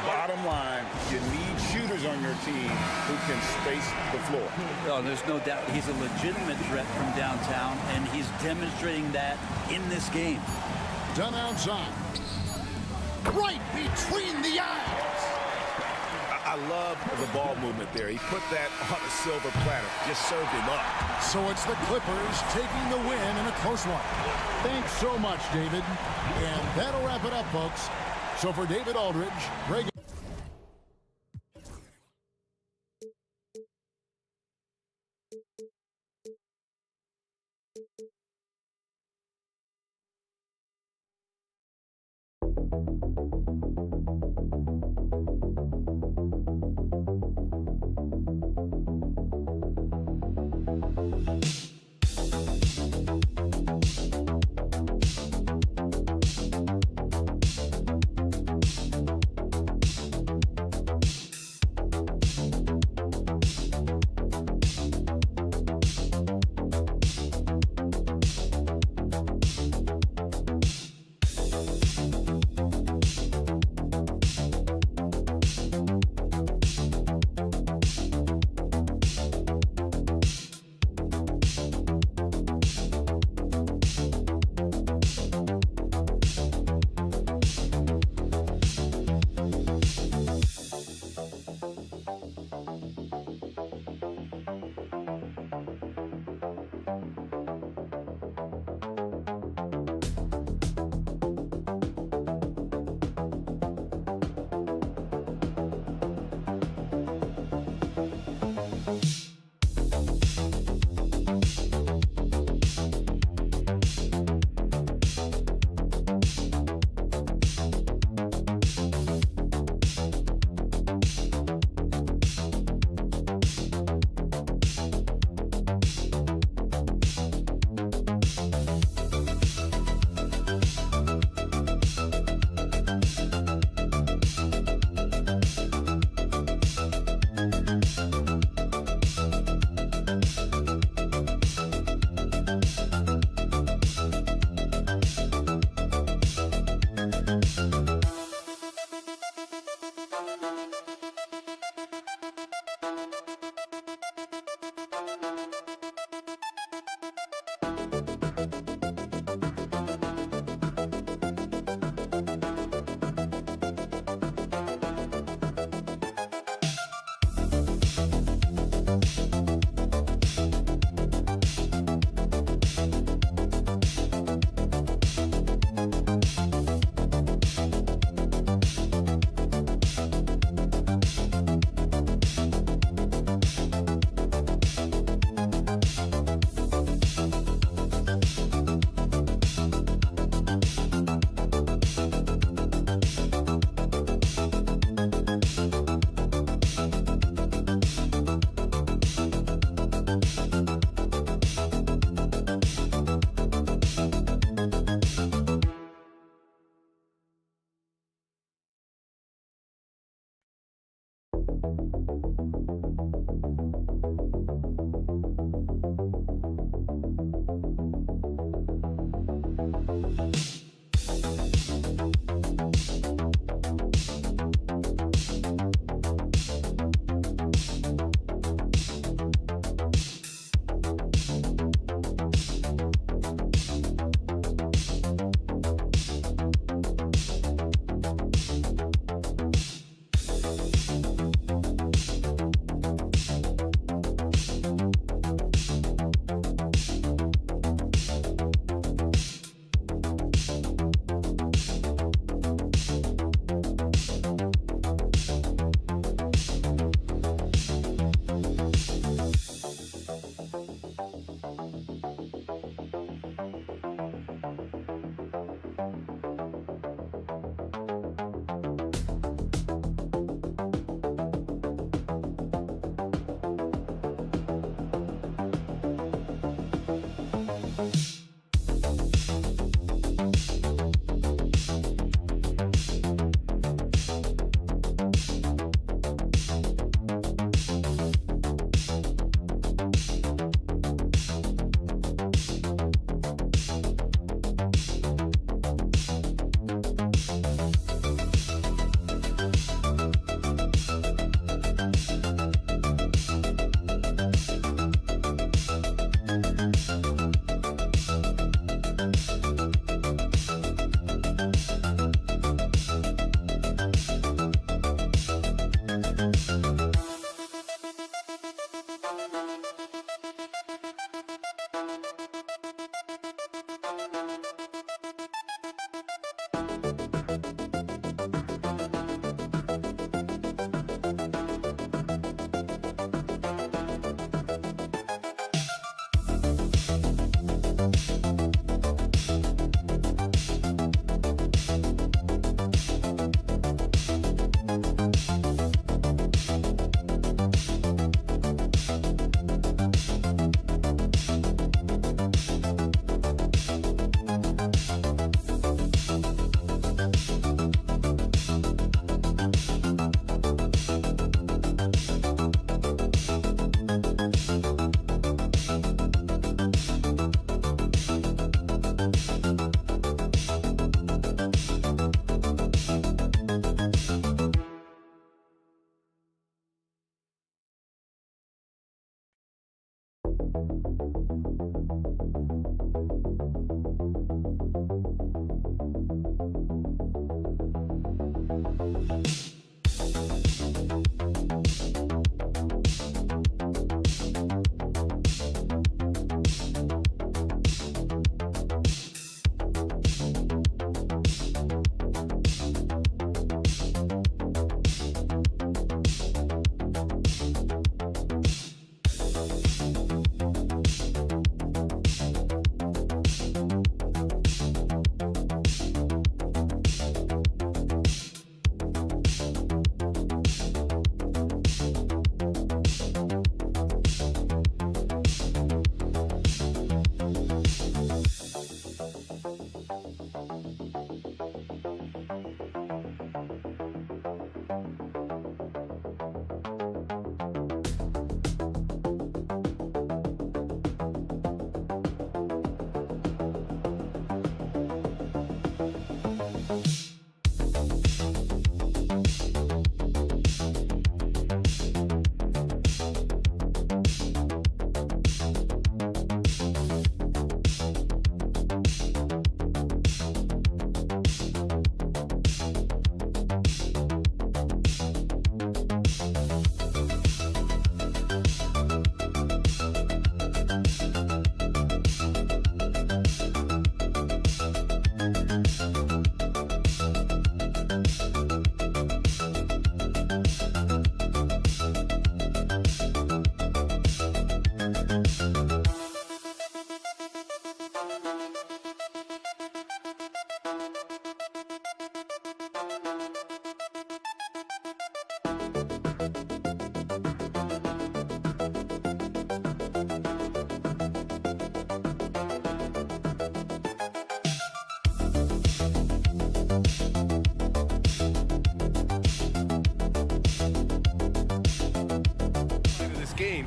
Bottom line, you need shooters on your team who can space the floor. Oh, there's no doubt he's a legitimate threat from downtown, and he's demonstrating that in this game. Done outside. Right between the eyes. I love the ball movement there. He put that on a silver platter, just served him up. So it's the Clippers taking the win in a close one. Thanks so much, David. And that'll wrap it up, folks. So for David Aldridge, Greg.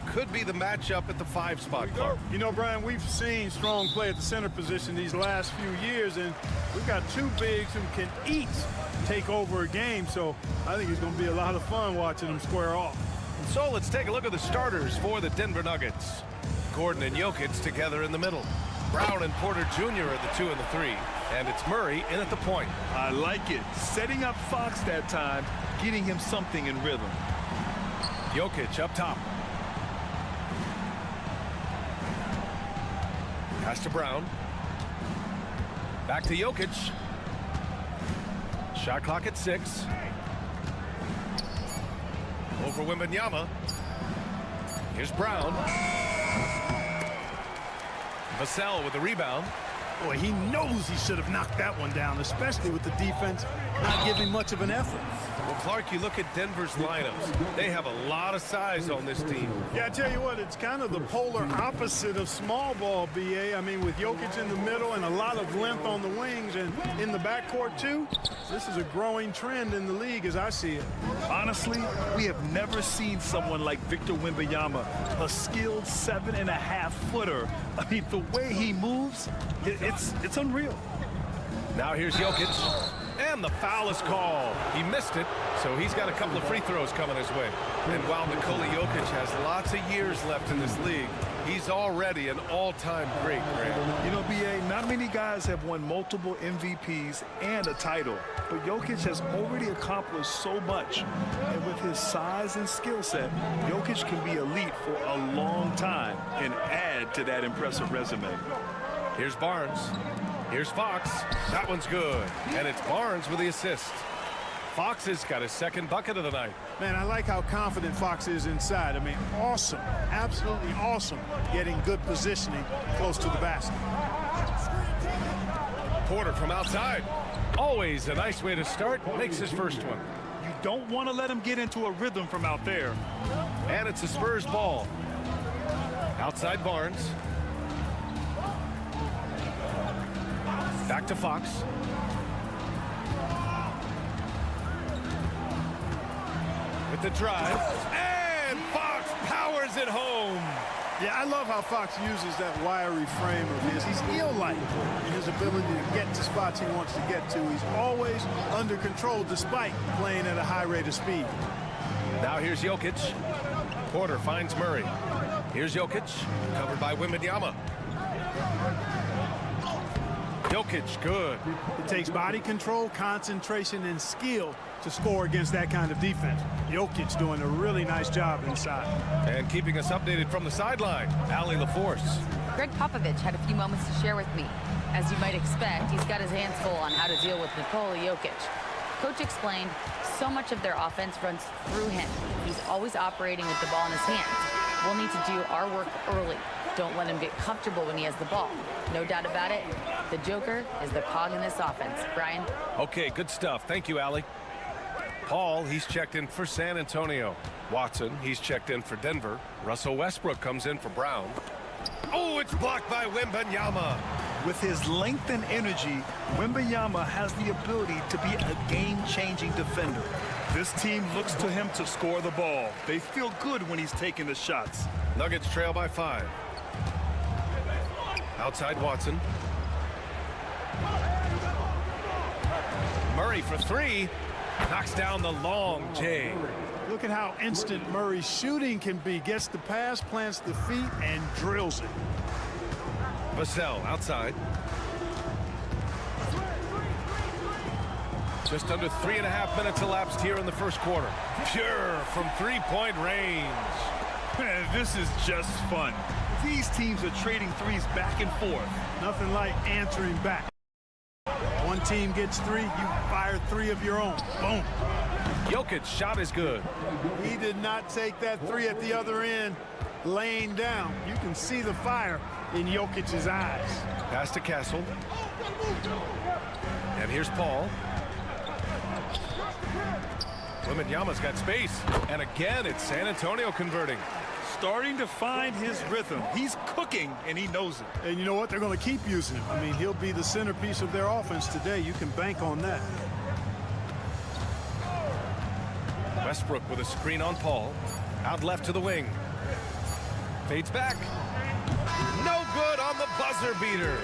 Could be the matchup at the 5 spot, Clark. You know, Brian, we've seen strong play at the center position these last few years, and we've got two bigs who can each take over a game, so I think it's going to be a lot of fun watching them square off. So let's take a look at the starters for the Denver Nuggets. Gordon and Jokic together in the middle. Brown and Porter Jr. are the 2 and the 3, and it's Murray in at the point. I like it. Setting up Fox that time, getting him something in rhythm. Jokic up top. Pass to Brown. Back to Jokic. Shot clock at 6. Over Wembanyama. Here's Brown. Vassell with the rebound. Boy, he knows he should have knocked that one down, especially with the defense not giving much of an effort. Well, Clark, you look at Denver's lineups. They have a lot of size on this team. Yeah, I tell you what, it's kind of the polar opposite of small ball, B.A. I mean, with Jokic in the middle and a lot of length on the wings and in the backcourt, too, this is a growing trend in the league as I see it. Honestly, we have never seen someone like Victor Wembanyama, a skilled 7.5-footer. I mean, the way he moves, it's unreal. Now here's Jokic. And the foul is called. He missed it, so he's got a couple of free throws coming his way. And while Nikola Jokic has lots of years left in this league, he's already an all-time great, Grant. You know, B.A., not many guys have won multiple MVPs and a title, but Jokic has already accomplished so much. And with his size and skill set, Jokic can be elite for a long time and add to that impressive resume. Here's Barnes. Here's Fox. That one's good. And it's Barnes with the assist. Fox has got his second bucket of the night. Man, I like how confident Fox is inside. I mean, awesome. Absolutely awesome getting good positioning close to the basket. Porter from outside. Always a nice way to start. Makes his first one. You don't want to let him get into a rhythm from out there. And it's a Spurs ball. Outside Barnes. Back to Fox. With the drive. And Fox powers it home. Yeah, I love how Fox uses that wiry frame of his. He's eel-like in his ability to get to spots he wants to get to. He's always under control despite playing at a high rate of speed. Now here's Jokic. Porter finds Murray. Here's Jokic, covered by Wembanyama. Jokic, good. It takes body control, concentration, and skill to score against that kind of defense. Jokic doing a really nice job inside. And keeping us updated from the sideline, Allie LaForce. Greg Popovich had a few moments to share with me. As you might expect, he's got his hands full on how to deal with Nikola Jokic. Coach explained so much of their offense runs through him. He's always operating with the ball in his hands. We'll need to do our work early. Don't let him get comfortable when he has the ball. No doubt about it, the Joker is the cog in this offense. Brian? Okay, good stuff. Thank you, Allie. Paul, he's checked in for San Antonio. Watson, he's checked in for Denver. Russell Westbrook comes in for Brown. Oh, it's blocked by Wembanyama. With his length and energy, Wembanyama has the ability to be a game-changing defender. This team looks to him to score the ball. They feel good when he's taking the shots. Nuggets trail by 5. Outside Watson. Murray for 3. Knocks down the long J. Look at how instant Murray's shooting can be. Gets the pass, plants the feet, and drills it. Vassell outside. Just under 3.5 minutes elapsed here in the first quarter. Pure from three-point range. Man, this is just fun. These teams are trading threes back and forth. Nothing like answering back. One team gets 3, you fire 3 of your own. Boom. Jokic's shot is good. He did not take that 3 at the other end, laying down. You can see the fire in Jokic's eyes. Pass to Castle. And here's Paul. Wembanyama's got space. And again, it's San Antonio converting. Starting to find his rhythm. He's cooking, and he knows it. And you know what? They're going to keep using him. I mean, he'll be the centerpiece of their offense today. You can bank on that. Westbrook with a screen on Paul. Out left to the wing. Fades back. No good on the buzzer beater.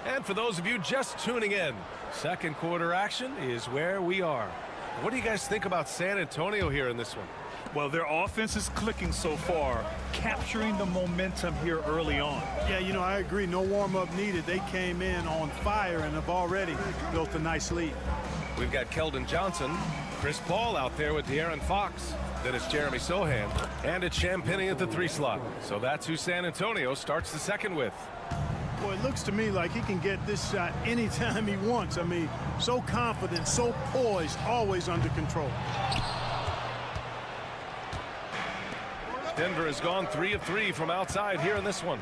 And for those of you just tuning in, second quarter action is where we are. What do you guys think about San Antonio here in this one? Well, their offense is clicking so far, capturing the momentum here early on. Yeah, you know, I agree. No warm-up needed. They came in on fire and have already built a nice lead. We've got Keldon Johnson, Chris Paul out there with De'Aaron Fox. Then it's Jeremy Sohan, and it's Champagnie at the 3 slot. So that's who San Antonio starts the second with. Well, it looks to me like he can get this shot anytime he wants. I mean, so confident, so poised, always under control. Denver has gone 3 of 3 from outside here in this one.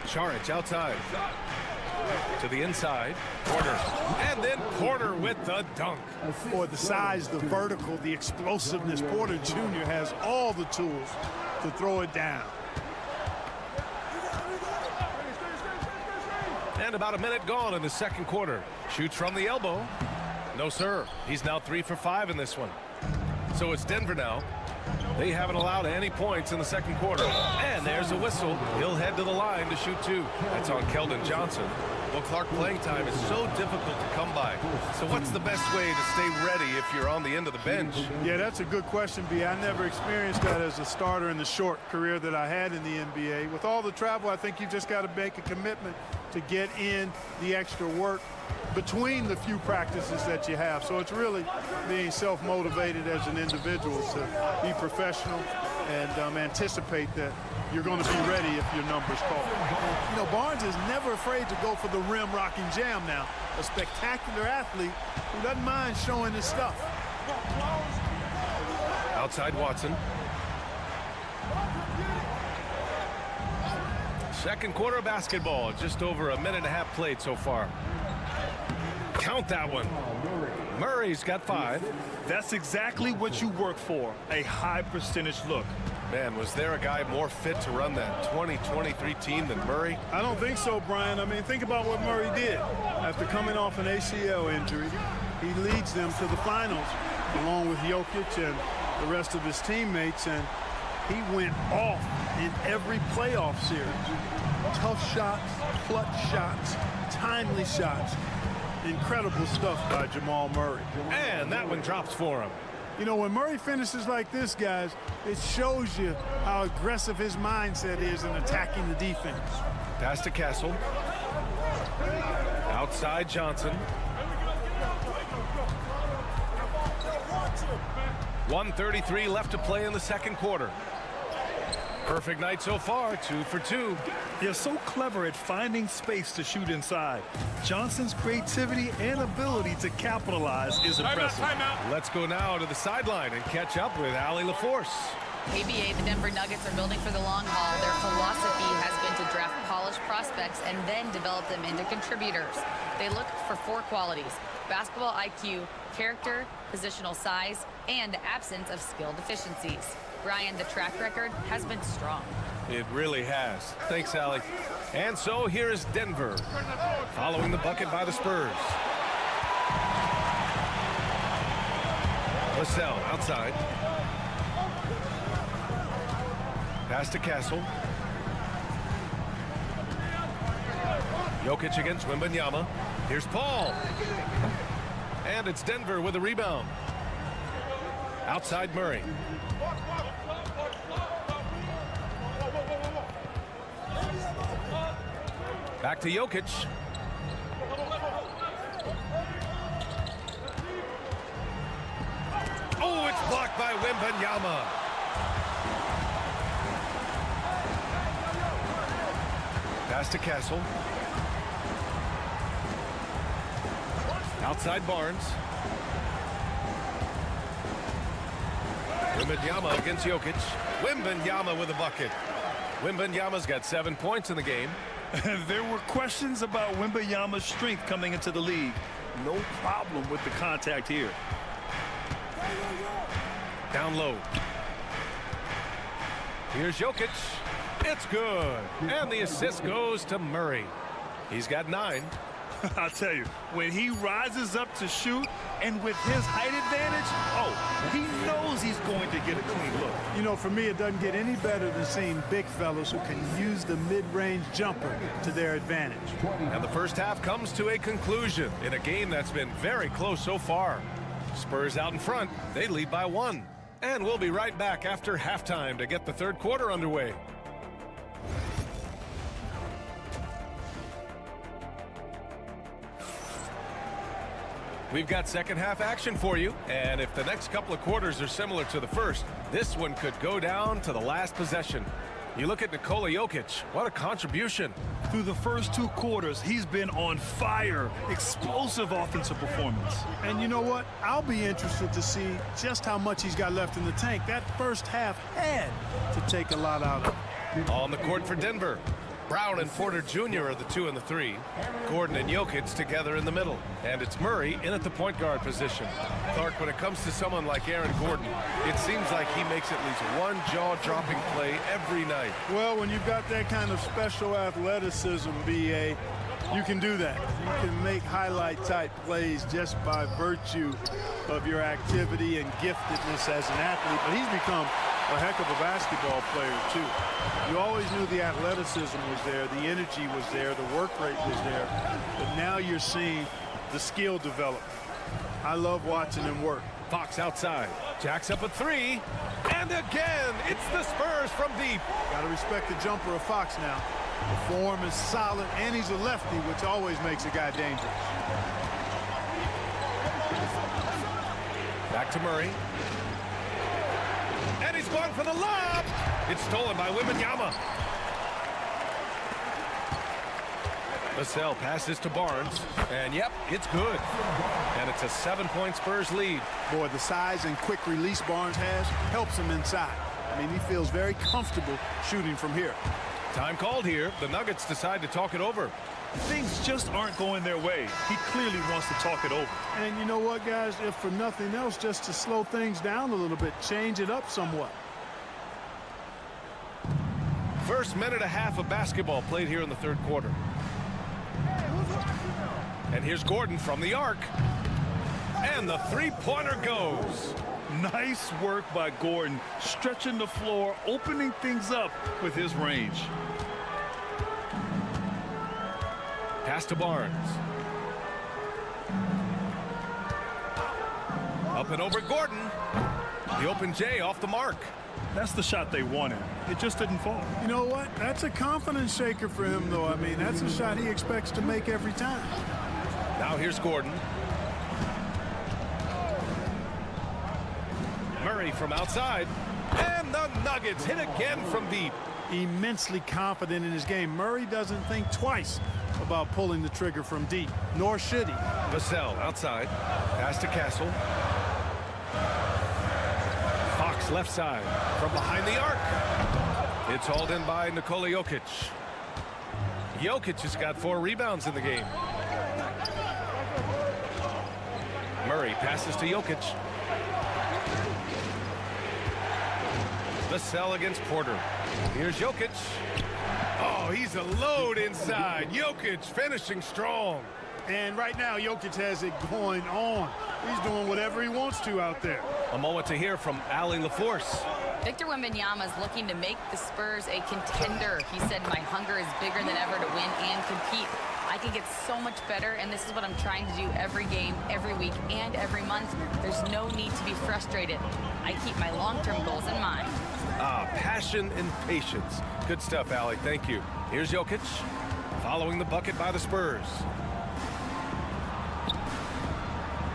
Charic outside. To the inside. Porter. And then Porter with the dunk. Boy, the size, the vertical, the explosiveness. Porter Jr. has all the tools to throw it down. And about a minute gone in the second quarter. Shoots from the elbow. No, sir. He's now 3 for 5 in this one. So it's Denver now. They haven't allowed any points in the second quarter. And there's a whistle. He'll head to the line to shoot 2. That's on Keldon Johnson. Well, Clark, playing time is so difficult to come by. So what's the best way to stay ready if you're on the end of the bench? Yeah, that's a good question, B. I never experienced that as a starter in the short career that I had in the NBA. With all the travel, I think you just got to make a commitment to get in the extra work between the few practices that you have. So it's really being self-motivated as an individual to be professional and anticipate that you're going to be ready if your number's called. You know, Barnes is never afraid to go for the rim rocking jam now. A spectacular athlete who doesn't mind showing his stuff. Outside Watson. Second quarter basketball, just over a minute and a half played so far. Count that one. Murray's got 5. That's exactly what you work for, a high percentage look. Man, was there a guy more fit to run that 2023 team than Murray? I don't think so, Brian. I mean, think about what Murray did. After coming off an ACL injury, he leads them to the finals along with Jokic and the rest of his teammates. And He went off in every playoff series. Tough shots, clutch shots, timely shots. Incredible stuff by Jamal Murray. And that one drops for him. You know, when Murray finishes like this, guys, it shows you how aggressive his mindset is in attacking the defense. Pass to Castle. Outside Johnson. 1:33 left to play in the second quarter. Perfect night so far, 2 for 2. They're so clever at finding space to shoot inside. Johnson's creativity and ability to capitalize is impressive. Let's go now to the sideline and catch up with Allie LaForce. ABA, the Denver Nuggets are building for the long haul. Their philosophy has been to draft polished prospects and then develop them into contributors. They look for 4 qualities: basketball IQ, character, positional size, and the absence of skill deficiencies. Brian, the track record has been strong. It really has. Thanks, Allie. And so here is Denver, following the bucket by the Spurs. Vassell outside. Pass to Castle. Jokic against Wembanyama. Here's Paul. And it's Denver with a rebound. Outside Murray. Back to Jokic. Oh, it's blocked by Wembanyama. Pass to Castle. Outside Barnes. Wembanyama against Jokic. Wembanyama with a bucket. Wembanyama's got 7 points in the game. There were questions about Wembanyama's strength coming into the league. No problem with the contact here. Down low. Here's Jokic. It's good. And the assist goes to Murray. He's got 9. I'll tell you, when he rises up to shoot and with his height advantage, oh, he knows he's going to get a clean look. You know, for me, it doesn't get any better than seeing big fellas who can use the mid-range jumper to their advantage. And the first half comes to a conclusion in a game that's been very close so far. Spurs out in front. They lead by 1. And we'll be right back after halftime to get the third quarter underway. We've got second half action for you, and if the next couple of quarters are similar to the first, this one could go down to the last possession. You look at Nikola Jokic, what a contribution. Through the first 2 quarters, he's been on fire. Explosive offensive performance. And you know what? I'll be interested to see just how much he's got left in the tank. That first half had to take a lot out of him. On the court for Denver. Brown and Porter Jr. are the 2 and the 3. Gordon and Jokic together in the middle. And it's Murray in at the point guard position. Clark, when it comes to someone like Aaron Gordon, it seems like he makes at least one jaw-dropping play every night. Well, when you've got that kind of special athleticism, B.A., you can do that. You can make highlight-type plays just by virtue of your activity and giftedness as an athlete. But he's become a heck of a basketball player, too. You always knew the athleticism was there, the energy was there, the work rate was there. But now you're seeing the skill develop. I love watching him work. Fox outside. Jacks up a 3. And again, it's the Spurs from deep. Got to respect the jumper of Fox now. The form is solid, and he's a lefty, which always makes a guy dangerous. Back to Murray. And he's gone for the lob. It's stolen by Wembanyama. Vassell passes to Barnes. And yep, it's good. And it's a 7-point Spurs lead. Boy, the size and quick release Barnes has helps him inside. I mean, he feels very comfortable shooting from here. Time called here. The Nuggets decide to talk it over. Things just aren't going their way. He clearly wants to talk it over. And you know what, guys? If for nothing else, just to slow things down a little bit, change it up somewhat. First minute and a half of basketball played here in the third quarter. And here's Gordon from the arc. And the three-pointer goes. Nice work by Gordon, stretching the floor, opening things up with his range. Pass to Barnes. Up and over Gordon. The open J off the mark. That's the shot they wanted. It just didn't fall. You know what? That's a confidence shaker for him, though. I mean, that's a shot he expects to make every time. Now here's Gordon. Murray from outside. And the Nuggets hit again from deep. Immensely confident in his game. Murray doesn't think twice about pulling the trigger from deep, nor should he. Vassell outside. Pass to Castle. Fox left side from behind the arc. It's hauled in by Nikola Jokic. Jokic has got 4 rebounds in the game. Murray passes to Jokic. Vassell against Porter. Here's Jokic. Oh, he's a load inside. Jokic finishing strong. And right now, Jokic has it going on. He's doing whatever he wants to out there. A moment to hear from Ali LaForce. Victor Wembanyama is looking to make the Spurs a contender. He said, my hunger is bigger than ever to win and compete. I can get so much better, and this is what I'm trying to do every game, every week, and every month. There's no need to be frustrated. I keep my long-term goals in mind. Passion and patience. Good stuff, Ali. Thank you. Here's Jokic following the bucket by the Spurs.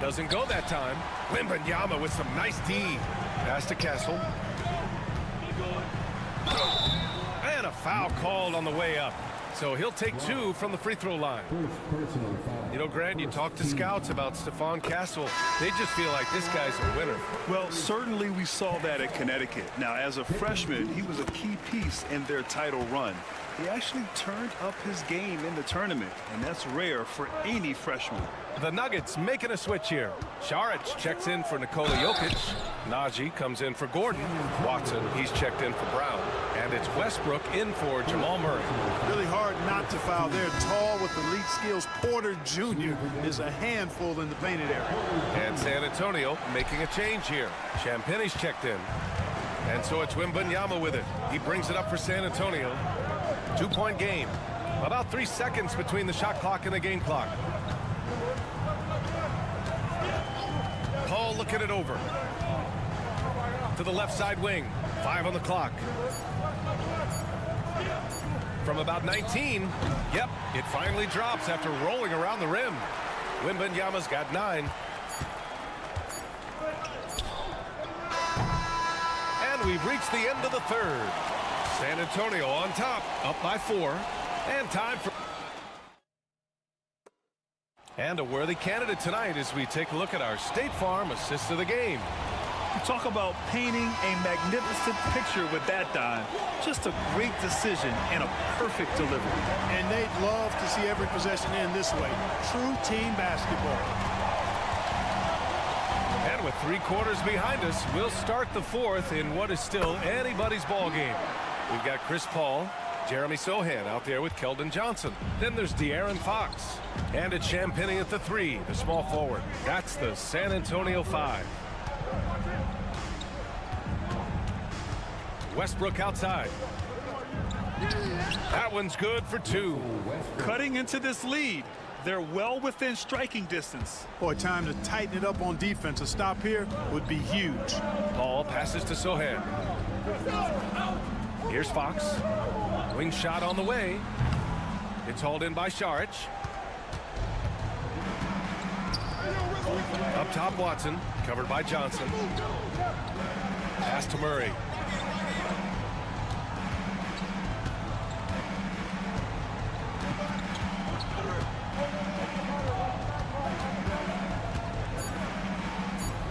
Doesn't go that time. Wembanyama with some nice D. Pass to Castle. And a foul called on the way up. So he'll take 2 from the free throw line. You know, Grant, you talk to scouts about Stephon Castle. They just feel like this guy's a winner. Well, certainly we saw that at Connecticut. Now, as a freshman, he was a key piece in their title run. He actually turned up his game in the tournament, and that's rare for any freshman. The Nuggets making a switch here. Saric checks in for Nikola Jokic. Najee comes in for Gordon. Watson, he's checked in for Brown. And it's Westbrook in for Jamal Murray. Really hard not to foul there. Tall with elite skills. Porter Jr. is a handful in the painted area. And San Antonio making a change here. Champagne's checked in. And so it's Wembanyama with it. He brings it up for San Antonio. 2-point game. About 3 seconds between the shot clock and the game clock. Paul looking it over. To the left side wing. 5 on the clock. From about 19. Yep, it finally drops after rolling around the rim. Wembanyama's got 9. And we've reached the end of the third. San Antonio on top, up by 4. And time for... And a worthy candidate tonight as we take a look at our State Farm assist of the game. You talk about painting a magnificent picture with that dime. Just a great decision and a perfect delivery. And they'd love to see every possession end this way. True team basketball. And with 3 quarters behind us, we'll start the 4th in what is still anybody's ball game. We've got Chris Paul, Jeremy Sohan out there with Keldon Johnson. Then there's De'Aaron Fox. And it's Champagnie at the 3, the small forward. That's the San Antonio 5. Westbrook outside. That one's good for 2. Cutting into this lead. They're well within striking distance. Boy, time to tighten it up on defense. A stop here would be huge. Paul passes to Sohan. Here's Fox. Wing shot on the way. It's hauled in by Saric. Up top, Watson. Covered by Johnson. Pass to Murray.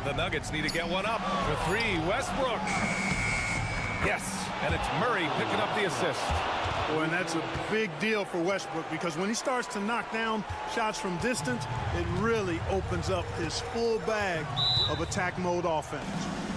The Nuggets need to get one up for 3. Westbrook. Yes, and it's Murray picking up the assist. Boy, and that's a big deal for Westbrook because when he starts to knock down shots from distance, it really opens up his full bag of attack mode offense.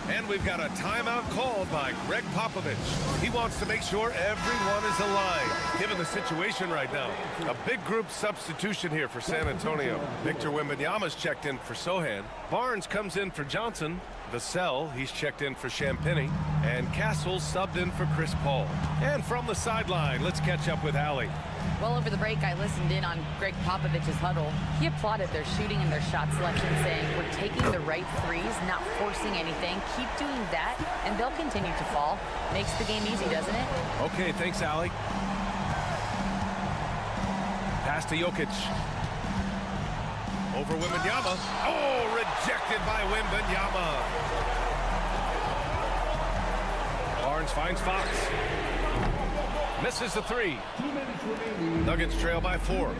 And we've got a timeout called by Greg Popovich. He wants to make sure everyone is aligned, given the situation right now. A big group substitution here for San Antonio. Victor Wembanyama's checked in for Sohan. Barnes comes in for Johnson. Vassell, he's checked in for Champagny, and Castle subbed in for Chris Paul. And from the sideline, let's catch up with Allie. Well, over the break, I listened in on Greg Popovich's huddle. He applauded their shooting and their shot selection, saying, we're taking the right threes, not forcing anything. Keep doing that, and they'll continue to fall. Makes the game easy, doesn't it? Okay, thanks, Allie. Pass to Jokic. Over Wembanyama. Oh, rejected by Wembanyama. Barnes finds Fox. Misses the three. Nuggets trail by 4.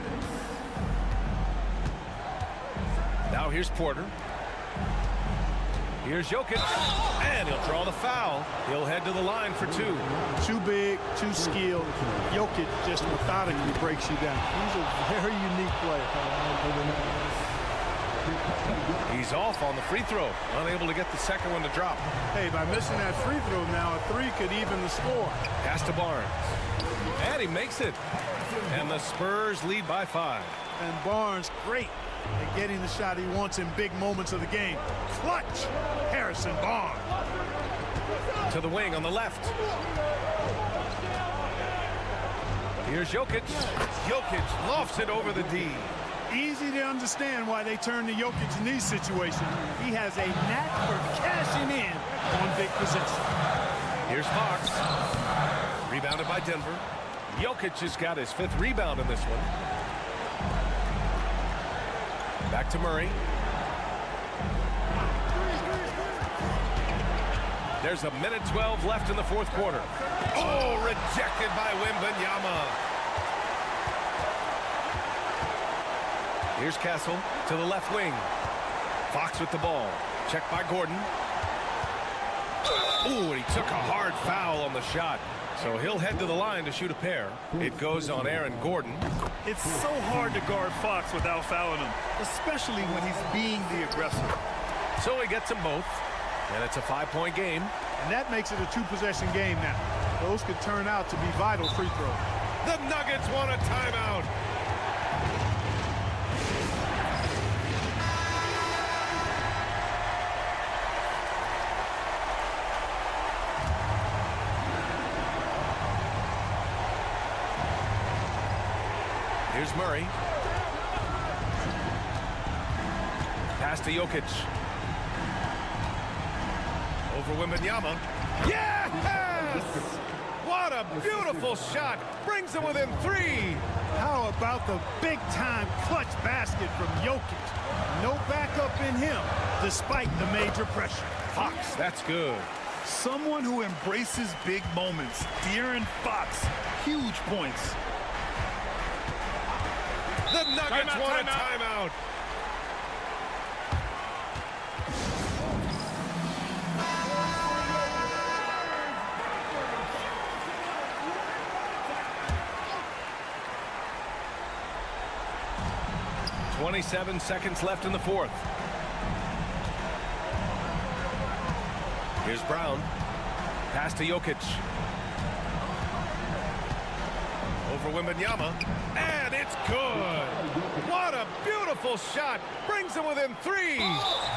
Now here's Porter. Here's Jokic. And he'll draw the foul. He'll head to the line for 2. Too big, too skilled. Jokic just methodically breaks you down. He's a very unique player. He's off on the free throw. Unable to get the second one to drop. Hey, by missing that free throw now, a 3 could even the score. Pass to Barnes. And he makes it. And the Spurs lead by 5. And Barnes, great at getting the shot he wants in big moments of the game. Clutch, Harrison Barnes. To the wing on the left. Here's Jokic. Jokic lofts it over the D. Easy to understand why they turn to Jokic in these situations. He has a knack for cashing in on big possessions. Here's Fox. Rebounded by Denver. Jokic has got his 5th rebound in this one. Back to Murray. There's a minute 12 left in the 4th quarter. Oh, rejected by Wembanyama. Here's Castle to the left wing. Fox with the ball. Checked by Gordon. Ooh, and he took a hard foul on the shot. So he'll head to the line to shoot a pair. It goes on Aaron Gordon. It's so hard to guard Fox without fouling him, especially when he's being the aggressor. So he gets them both, and it's a 5-point game. And that makes it a 2-possession game now. Those could turn out to be vital free throws. The Nuggets want a timeout. Here's Murray. Pass to Jokic. Over Wembanyama. Yes! What a beautiful shot. Brings him within 3. How about the big-time clutch basket from Jokic? No backup in him, despite the major pressure. Fox, that's good. Someone who embraces big moments. De'Aaron Fox, huge points. The Nuggets want a timeout. .27 seconds left in the 4th. Here's Brown. Pass to Jokic. Over Wembanyama. And it's good. What a beautiful shot. Brings him within 3. I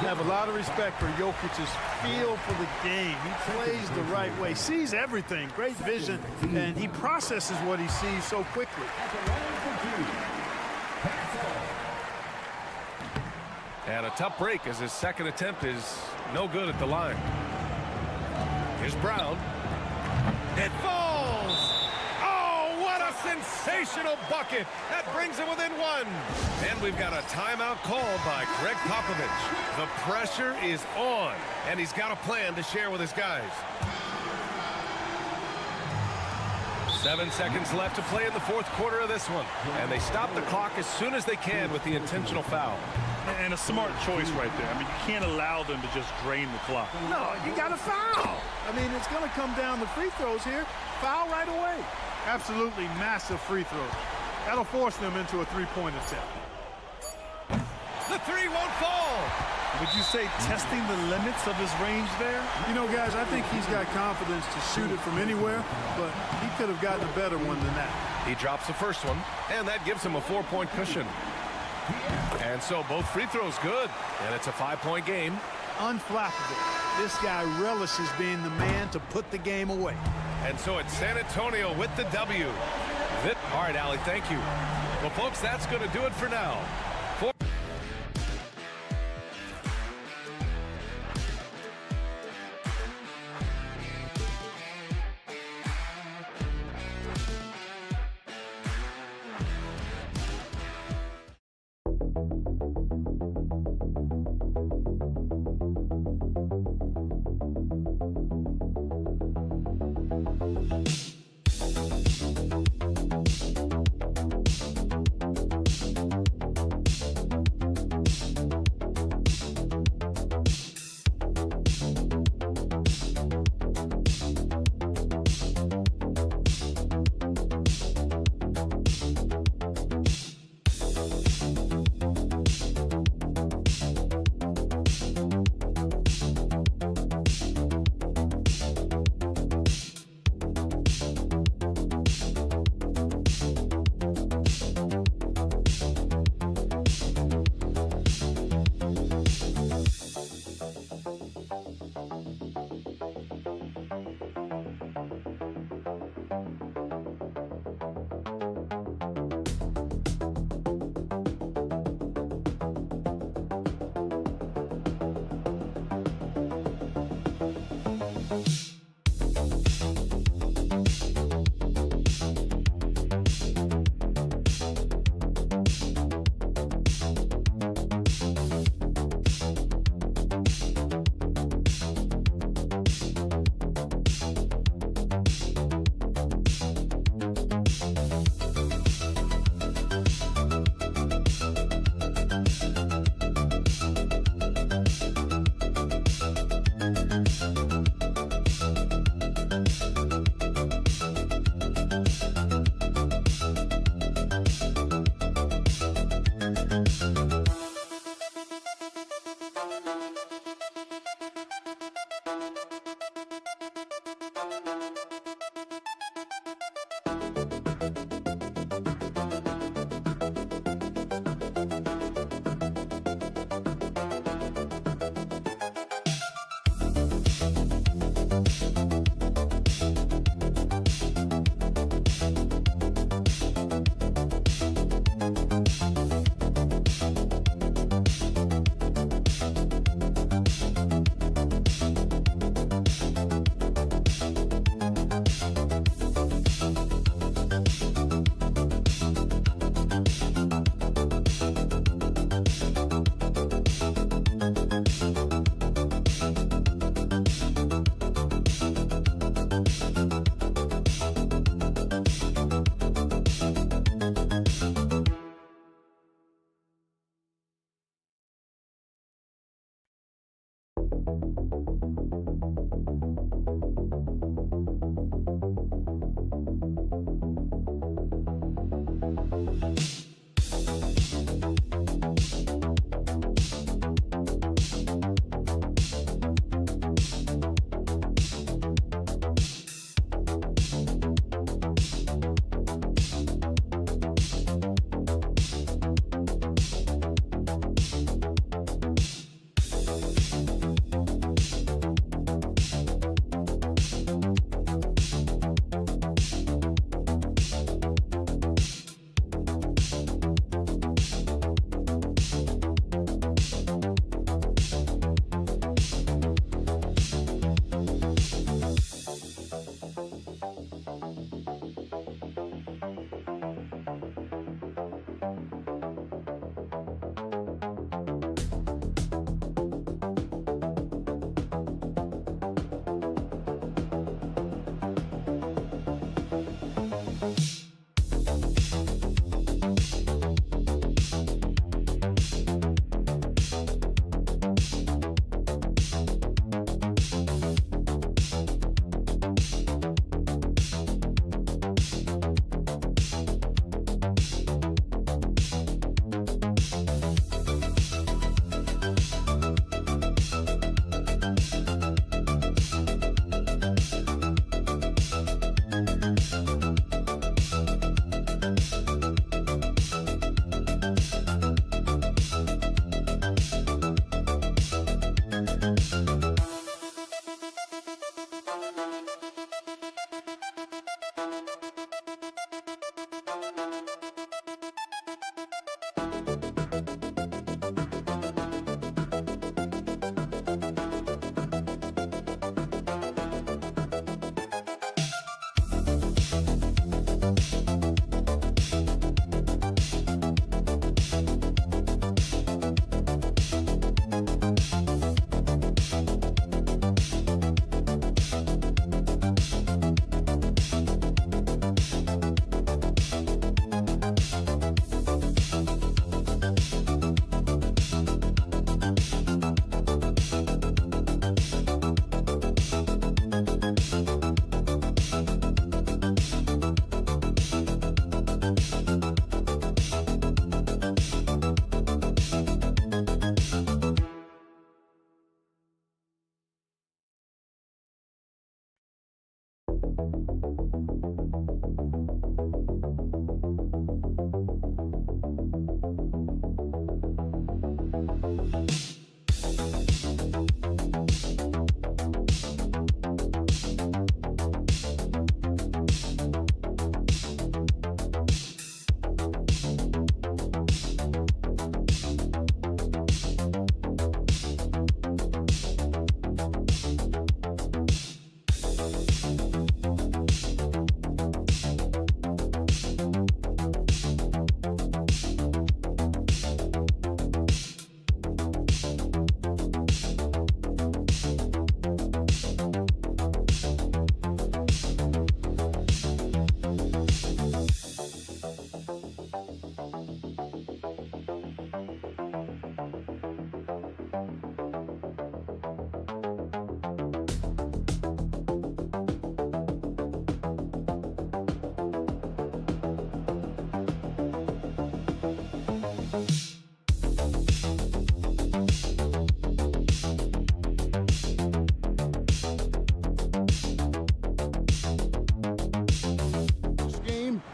have a lot of respect for Jokic's feel for the game. He plays the right way, sees everything, great vision, and he processes what he sees so quickly. And a tough break as his second attempt is no good at the line. Here's Brown. It falls. Oh, what a sensational bucket. That brings him within 1. And we've got a timeout called by Greg Popovich. The pressure is on, and he's got a plan to share with his guys. 7 seconds left to play in the 4th quarter of this one. And they stop the clock as soon as they can with the intentional foul. And a smart choice right there. I mean, you can't allow them to just drain the clock. No, you got to foul. I mean, it's going to come down to free throws here. Foul right away. Absolutely massive free throws. That'll force them into a 3-point attempt. The 3 won't fall. Would you say testing the limits of his range there? You know, guys, I think he's got confidence to shoot it from anywhere, but he could have gotten a better one than that. He drops the first one, and that gives him a 4-point cushion. And so both free throws good, and it's a 5-point game. Unflappable. this guy relishes being the man to put the game away. And so it's San Antonio with the W. All right, Allie, thank you. Well, folks, that's going to do it for now.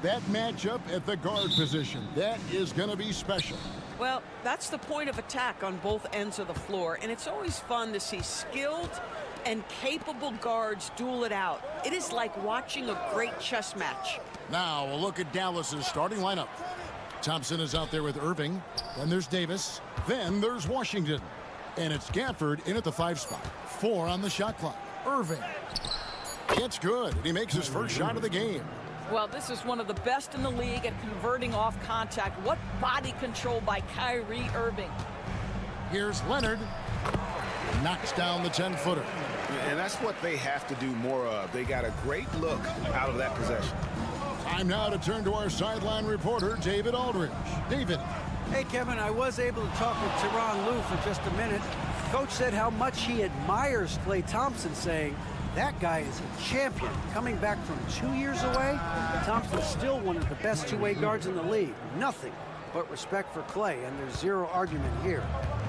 That matchup at the guard position, that is going to be special. Well, that's the point of attack on both ends of the floor, and it's always fun to see skilled and capable guards duel it out. It is like watching a great chess match. Now we'll look at Dallas's starting lineup. Thompson is out there with Irving. Then there's Davis. Then there's Washington. And it's Gafford in at the 5 spot. 4 on the shot clock. Irving. It's good, and he makes his first shot of the game. Well, this is one of the best in the league at converting off contact. What body control by Kyrie Irving. Here's Leonard. Knocks down the 10-footer. And that's what they have to do more of. They got a great look out of that possession. Time now to turn to our sideline reporter, David Aldridge. David. Hey, Kevin, I was able to talk with Tyronn Lue for just a minute. Coach said how much he admires Klay Thompson, saying, that guy is a champion. Coming back from 2 years away, Thompson's still one of the best two-way guards in the league. Nothing but respect for Klay, and there's zero argument here.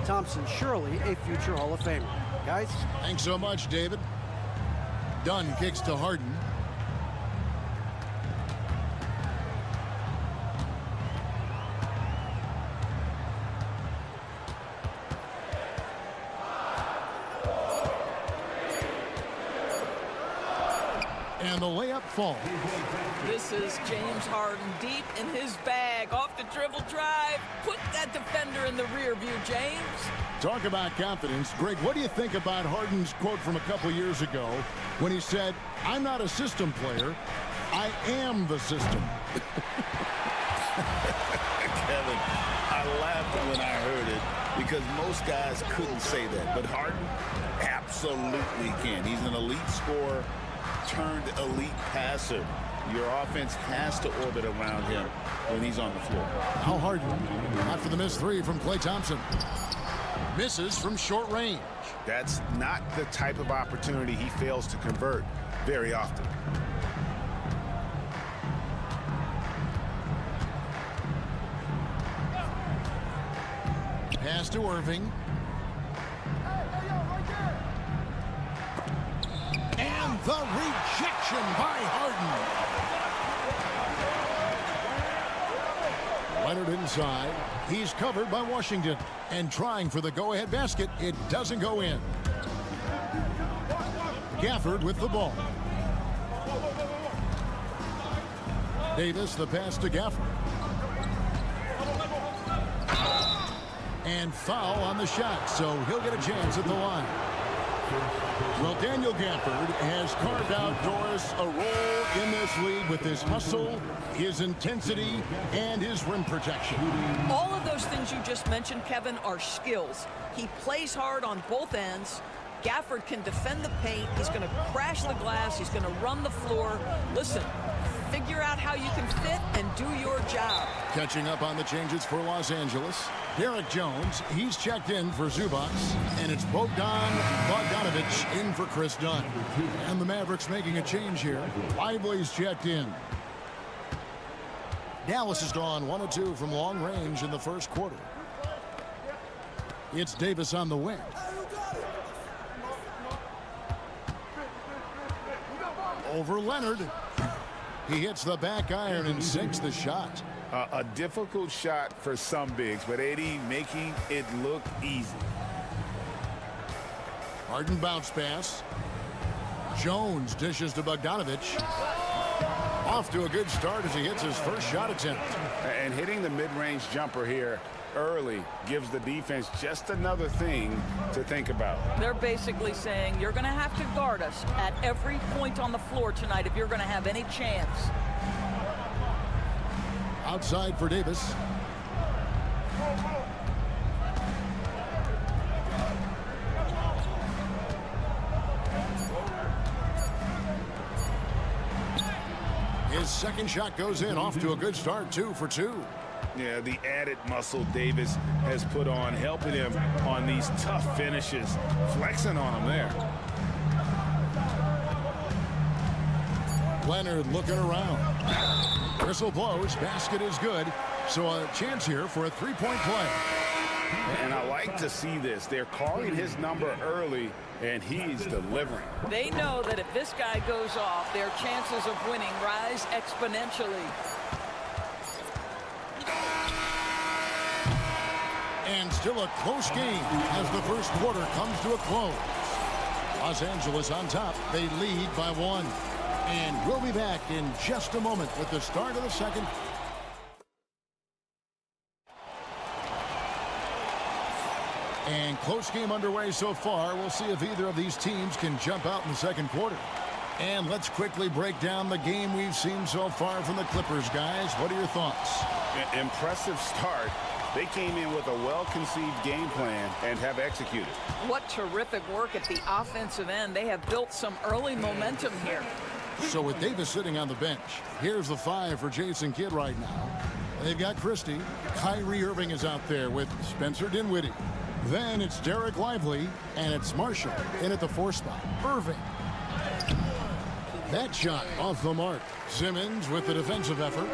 Thompson surely a future Hall of Famer. Guys? Thanks so much, David. Dunn kicks to Harden. And the layup falls. This is James Harden deep in his bag. Off the dribble drive. Put that defender in the rear view, James. Talk about confidence. Greg, what do you think about Harden's quote from a couple years ago when he said, I'm not a system player, I am the system? Kevin, I laughed when I heard it because most guys couldn't say that. But Harden absolutely can. He's an elite scorer turned elite passer. Your offense has to orbit around him when he's on the floor. Now Harden after the missed 3 from Klay Thompson. Misses from short range. That's not the type of opportunity he fails to convert very often. Pass to Irving. And the rejection by Harden. Leonard inside. He's covered by Washington. And trying for the go-ahead basket. It doesn't go in. Gafford with the ball. Davis, the pass to Gafford. And foul on the shot, so he'll get a chance at the line. Well, Daniel Gafford has carved out Doris a role in this league with his hustle, his intensity, and his rim protection. All of those things you just mentioned, Kevin, are skills. He plays hard on both ends. Gafford can defend the paint. He's going to crash the glass. He's going to run the floor. Listen, figure out how you can fit and do your job. Catching up on the changes for Los Angeles. Derek Jones, he's checked in for Zubac, and it's Bogdanovich in for Chris Dunn. And the Mavericks making a change here. Lively's checked in. Dallas has gone 1 of 2 from long range in the first quarter. It's Davis on the wing. Over Leonard. He hits the back iron and sinks the shot. A difficult shot for some bigs, but AD making it look easy. Harden bounce pass. Jones dishes to Bogdanovich. Off to a good start as he hits his first shot attempt. And hitting the mid-range jumper here early gives the defense just another thing to think about. They're basically saying you're going to have to guard us at every point on the floor tonight if you're going to have any chance. Outside for Davis. His second shot goes in, off to a good start, 2 for 2. Yeah, the added muscle Davis has put on, helping him on these tough finishes, flexing on him there. Leonard looking around. Whistle blows, basket is good, so a chance here for a three-point play. And I like to see this. They're calling his number early, and he's delivering. They know that if this guy goes off, their chances of winning rise exponentially. And still a close game as the first quarter comes to a close. Los Angeles on top. They lead by 1. And we'll be back in just a moment with the start of the second. And close game underway so far. We'll see if either of these teams can jump out in the second quarter. And let's quickly break down the game we've seen so far from the Clippers, guys. What are your thoughts? Impressive start. They came in with a well-conceived game plan and have executed. What terrific work at the offensive end. They have built some early momentum here. So with Davis sitting on the bench, here's the 5 for Jason Kidd right now. They've got Christie. Kyrie Irving is out there with Spencer Dinwiddie. Then it's Derek Lively, and it's Marshall in at the 4 spot. Irving. That shot off the mark. Simmons with the defensive effort.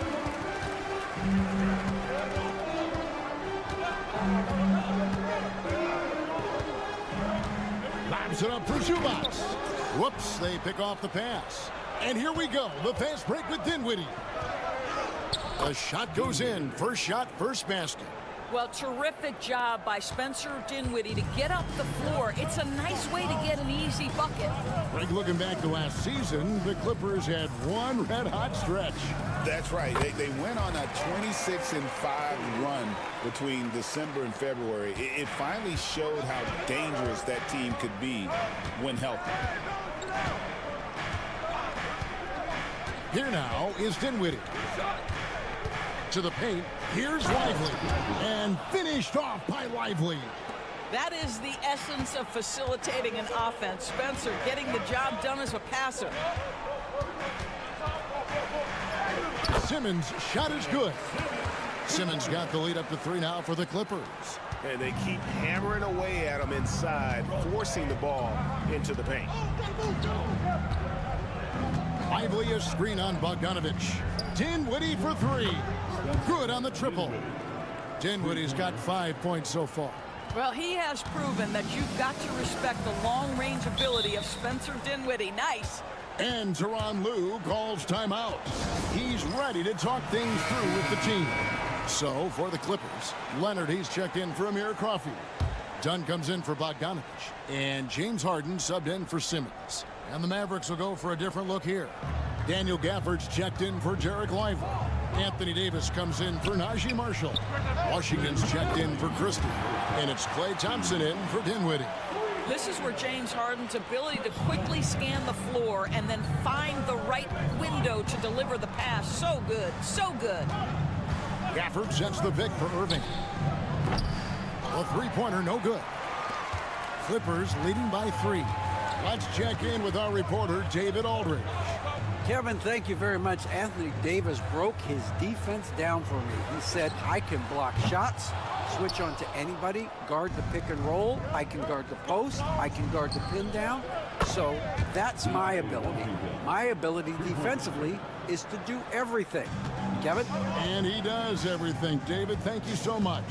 Lobs it up for Zubac. Whoops, they pick off the pass. And here we go, the fast break with Dinwiddie. The shot goes in. First shot, first basket. Well, terrific job by Spencer Dinwiddie to get up the floor. It's a nice way to get an easy bucket. Greg, looking back to last season, the Clippers had one red-hot stretch. That's right. They went on a 26-5 run between December and February. It finally showed how dangerous that team could be when healthy. Here now is Dinwiddie. To the paint, here's Lively. And finished off by Lively. That is the essence of facilitating an offense. Spencer getting the job done as a passer. Simmons' shot is good. Simmons got the lead up to 3 now for the Clippers. And they keep hammering away at him inside, forcing the ball into the paint. Lively a screen on Bogdanovich. Dinwiddie for 3. Good on the triple. Dinwiddie's got 5 points so far. Well, he has proven that you've got to respect the long-range ability of Spencer Dinwiddie. Nice. And Tyronn Lue calls timeout. He's ready to talk things through with the team. So, for the Clippers, Leonard, he's checked in for Amir Coffey. Dunn comes in for Bogdanovich. And James Harden subbed in for Simmons. And the Mavericks will go for a different look here. Daniel Gafford's checked in for Derek Lively. Anthony Davis comes in for Najee Marshall. Washington's checked in for Christie. And it's Klay Thompson in for Dinwiddie. This is where James Harden's ability to quickly scan the floor and then find the right window to deliver the pass. So good, so good. Gafford sets the pick for Irving. A three-pointer, no good. Clippers leading by 3. Let's check in with our reporter, David Aldridge. Kevin, thank you very much. Anthony Davis broke his defense down for me. He said, I can block shots, switch on to anybody, guard the pick and roll, I can guard the post, I can guard the pin down. So that's my ability. My ability defensively is to do everything. Kevin? And he does everything. David, thank you so much.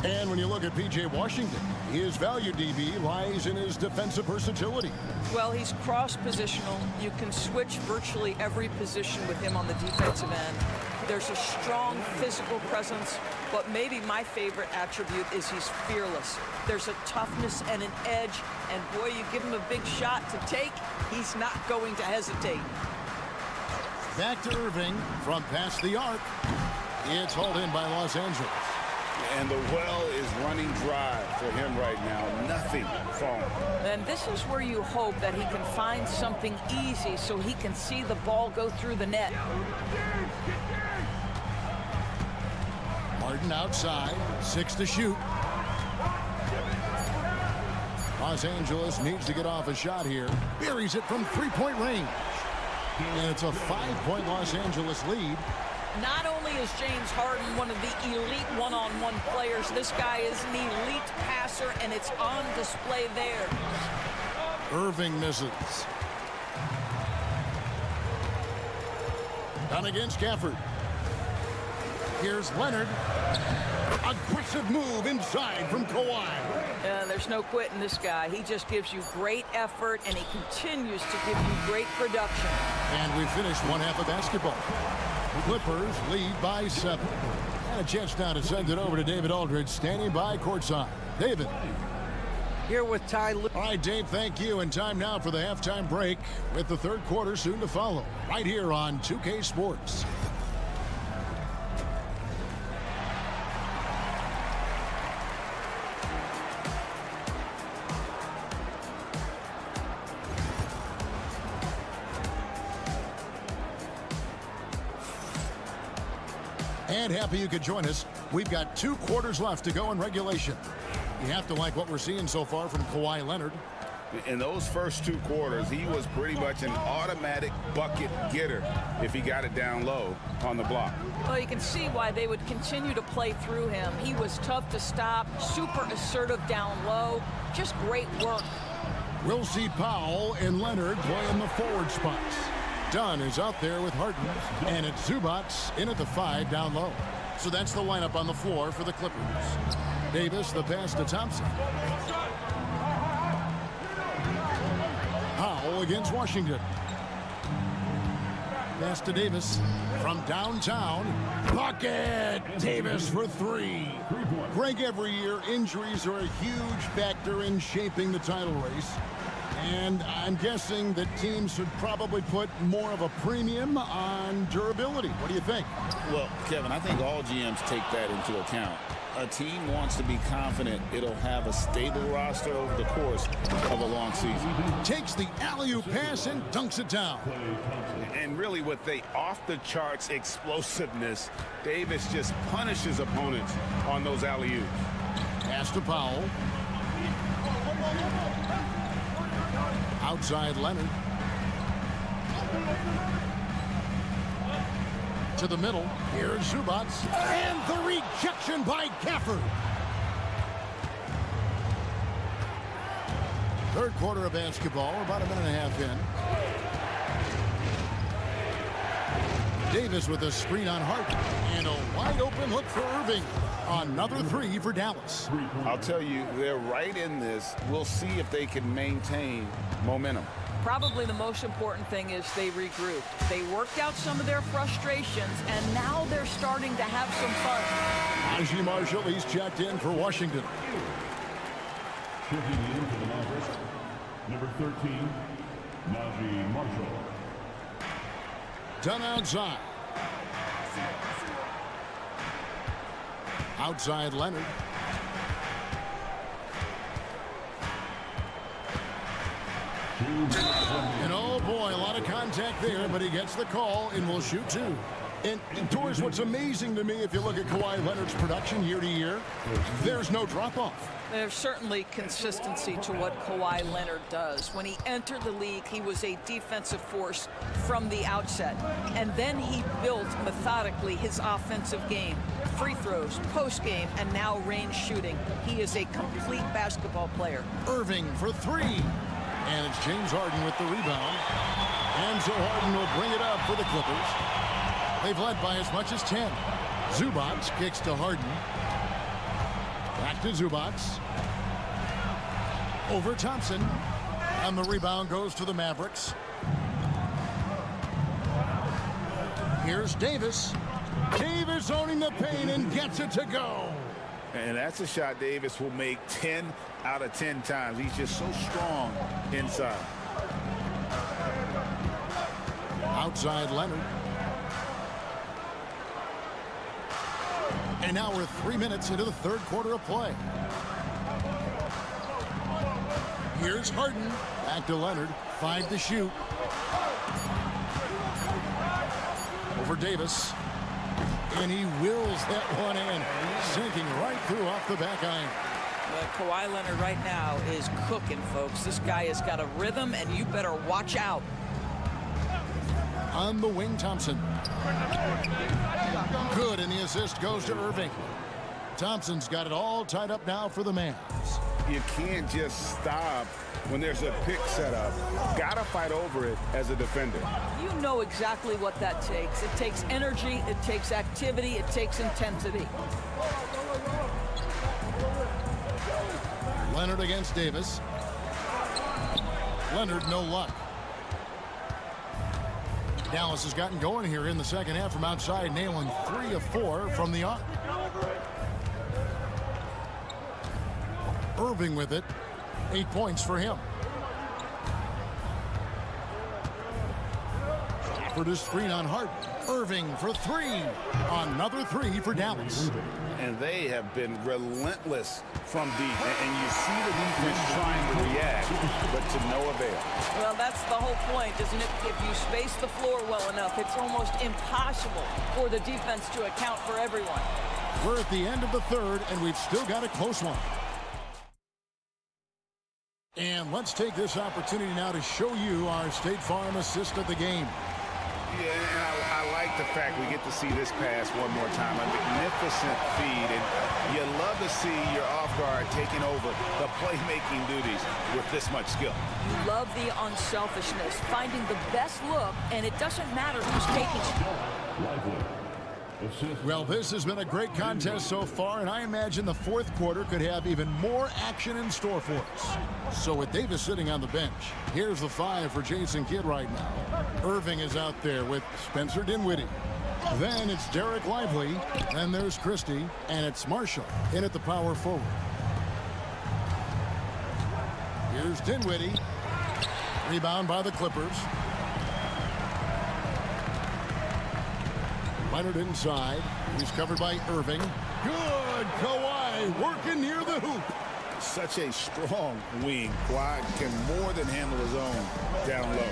And when you look at P.J. Washington, his value DB lies in his defensive versatility. Well, he's cross-positional. You can switch virtually every position with him on the defensive end. There's a strong physical presence, but maybe my favorite attribute is he's fearless. There's a toughness and an edge, and boy, you give him a big shot to take, he's not going to hesitate. Back to Irving from past the arc. It's hauled in by Los Angeles. And the well is running dry for him right now. Nothing falling. And this is where you hope that he can find something easy so he can see the ball go through the net. Martin outside, 6 to shoot. Los Angeles needs to get off a shot here. Buries it from three-point range. And it's a 5-point Los Angeles lead. Not only is James Harden one of the elite one-on-one players, this guy is an elite passer, and it's on display there. Irving misses. Down against Gafford. Here's Leonard. Aggressive move inside from Kawhi. There's no quitting this guy. He just gives you great effort, and he continues to give you great production. And we finished one half of basketball. Clippers lead by 7. And a chance now to send it over to David Aldridge, standing by courtside. David. Here with Ty. All right, Dave, thank you. And time now for the halftime break with the third quarter soon to follow. Right here on 2K Sports. And happy you could join us. We've got 2 quarters left to go in regulation. You have to like what we're seeing so far from Kawhi Leonard. In those first 2 quarters, he was pretty much an automatic bucket getter if he got it down low on the block. Well, you can see why they would continue to play through him. He was tough to stop, super assertive down low, just great work. We'll see Powell and Leonard playing the forward spots. Dunn is out there with Harden, and it's Zubats in at the 5 down low. So that's the lineup on the floor for the Clippers. Davis, the pass to Thompson. Powell against Washington. Pass to Davis from downtown. Bucket! Davis for 3. Greg, every year, injuries are a huge factor in shaping the title race. And I'm guessing that teams should probably put more of a premium on durability. What do you think? Well, Kevin, I think all GMs take that into account. A team wants to be confident it'll have a stable roster over the course of a long season. Takes the alley-oop pass and dunks it down. And really with the off-the-charts explosiveness, Davis just punishes opponents on those alley-oops. Pass to Powell. Outside Leonard. To the middle. Here's Zubats. And the rejection by Gafford. Third quarter of basketball. About a minute and a half in. Davis with a screen on Harden. And a wide open look for Irving. Another 3 for Dallas. I'll tell you, they're right in this. We'll see if they can maintain momentum. Probably the most important thing is they regrouped. They worked out some of their frustrations, and now they're starting to have some fun. Najee Marshall, he's checked in for Washington. Checking in for the Mavericks, number 13, Najee Marshall. Done outside. Outside Leonard. And oh boy, a lot of contact there, but he gets the call and will shoot two. And Doris, what's amazing to me, if you look at Kawhi Leonard's production year to year, there's no drop-off. There's certainly consistency to what Kawhi Leonard does. When he entered the league, he was a defensive force from the outset. And then he built methodically his offensive game. Free throws, post-game, and now range shooting. He is a complete basketball player. Irving for three. And it's James Harden with the rebound. And so Harden will bring it up for the Clippers. They've led by as much as 10. Zubac kicks to Harden. Back to Zubac. Over Thompson. And the rebound goes to the Mavericks. Here's Davis. Davis owning the paint and gets it to go. And that's a shot Davis will make 10 out of 10 times. He's just so strong inside. Outside Leonard. And now we're 3 minutes into the third quarter of play. Here's Harden. Back to Leonard. 5 to shoot. Over Davis. And he wills that one in. Sinking right through off the back iron. Kawhi Leonard right now is cooking, folks. This guy has got a rhythm, and you better watch out. On the wing, Thompson. Good, and the assist goes to Irving. Thompson's got it all tied up now for the Mavs. You can't just stop when there's a pick set up. Gotta fight over it as a defender. You know exactly what that takes. It takes energy, it takes activity, it takes intensity. Leonard against Davis. Leonard, no luck. Dallas has gotten going here in the second half from outside, nailing 3 of 4 from the arc. Irving with it. 8 points for him. For the screen on Harden. Irving for 3. Another 3 for Dallas. And they have been relentless from deep. And you see the defense trying to react, but to no avail. Well, that's the whole point, isn't it? If you space the floor well enough, it's almost impossible for the defense to account for everyone. We're at the end of the third, and we've still got a close one. And let's take this opportunity now to show you our State Farm assist of the game. Yeah, and I like the fact we get to see this pass one more time. A magnificent feed, and you love to see your off guard taking over the playmaking duties with this much skill. You love the unselfishness, finding the best look, and it doesn't matter who's taking it. Well, this has been a great contest so far, and I imagine the fourth quarter could have even more action in store for us. So with Davis sitting on the bench, here's the 5 for Jason Kidd right now. Irving is out there with Spencer Dinwiddie. Then it's Derek Lively, then there's Christie, and it's Marshall in at the power forward. Here's Dinwiddie. Rebound by the Clippers. Leonard inside. He's covered by Irving. Good. Kawhi working near the hoop. Such a strong wing. Kawhi can more than handle his own down low.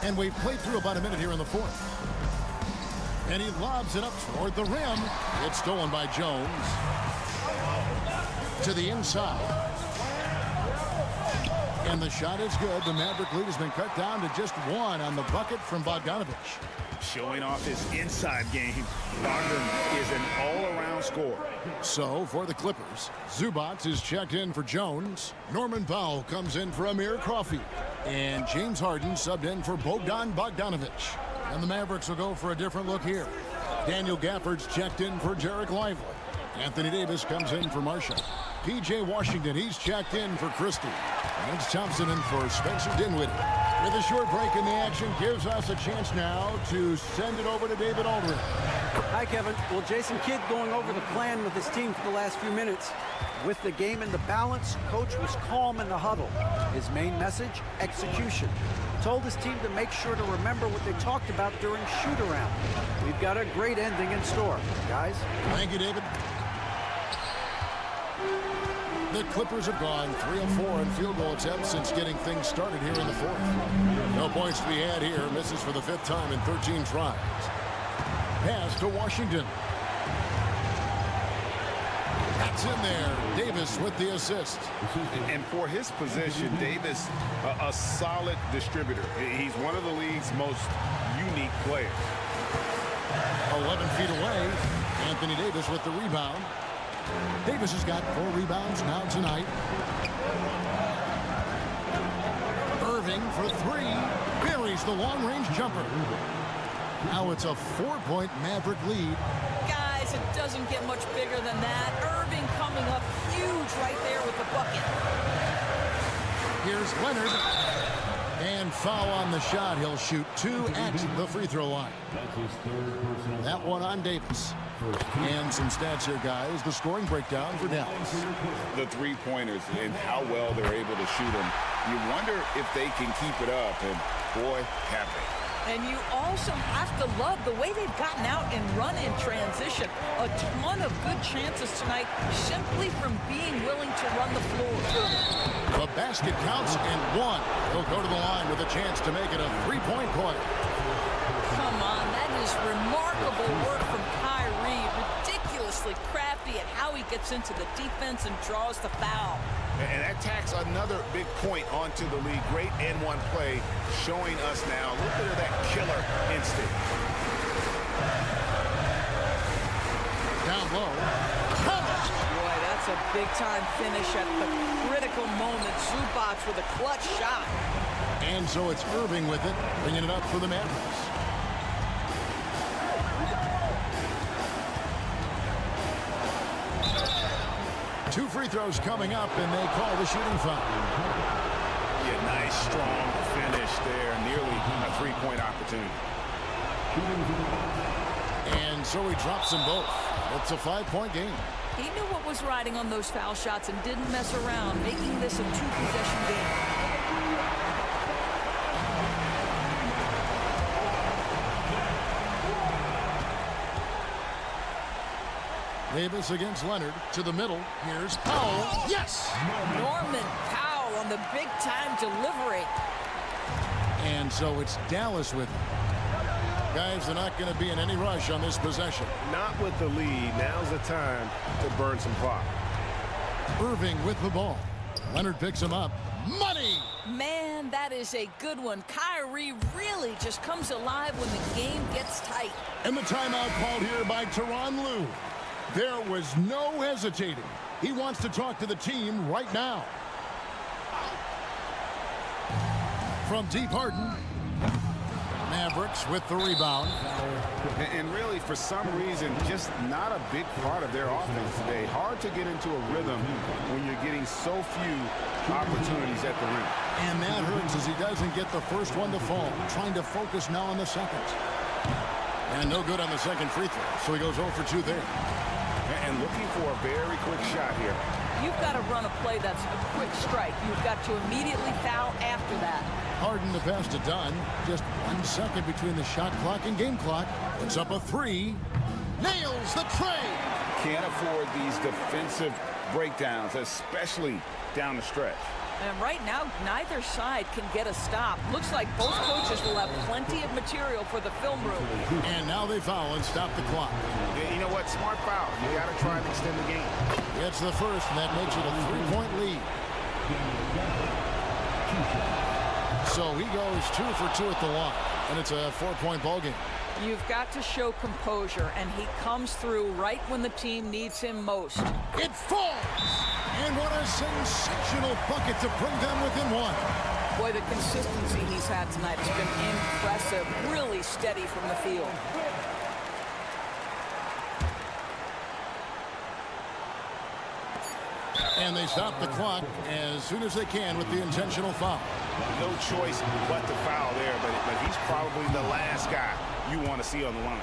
And we've played through about a minute here in the fourth. And he lobs it up toward the rim. It's stolen by Jones. To the inside. And the shot is good. The Maverick lead has been cut down to just 1 on the bucket from Bogdanovich. Showing off his inside game. Bogdan is an all-around scorer. So for the Clippers, Zubac is checked in for Jones. Norman Powell comes in for Amir Crawford. And James Harden subbed in for Bogdan Bogdanovich. And the Mavericks will go for a different look here. Daniel Gafford's checked in for Jarek Lively. Anthony Davis comes in for Marshall. P.J. Washington, he's checked in for Christie. And it's Thompson in for Spencer Dinwiddie. With a short break in the action, gives us a chance now to send it over to David Aldridge. Hi, Kevin. Well, Jason Kidd going over the plan with his team for the last few minutes. With the game in the balance, coach was calm in the huddle. His main message, execution. Told his team to make sure to remember what they talked about during shoot-around. We've got a great ending in store, guys. Thank you, David. The Clippers have gone 3 of 4 in field goal attempts since getting things started here in the fourth. No points to be had here. Misses for the 5th time in 13 tries. Pass to Washington. That's in there. Davis with the assist. And for his position, Davis, a solid distributor. He's one of the league's most unique players. 11 feet away. Anthony Davis with the rebound. Davis has got 4 rebounds now tonight. Irving for 3. Buries the long-range jumper. Now it's a 4-point Maverick lead. Guys, it doesn't get much bigger than that. Irving coming up huge right there with the bucket. Here's Leonard. And foul on the shot. He'll shoot 2 at the free throw line. That one on Davis. And some stats here, guys. The scoring breakdown for Dallas. The three-pointers and how well they're able to shoot them. You wonder if they can keep it up, and boy, have they. And you also have to love the way they've gotten out and run in transition. A ton of good chances tonight simply from being willing to run the floor. The basket counts and 1. He'll go to the line with a chance to make it a 3-point play. Come on, that is remarkable work from Kyrie. Ridiculously crafty at how he gets into the defense and draws the foul. And that tacks another big point onto the league. Great N1 play showing us now a little bit of that killer instinct. Down low. Boy, that's a big-time finish at the critical moment. Zubac with a clutch shot. And so it's Irving with it, bringing it up for the Mavericks. Two free throws coming up, and they call the shooting foul. Yeah, nice, strong finish there. Nearly a 3-point opportunity. And so he drops them both. It's a 5-point game. He knew what was riding on those foul shots and didn't mess around, making this a 2-possession game. Davis against Leonard to the middle. Here's Powell. Yes! Norman Powell on the big-time delivery. And so it's Dallas with him. Guys, they're not going to be in any rush on this possession. Not with the lead. Now's the time to burn some clock. Irving with the ball. Leonard picks him up. Money! Man, that is a good one. Kyrie really just comes alive when the game gets tight. And the timeout called here by Tyronn Lue. There was no hesitating. He wants to talk to the team right now. From deep Harden. Mavericks with the rebound. And really, for some reason, just not a big part of their offense today. Hard to get into a rhythm when you're getting so few opportunities at the rim. And that hurts as he doesn't get the first one to fall. Trying to focus now on the second. And no good on the second free throw. So he goes 0 for 2 there. And looking for a very quick shot here. You've got to run a play that's a quick strike. You've got to immediately foul after that. Harden the pass to Dunn. Just 1 second between the shot clock and game clock. Puts up a 3. Nails the tray. Can't afford these defensive breakdowns, especially down the stretch. And right now, neither side can get a stop. Looks like both coaches will have plenty of material for the film room. And now they foul and stop the clock. Yeah, you know what? Smart foul. You got to try and extend the game. It's the first, and that makes it a 3-point lead. So he goes 2 for 2 at the line, and it's a 4-point ball game. You've got to show composure, and he comes through right when the team needs him most. It falls! And what a sensational bucket to bring them within 1. Boy, the consistency he's had tonight has been impressive. Really steady from the field. And they stop the clock as soon as they can with the intentional foul. No choice but to foul there, but he's probably the last guy you want to see on the line.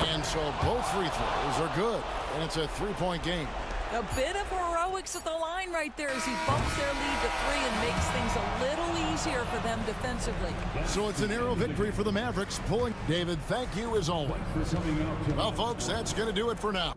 And so both free throws are good, and it's a three-point game. A bit of heroics at the line right there as he bumps their lead to 3 and makes things a little easier for them defensively. So it's a narrow victory for the Mavericks, pulling. David, thank you as always. Well, folks, that's going to do it for now.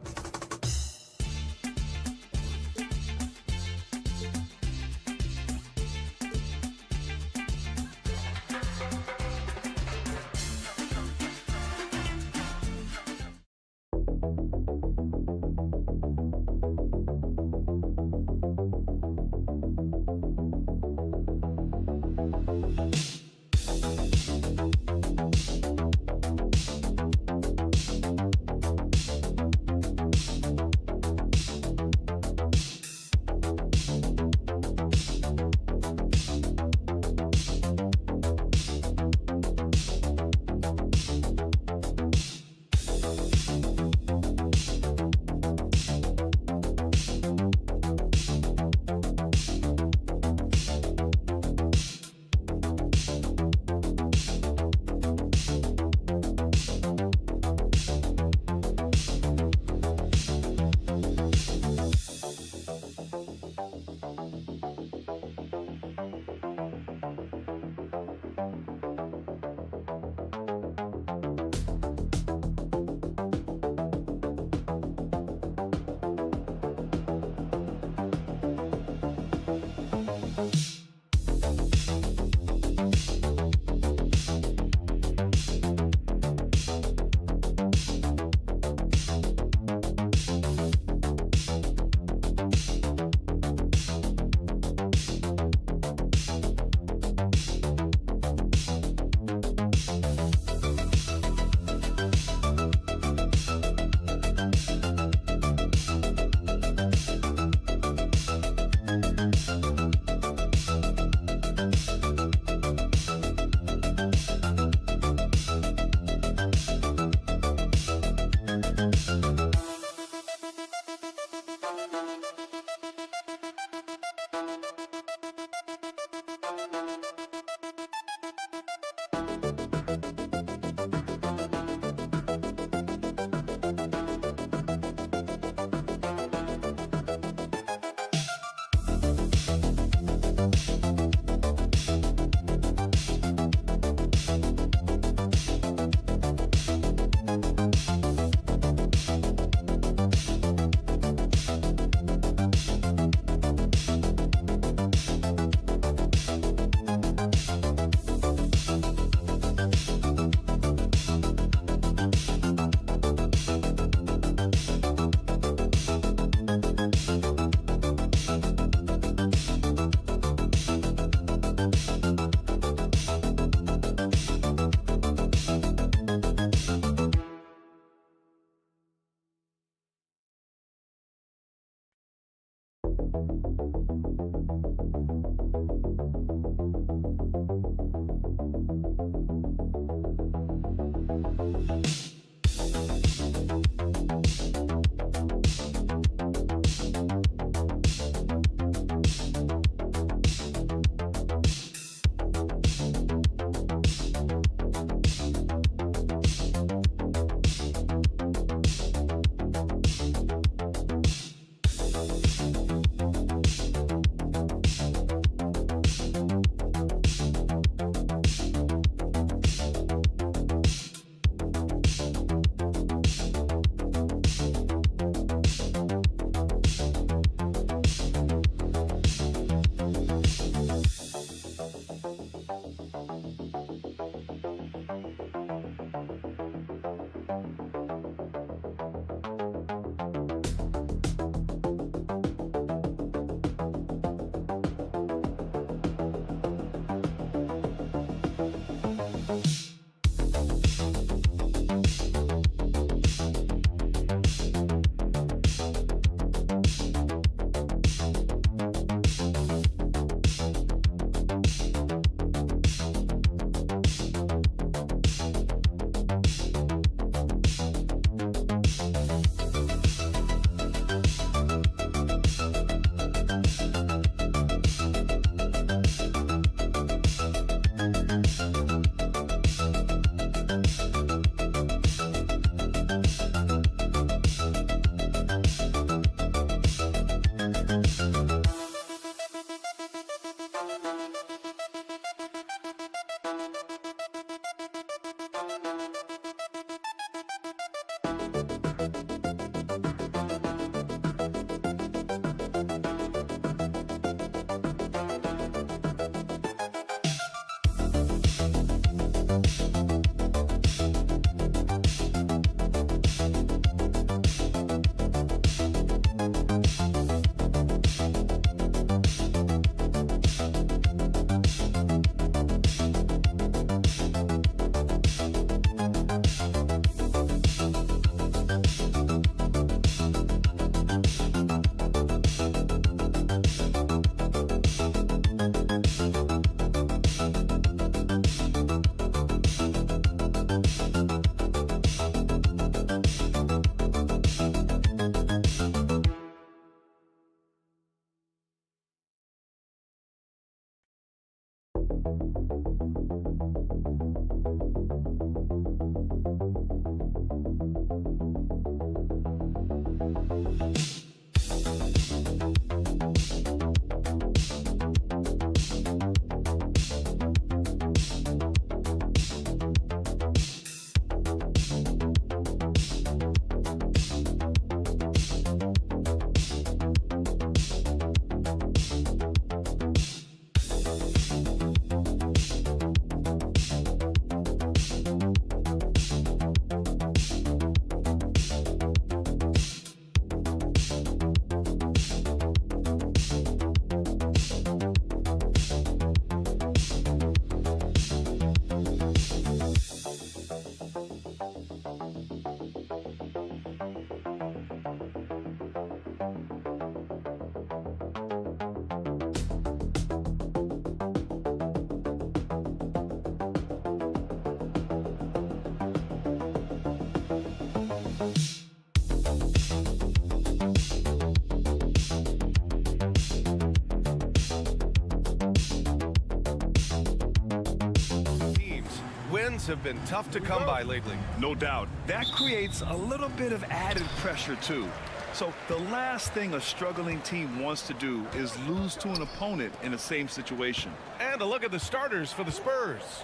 Wins have been tough to come by lately. No doubt. That creates a little bit of added pressure, too. So the last thing a struggling team wants to do is lose to an opponent in the same situation. And a look at the starters for the Spurs.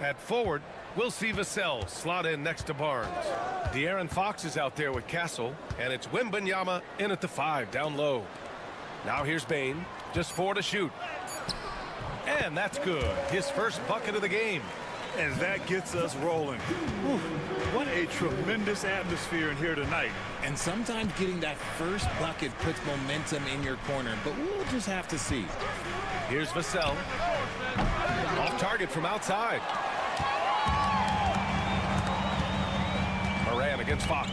At forward, we'll see Vassell slot in next to Barnes. De'Aaron Fox is out there with Castle, and it's Wembanyama in at the 5 down low. Now here's Bane, just 4 to shoot. And that's good. His first bucket of the game. And that gets us rolling. Whew, what a tremendous atmosphere in here tonight. And sometimes getting that first bucket puts momentum in your corner, but we'll just have to see. Here's Vassell. Off target from outside. Morant against Fox.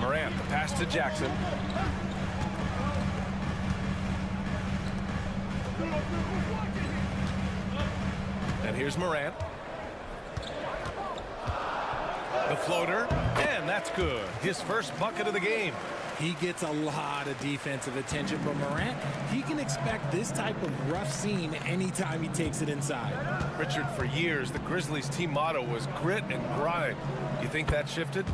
Morant, the pass to Jackson. And here's Morant. The floater, and that's good. His first bucket of the game. He gets a lot of defensive attention, but Morant, he can expect this type of rough scene anytime he takes it inside. Richard, for years, the Grizzlies team motto was grit and grind. You think that shifted?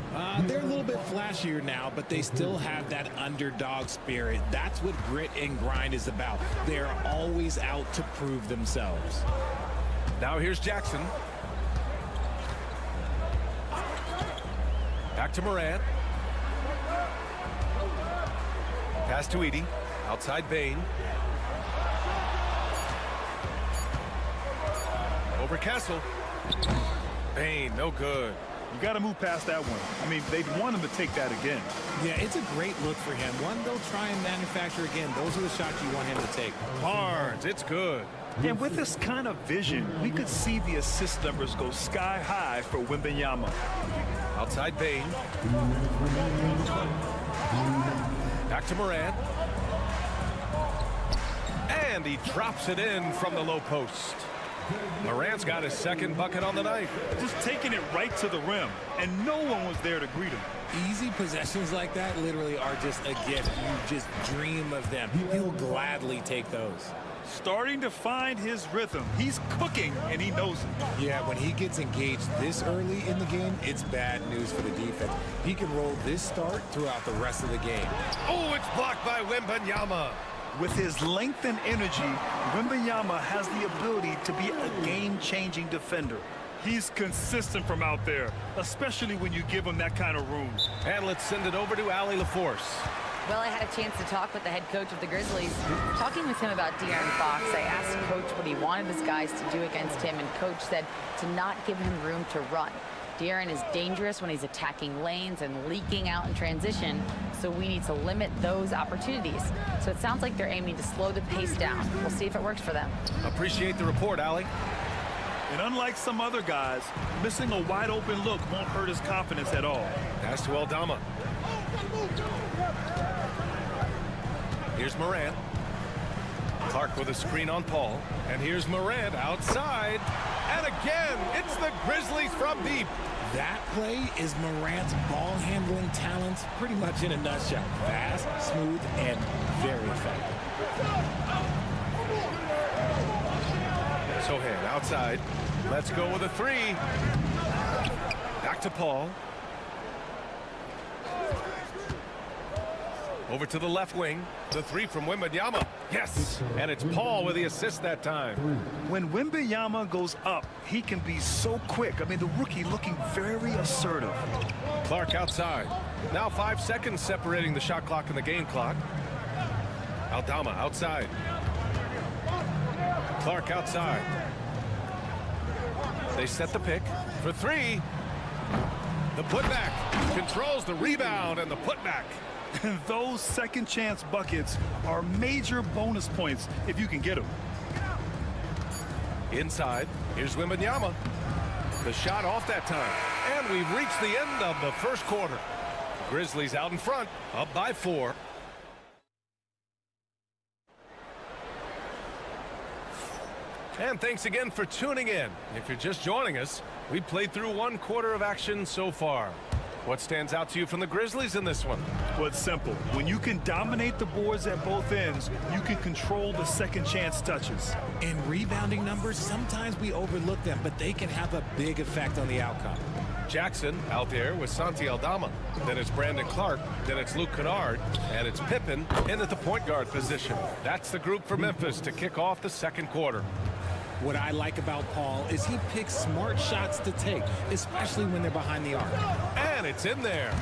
They're a little bit flashier now, but they still have that underdog spirit. That's what grit and grind is about. They're always out to prove themselves. Now here's Jackson. Back to Morant. Pass to Edey. Outside Bane. Over Castle. Bane, no good. You got to move past that one. I mean, they'd want him to take that again. Yeah, it's a great look for him. One they'll try and manufacture again. Those are the shots you want him to take. Barnes, it's good. And with this kind of vision, we could see the assist numbers go sky high for Wembanyama. Outside Bane. Back to Morant. And he drops it in from the low post. Morant's got his second bucket on the night. Just taking it right to the rim, and no one was there to greet him. Easy possessions like that literally are just a gift. You just dream of them. He'll gladly take those. Starting to find his rhythm. He's cooking, and he knows it. Yeah, when he gets engaged this early in the game, it's bad news for the defense. He can roll this start throughout the rest of the game. Oh, it's blocked by Wembanyama. With his length and energy, Wembanyama has the ability to be a game-changing defender. He's consistent from out there, especially when you give him that kind of room. And let's send it over to Allie LaForce. Well, I had a chance to talk with the head coach of the Grizzlies. Talking with him about De'Aaron Fox, I asked Coach what he wanted his guys to do against him, and Coach said to not give him room to run. De'Aaron is dangerous when he's attacking lanes and leaking out in transition, so we need to limit those opportunities. So it sounds like they're aiming to slow the pace down. We'll see if it works for them. Appreciate the report, Allie. And unlike some other guys, missing a wide-open look won't hurt his confidence at all. Pass to Aldama. Here's Morant. Clark with a screen on Paul. And here's Morant outside. And again, it's the Grizzlies from deep. That play is Morant's ball handling talents pretty much in a nutshell. Fast, smooth, and very effective. Sohan outside. Let's go with a three. Back to Paul. Over to the left wing. The three from Wembanyama. Yes! And it's Paul with the assist that time. When Wembanyama goes up, he can be so quick. I mean, the rookie looking very assertive. Clark outside. Now 5 seconds separating the shot clock and the game clock. Aldama outside. Clark outside. They set the pick for three. The putback controls the rebound and the putback. And those second chance buckets are major bonus points if you can get them. Inside, here's Wembanyama. The shot off that time. And we've reached the end of the first quarter. Grizzlies out in front, up by 4. And thanks again for tuning in. If you're just joining us, we played through 1 quarter of action so far. What stands out to you from the Grizzlies in this one? Well, it's simple. When you can dominate the boards at both ends, you can control the second chance touches. In rebounding numbers, sometimes we overlook them, but they can have a big effect on the outcome. Jackson out there with Santi Aldama. Then it's Brandon Clark. Then it's Luke Kennard. And it's Pippen in at the point guard position. That's the group for Memphis to kick off the second quarter. What I like about Paul is he picks smart shots to take, especially when they're behind the arc. And it's in there.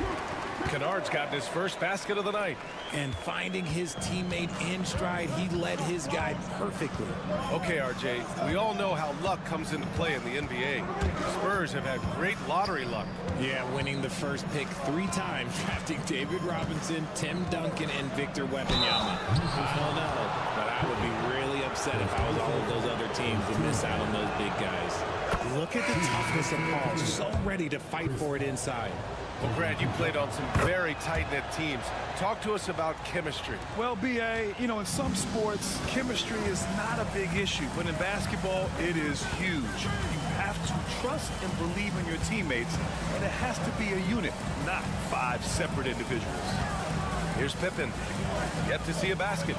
Kennard's gotten his first basket of the night. And finding his teammate in stride, he led his guy perfectly. Okay, RJ, we all know how luck comes into play in the NBA. Spurs have had great lottery luck. Yeah, winning the first pick 3 times, drafting David Robinson, Tim Duncan, and Victor Wembanyama. I don't know, but I would be really upset if I was all of those other teams to miss out on those big guys. Look at the toughness of Paul, so ready to fight for it inside. Well, Brad, you played on some very tight-knit teams. Talk to us about chemistry. Well, B.A., you know, in some sports, chemistry is not a big issue, but in basketball, it is huge. You have to trust and believe in your teammates, and it has to be a unit, not 5 separate individuals. Here's Pippen. Yet to see a basket.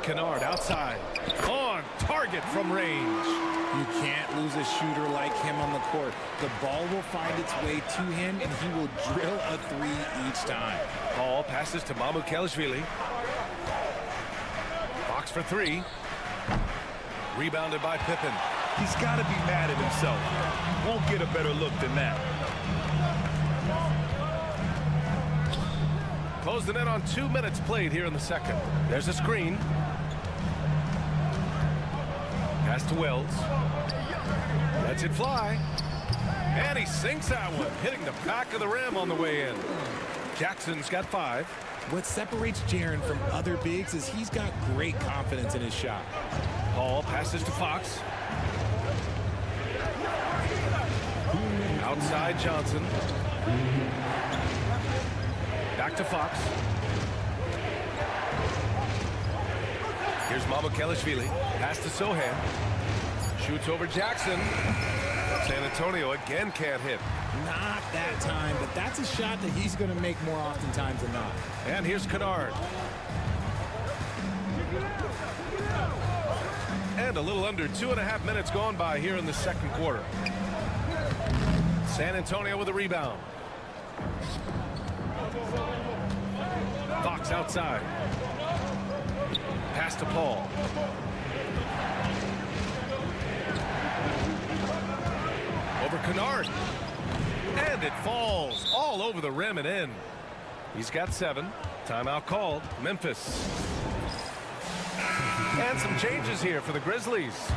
Kennard outside. On target from range. You can't lose a shooter like him on the court. The ball will find its way to him, and he will drill a 3 each time. Paul passes to Mamukelashvili. Fox for 3. Rebounded by Pippen. He's got to be mad at himself. Won't get a better look than that. Close the net on 2 minutes played here in the second. There's a screen. Pass to Wells. Lets it fly. And he sinks that one, hitting the back of the rim on the way in. Jackson's got 5. What separates Jaren from other bigs is he's got great confidence in his shot. Paul passes to Fox. Outside Johnson. Back to Fox. Here's Mamukelashvili. Pass to Sohan. Shoots over Jackson. San Antonio again can't hit. Not that time, but that's a shot that he's going to make more oftentimes than not. And here's Kennard. And a little under 2.5 minutes gone by here in the second quarter. San Antonio with a rebound. Fox outside. Pass to Paul. Over Kennard. And it falls all over the rim and in. He's got 7. Timeout called. Memphis. And some changes here for the Grizzlies.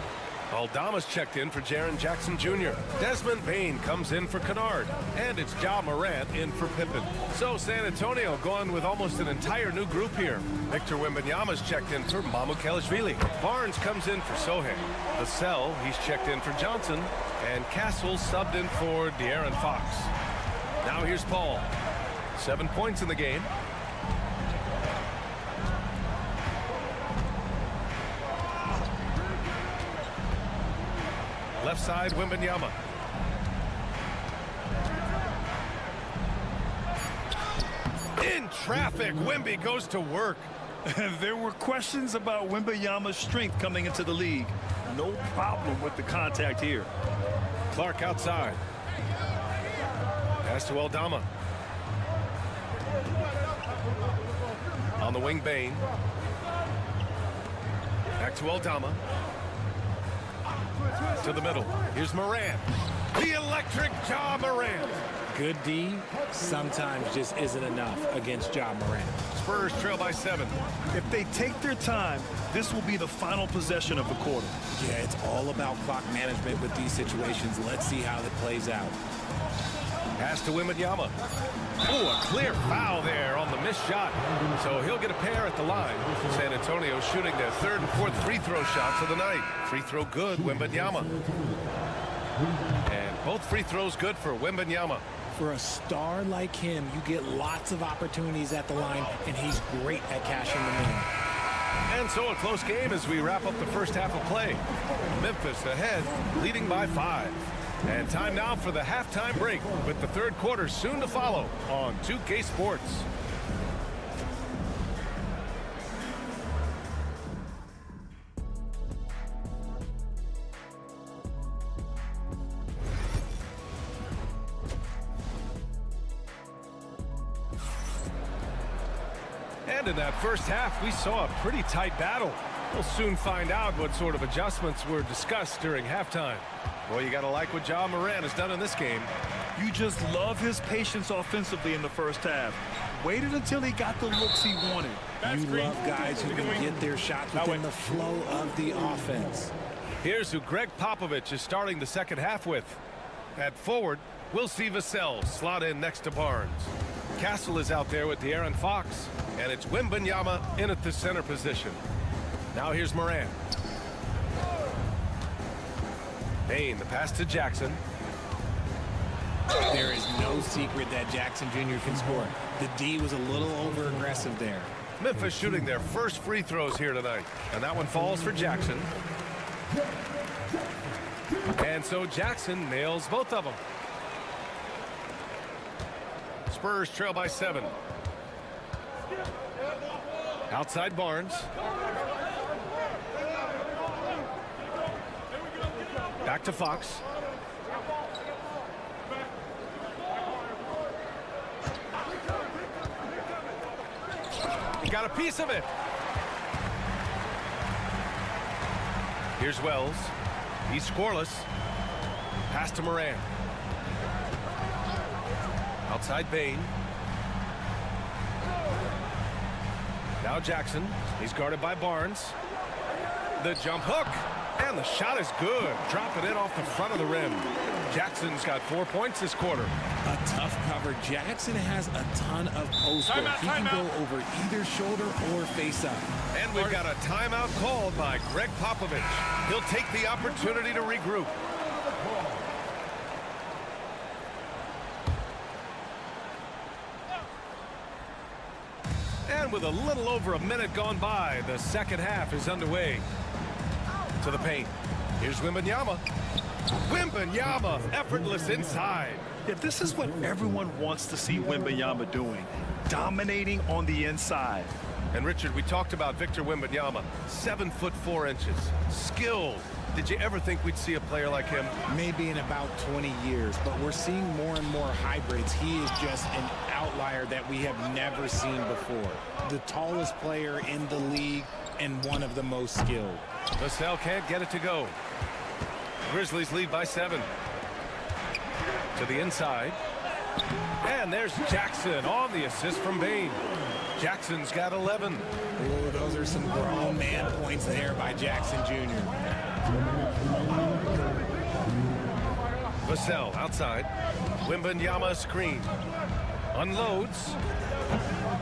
Aldama's checked in for Jaren Jackson Jr. Desmond Bane comes in for Kennard. And it's Ja Morant in for Pippen. So San Antonio going with almost an entire new group here. Victor Wembanyama's checked in for Mamukelashvili. Barnes comes in for Sohan. Vassell, he's checked in for Johnson. And Castle subbed in for De'Aaron Fox. Now here's Paul. 7 points in the game. Left side, Wembanyama. In traffic, Wemby goes to work. There were questions about Wembanyama's strength coming into the league. No problem with the contact here. Clark outside. Pass to Aldama. On the wing, Bane. Back to Aldama. To the middle. Here's Morant. The electric Ja Morant. Good D sometimes just isn't enough against Ja Morant. Spurs trail by 7. If they take their time, this will be the final possession of the quarter. Yeah, it's all about clock management with these situations. Let's see how it plays out. Pass to Wembanyama. Oh, a clear foul there on the missed shot. So he'll get a pair at the line. San Antonio shooting their 3rd and 4th free throw shots of the night. Free throw good, Wembanyama. And both free throws good for Wembanyama. For a star like him, you get lots of opportunities at the line, and he's great at cashing them in. And so a close game as we wrap up the first half of play. Memphis ahead, leading by 5. And time now for the halftime break, with the 3rd quarter soon to follow on 2K Sports. And in that first half, we saw a pretty tight battle. We'll soon find out what sort of adjustments were discussed during halftime. Well, you got to like what Ja Morant has done in this game. You just love his patience offensively in the first half. Waited until he got the looks he wanted. You love guys who can get their shots within the flow of the offense. Here's who Greg Popovich is starting the second half with. At forward, we'll see Vassell slot in next to Barnes. Castle is out there with De'Aaron Fox. And it's Wembanyama in at the center position. Now here's Morant. Bane, the pass to Jackson. There is no secret that Jackson Jr. can score. The D was a little over-aggressive there. Memphis shooting their first free throws here tonight. And that one falls for Jackson. And so Jackson nails both of them. Spurs trail by 7. Outside Barnes. Back to Fox. He got a piece of it. Here's Wells. He's scoreless. Pass to Morant. Outside Bane. Now Jackson. He's guarded by Barnes. The jump hook. And the shot is good. Drop it in off the front of the rim. Jackson's got 4 points this quarter. A tough cover. Jackson has a ton of post work. He can go over either shoulder or face up. And we've got a timeout called by Greg Popovich. He'll take the opportunity to regroup. And with a little over a minute gone by, the second half is underway. To the paint. Here's Wembanyama. Wembanyama, effortless inside. Yeah, this is what everyone wants to see Wembanyama doing. dominating on the inside. And Richard, we talked about Victor Wembanyama, 7'4", skilled. Did you ever think we'd see a player like him? Maybe in about 20 years, but we're seeing more and more hybrids. He is just an outlier that we have never seen before. The tallest player in the league and one of the most skilled. Vassell can't get it to go. Grizzlies lead by 7. To the inside. And there's Jackson on the assist from Bane. Jackson's got 11. Oh, those are some grown man points there by Jackson Jr. Vassell outside. Wembanyama screen. Unloads.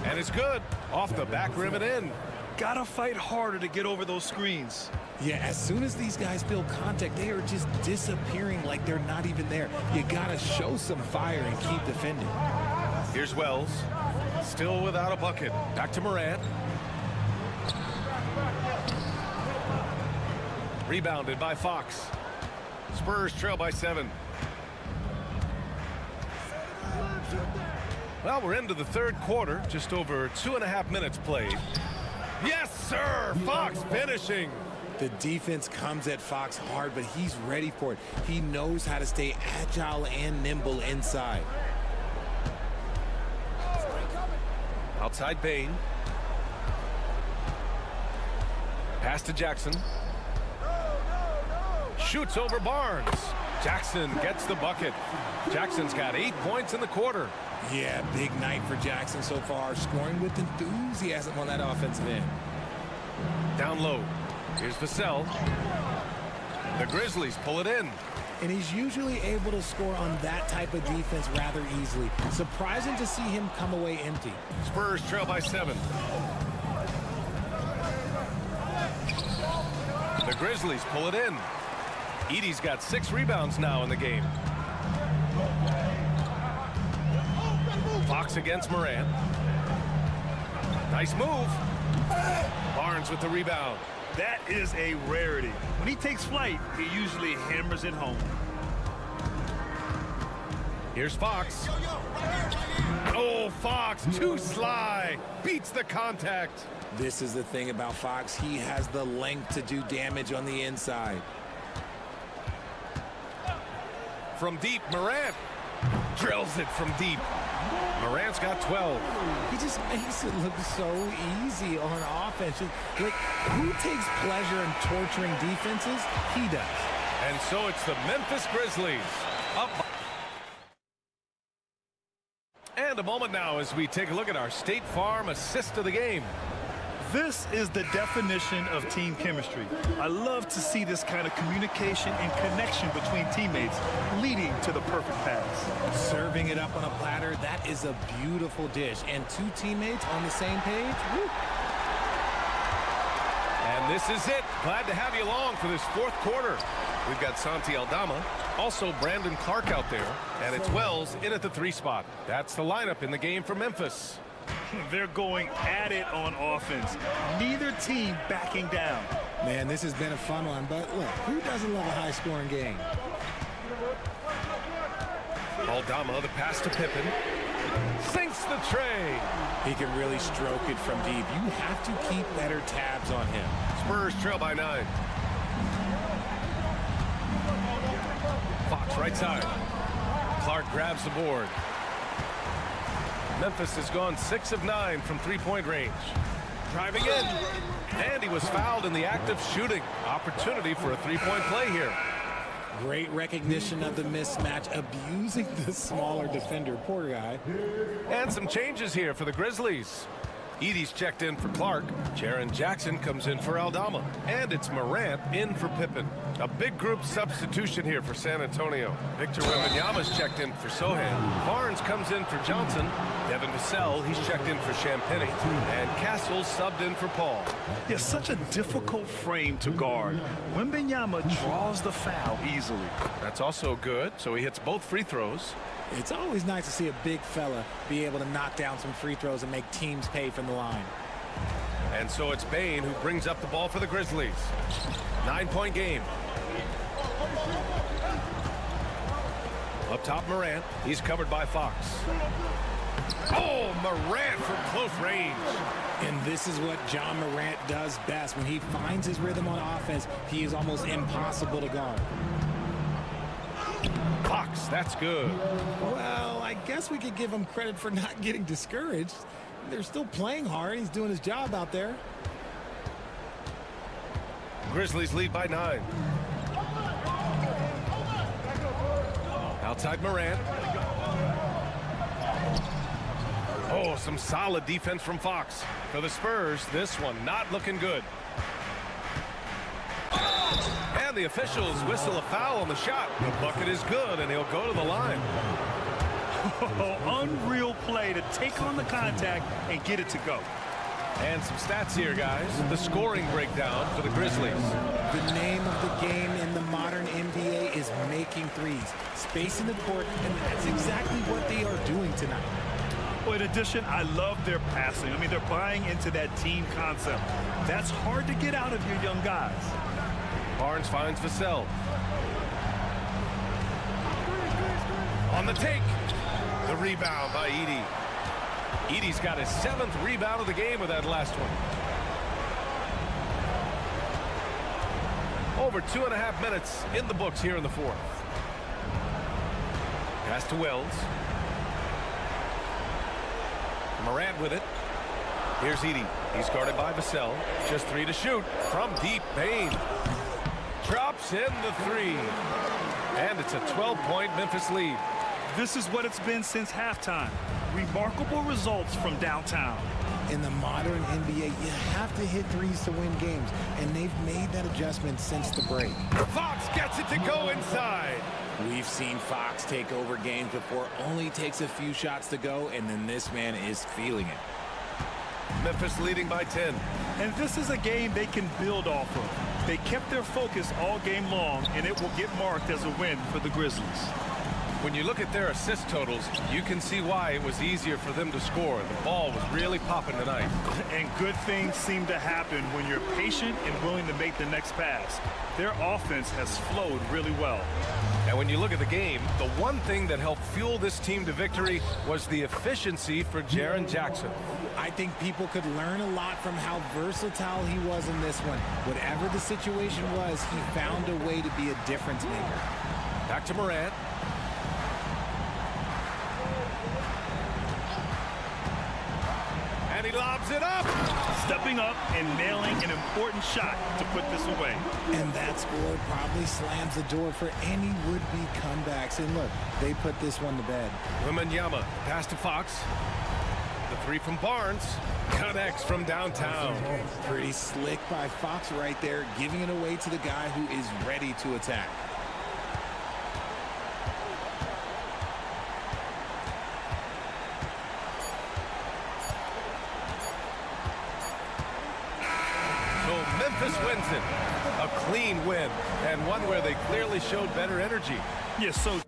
And it's good. Off the back rim and in. Gotta fight harder to get over those screens. Yeah, as soon as these guys feel contact, they are just disappearing like they're not even there. You gotta show some fire and keep defending. Here's Wells. Still without a bucket. Back to Morant. Rebounded by Fox. Spurs trail by 7. Well, we're into the third quarter. Just over 2.5 minutes played. Yes, sir! Fox finishing. The defense comes at Fox hard, but he's ready for it. He knows how to stay agile and nimble inside. Outside Bane. Pass to Jackson. Shoots over Barnes. Jackson gets the bucket. Jackson's got 8 points in the quarter. Yeah, big night for Jackson so far, scoring with enthusiasm on that offensive end. Down low. Here's Vassell. The Grizzlies pull it in. And he's usually able to score on that type of defense rather easily. Surprising to see him come away empty. Spurs trail by 7. The Grizzlies pull it in. Edey's got 6 rebounds now in the game. Fox against Morant. Nice move. Barnes with the rebound. That is a rarity. When he takes flight, he usually hammers it home. Here's Fox. Oh, Fox, too sly. Beats the contact. This is the thing about Fox. He has the length to do damage on the inside. From deep, Morant drills it from deep. Morant's got 12. He just makes it look so easy on offense. Like, who takes pleasure in torturing defenses? He does. And so it's the Memphis Grizzlies up. And a moment now as we take a look at our State Farm assist of the game. This is the definition of team chemistry. I love to see this kind of communication and connection between teammates leading to the perfect pass. Serving it up on a platter, that is a beautiful dish. And 2 teammates on the same page. Woo. And this is it. Glad to have you along for this 4th quarter. We've got Santi Aldama, also Brandon Clark out there, and it's Wells in at the 3 spot. That's the lineup in the game for Memphis. They're going at it on offense. Neither team backing down. Man, this has been a fun one, but look, who doesn't love a high-scoring game? Aldama, the pass to Pippen. Sinks the tray. He can really stroke it from deep. You have to keep better tabs on him. Spurs trail by 9. Fox right side. Clark grabs the board. Memphis has gone 6 of 9 from 3-point range. Driving in. And he was fouled in the act of shooting. Opportunity for a 3-point play here. Great recognition of the mismatch, abusing the smaller defender. Poor guy. And some changes here for the Grizzlies. Edey's checked in for Clark. Jaren Jackson comes in for Aldama. And it's Morant in for Pippen. A big group substitution here for San Antonio. Victor Wembanyama's checked in for Sohan. Barnes comes in for Johnson. Devin Vassell, he's checked in for Champagnie. And Castle's subbed in for Paul. Yeah, such a difficult frame to guard. Wembanyama draws the foul easily. That's also good, so he hits both free throws. It's always nice to see a big fella be able to knock down some free throws and make teams pay from the line. And so it's Bane who brings up the ball for the Grizzlies. 9-point game. Up top, Morant. He's covered by Fox. Oh, Morant from close range. And this is what John Morant does best. When he finds his rhythm on offense, he is almost impossible to guard. Fox, that's good. Well, I guess we could give him credit for not getting discouraged. They're still playing hard. He's doing his job out there. Grizzlies lead by 9. Outside Morant. Oh, some solid defense from Fox. For the Spurs, this one not looking good. And the officials whistle a foul on the shot. The bucket is good, and he'll go to the line. Unreal play to take on the contact and get it to go. And some stats here, guys. The scoring breakdown for the Grizzlies. The name of the game in the modern NBA is making threes, spacing the court, and that's exactly what they are doing tonight. Well, in addition, I love their passing. I mean, they're buying into that team concept. That's hard to get out of your young guys. Barnes finds Vassell. On the take. The rebound by Edey. Edey's got his 7th rebound of the game with that last one. Over 2.5 minutes in the books here in the 4th. Pass to Wells. Morant with it. Here's Edey. He's guarded by Vassell. Just 3 to shoot from deep. Payne drops in the 3. And it's a 12-point Memphis lead. This is what it's been since halftime. Remarkable results from downtown. In the modern NBA, you have to hit threes to win games, and they've made that adjustment since the break. Fox gets it to go inside. We've seen Fox take over games before, only takes a few shots to go, and then this man is feeling it. Memphis leading by 10. And this is a game they can build off of. They kept their focus all game long, and it will get marked as a win for the Grizzlies. When you look at their assist totals, you can see why it was easier for them to score. The ball was really popping tonight. And good things seem to happen when you're patient and willing to make the next pass. Their offense has flowed really well. And when you look at the game, the one thing that helped fuel this team to victory was the efficiency for Jaren Jackson. I think people could learn a lot from how versatile he was in this one. Whatever the situation was, he found a way to be a difference maker. Back to Morant. And he lobs it up. Stepping up and nailing an important shot to put this away. And that score probably slams the door for any would-be comebacks. And look, they put this one to bed. Wembanyama, pass to Fox. The 3 from Barnes. Connects from downtown. Pretty slick by Fox right there, giving it away to the guy who is ready to attack. Memphis wins it. A clean win, and one where they clearly showed better energy. Yes, so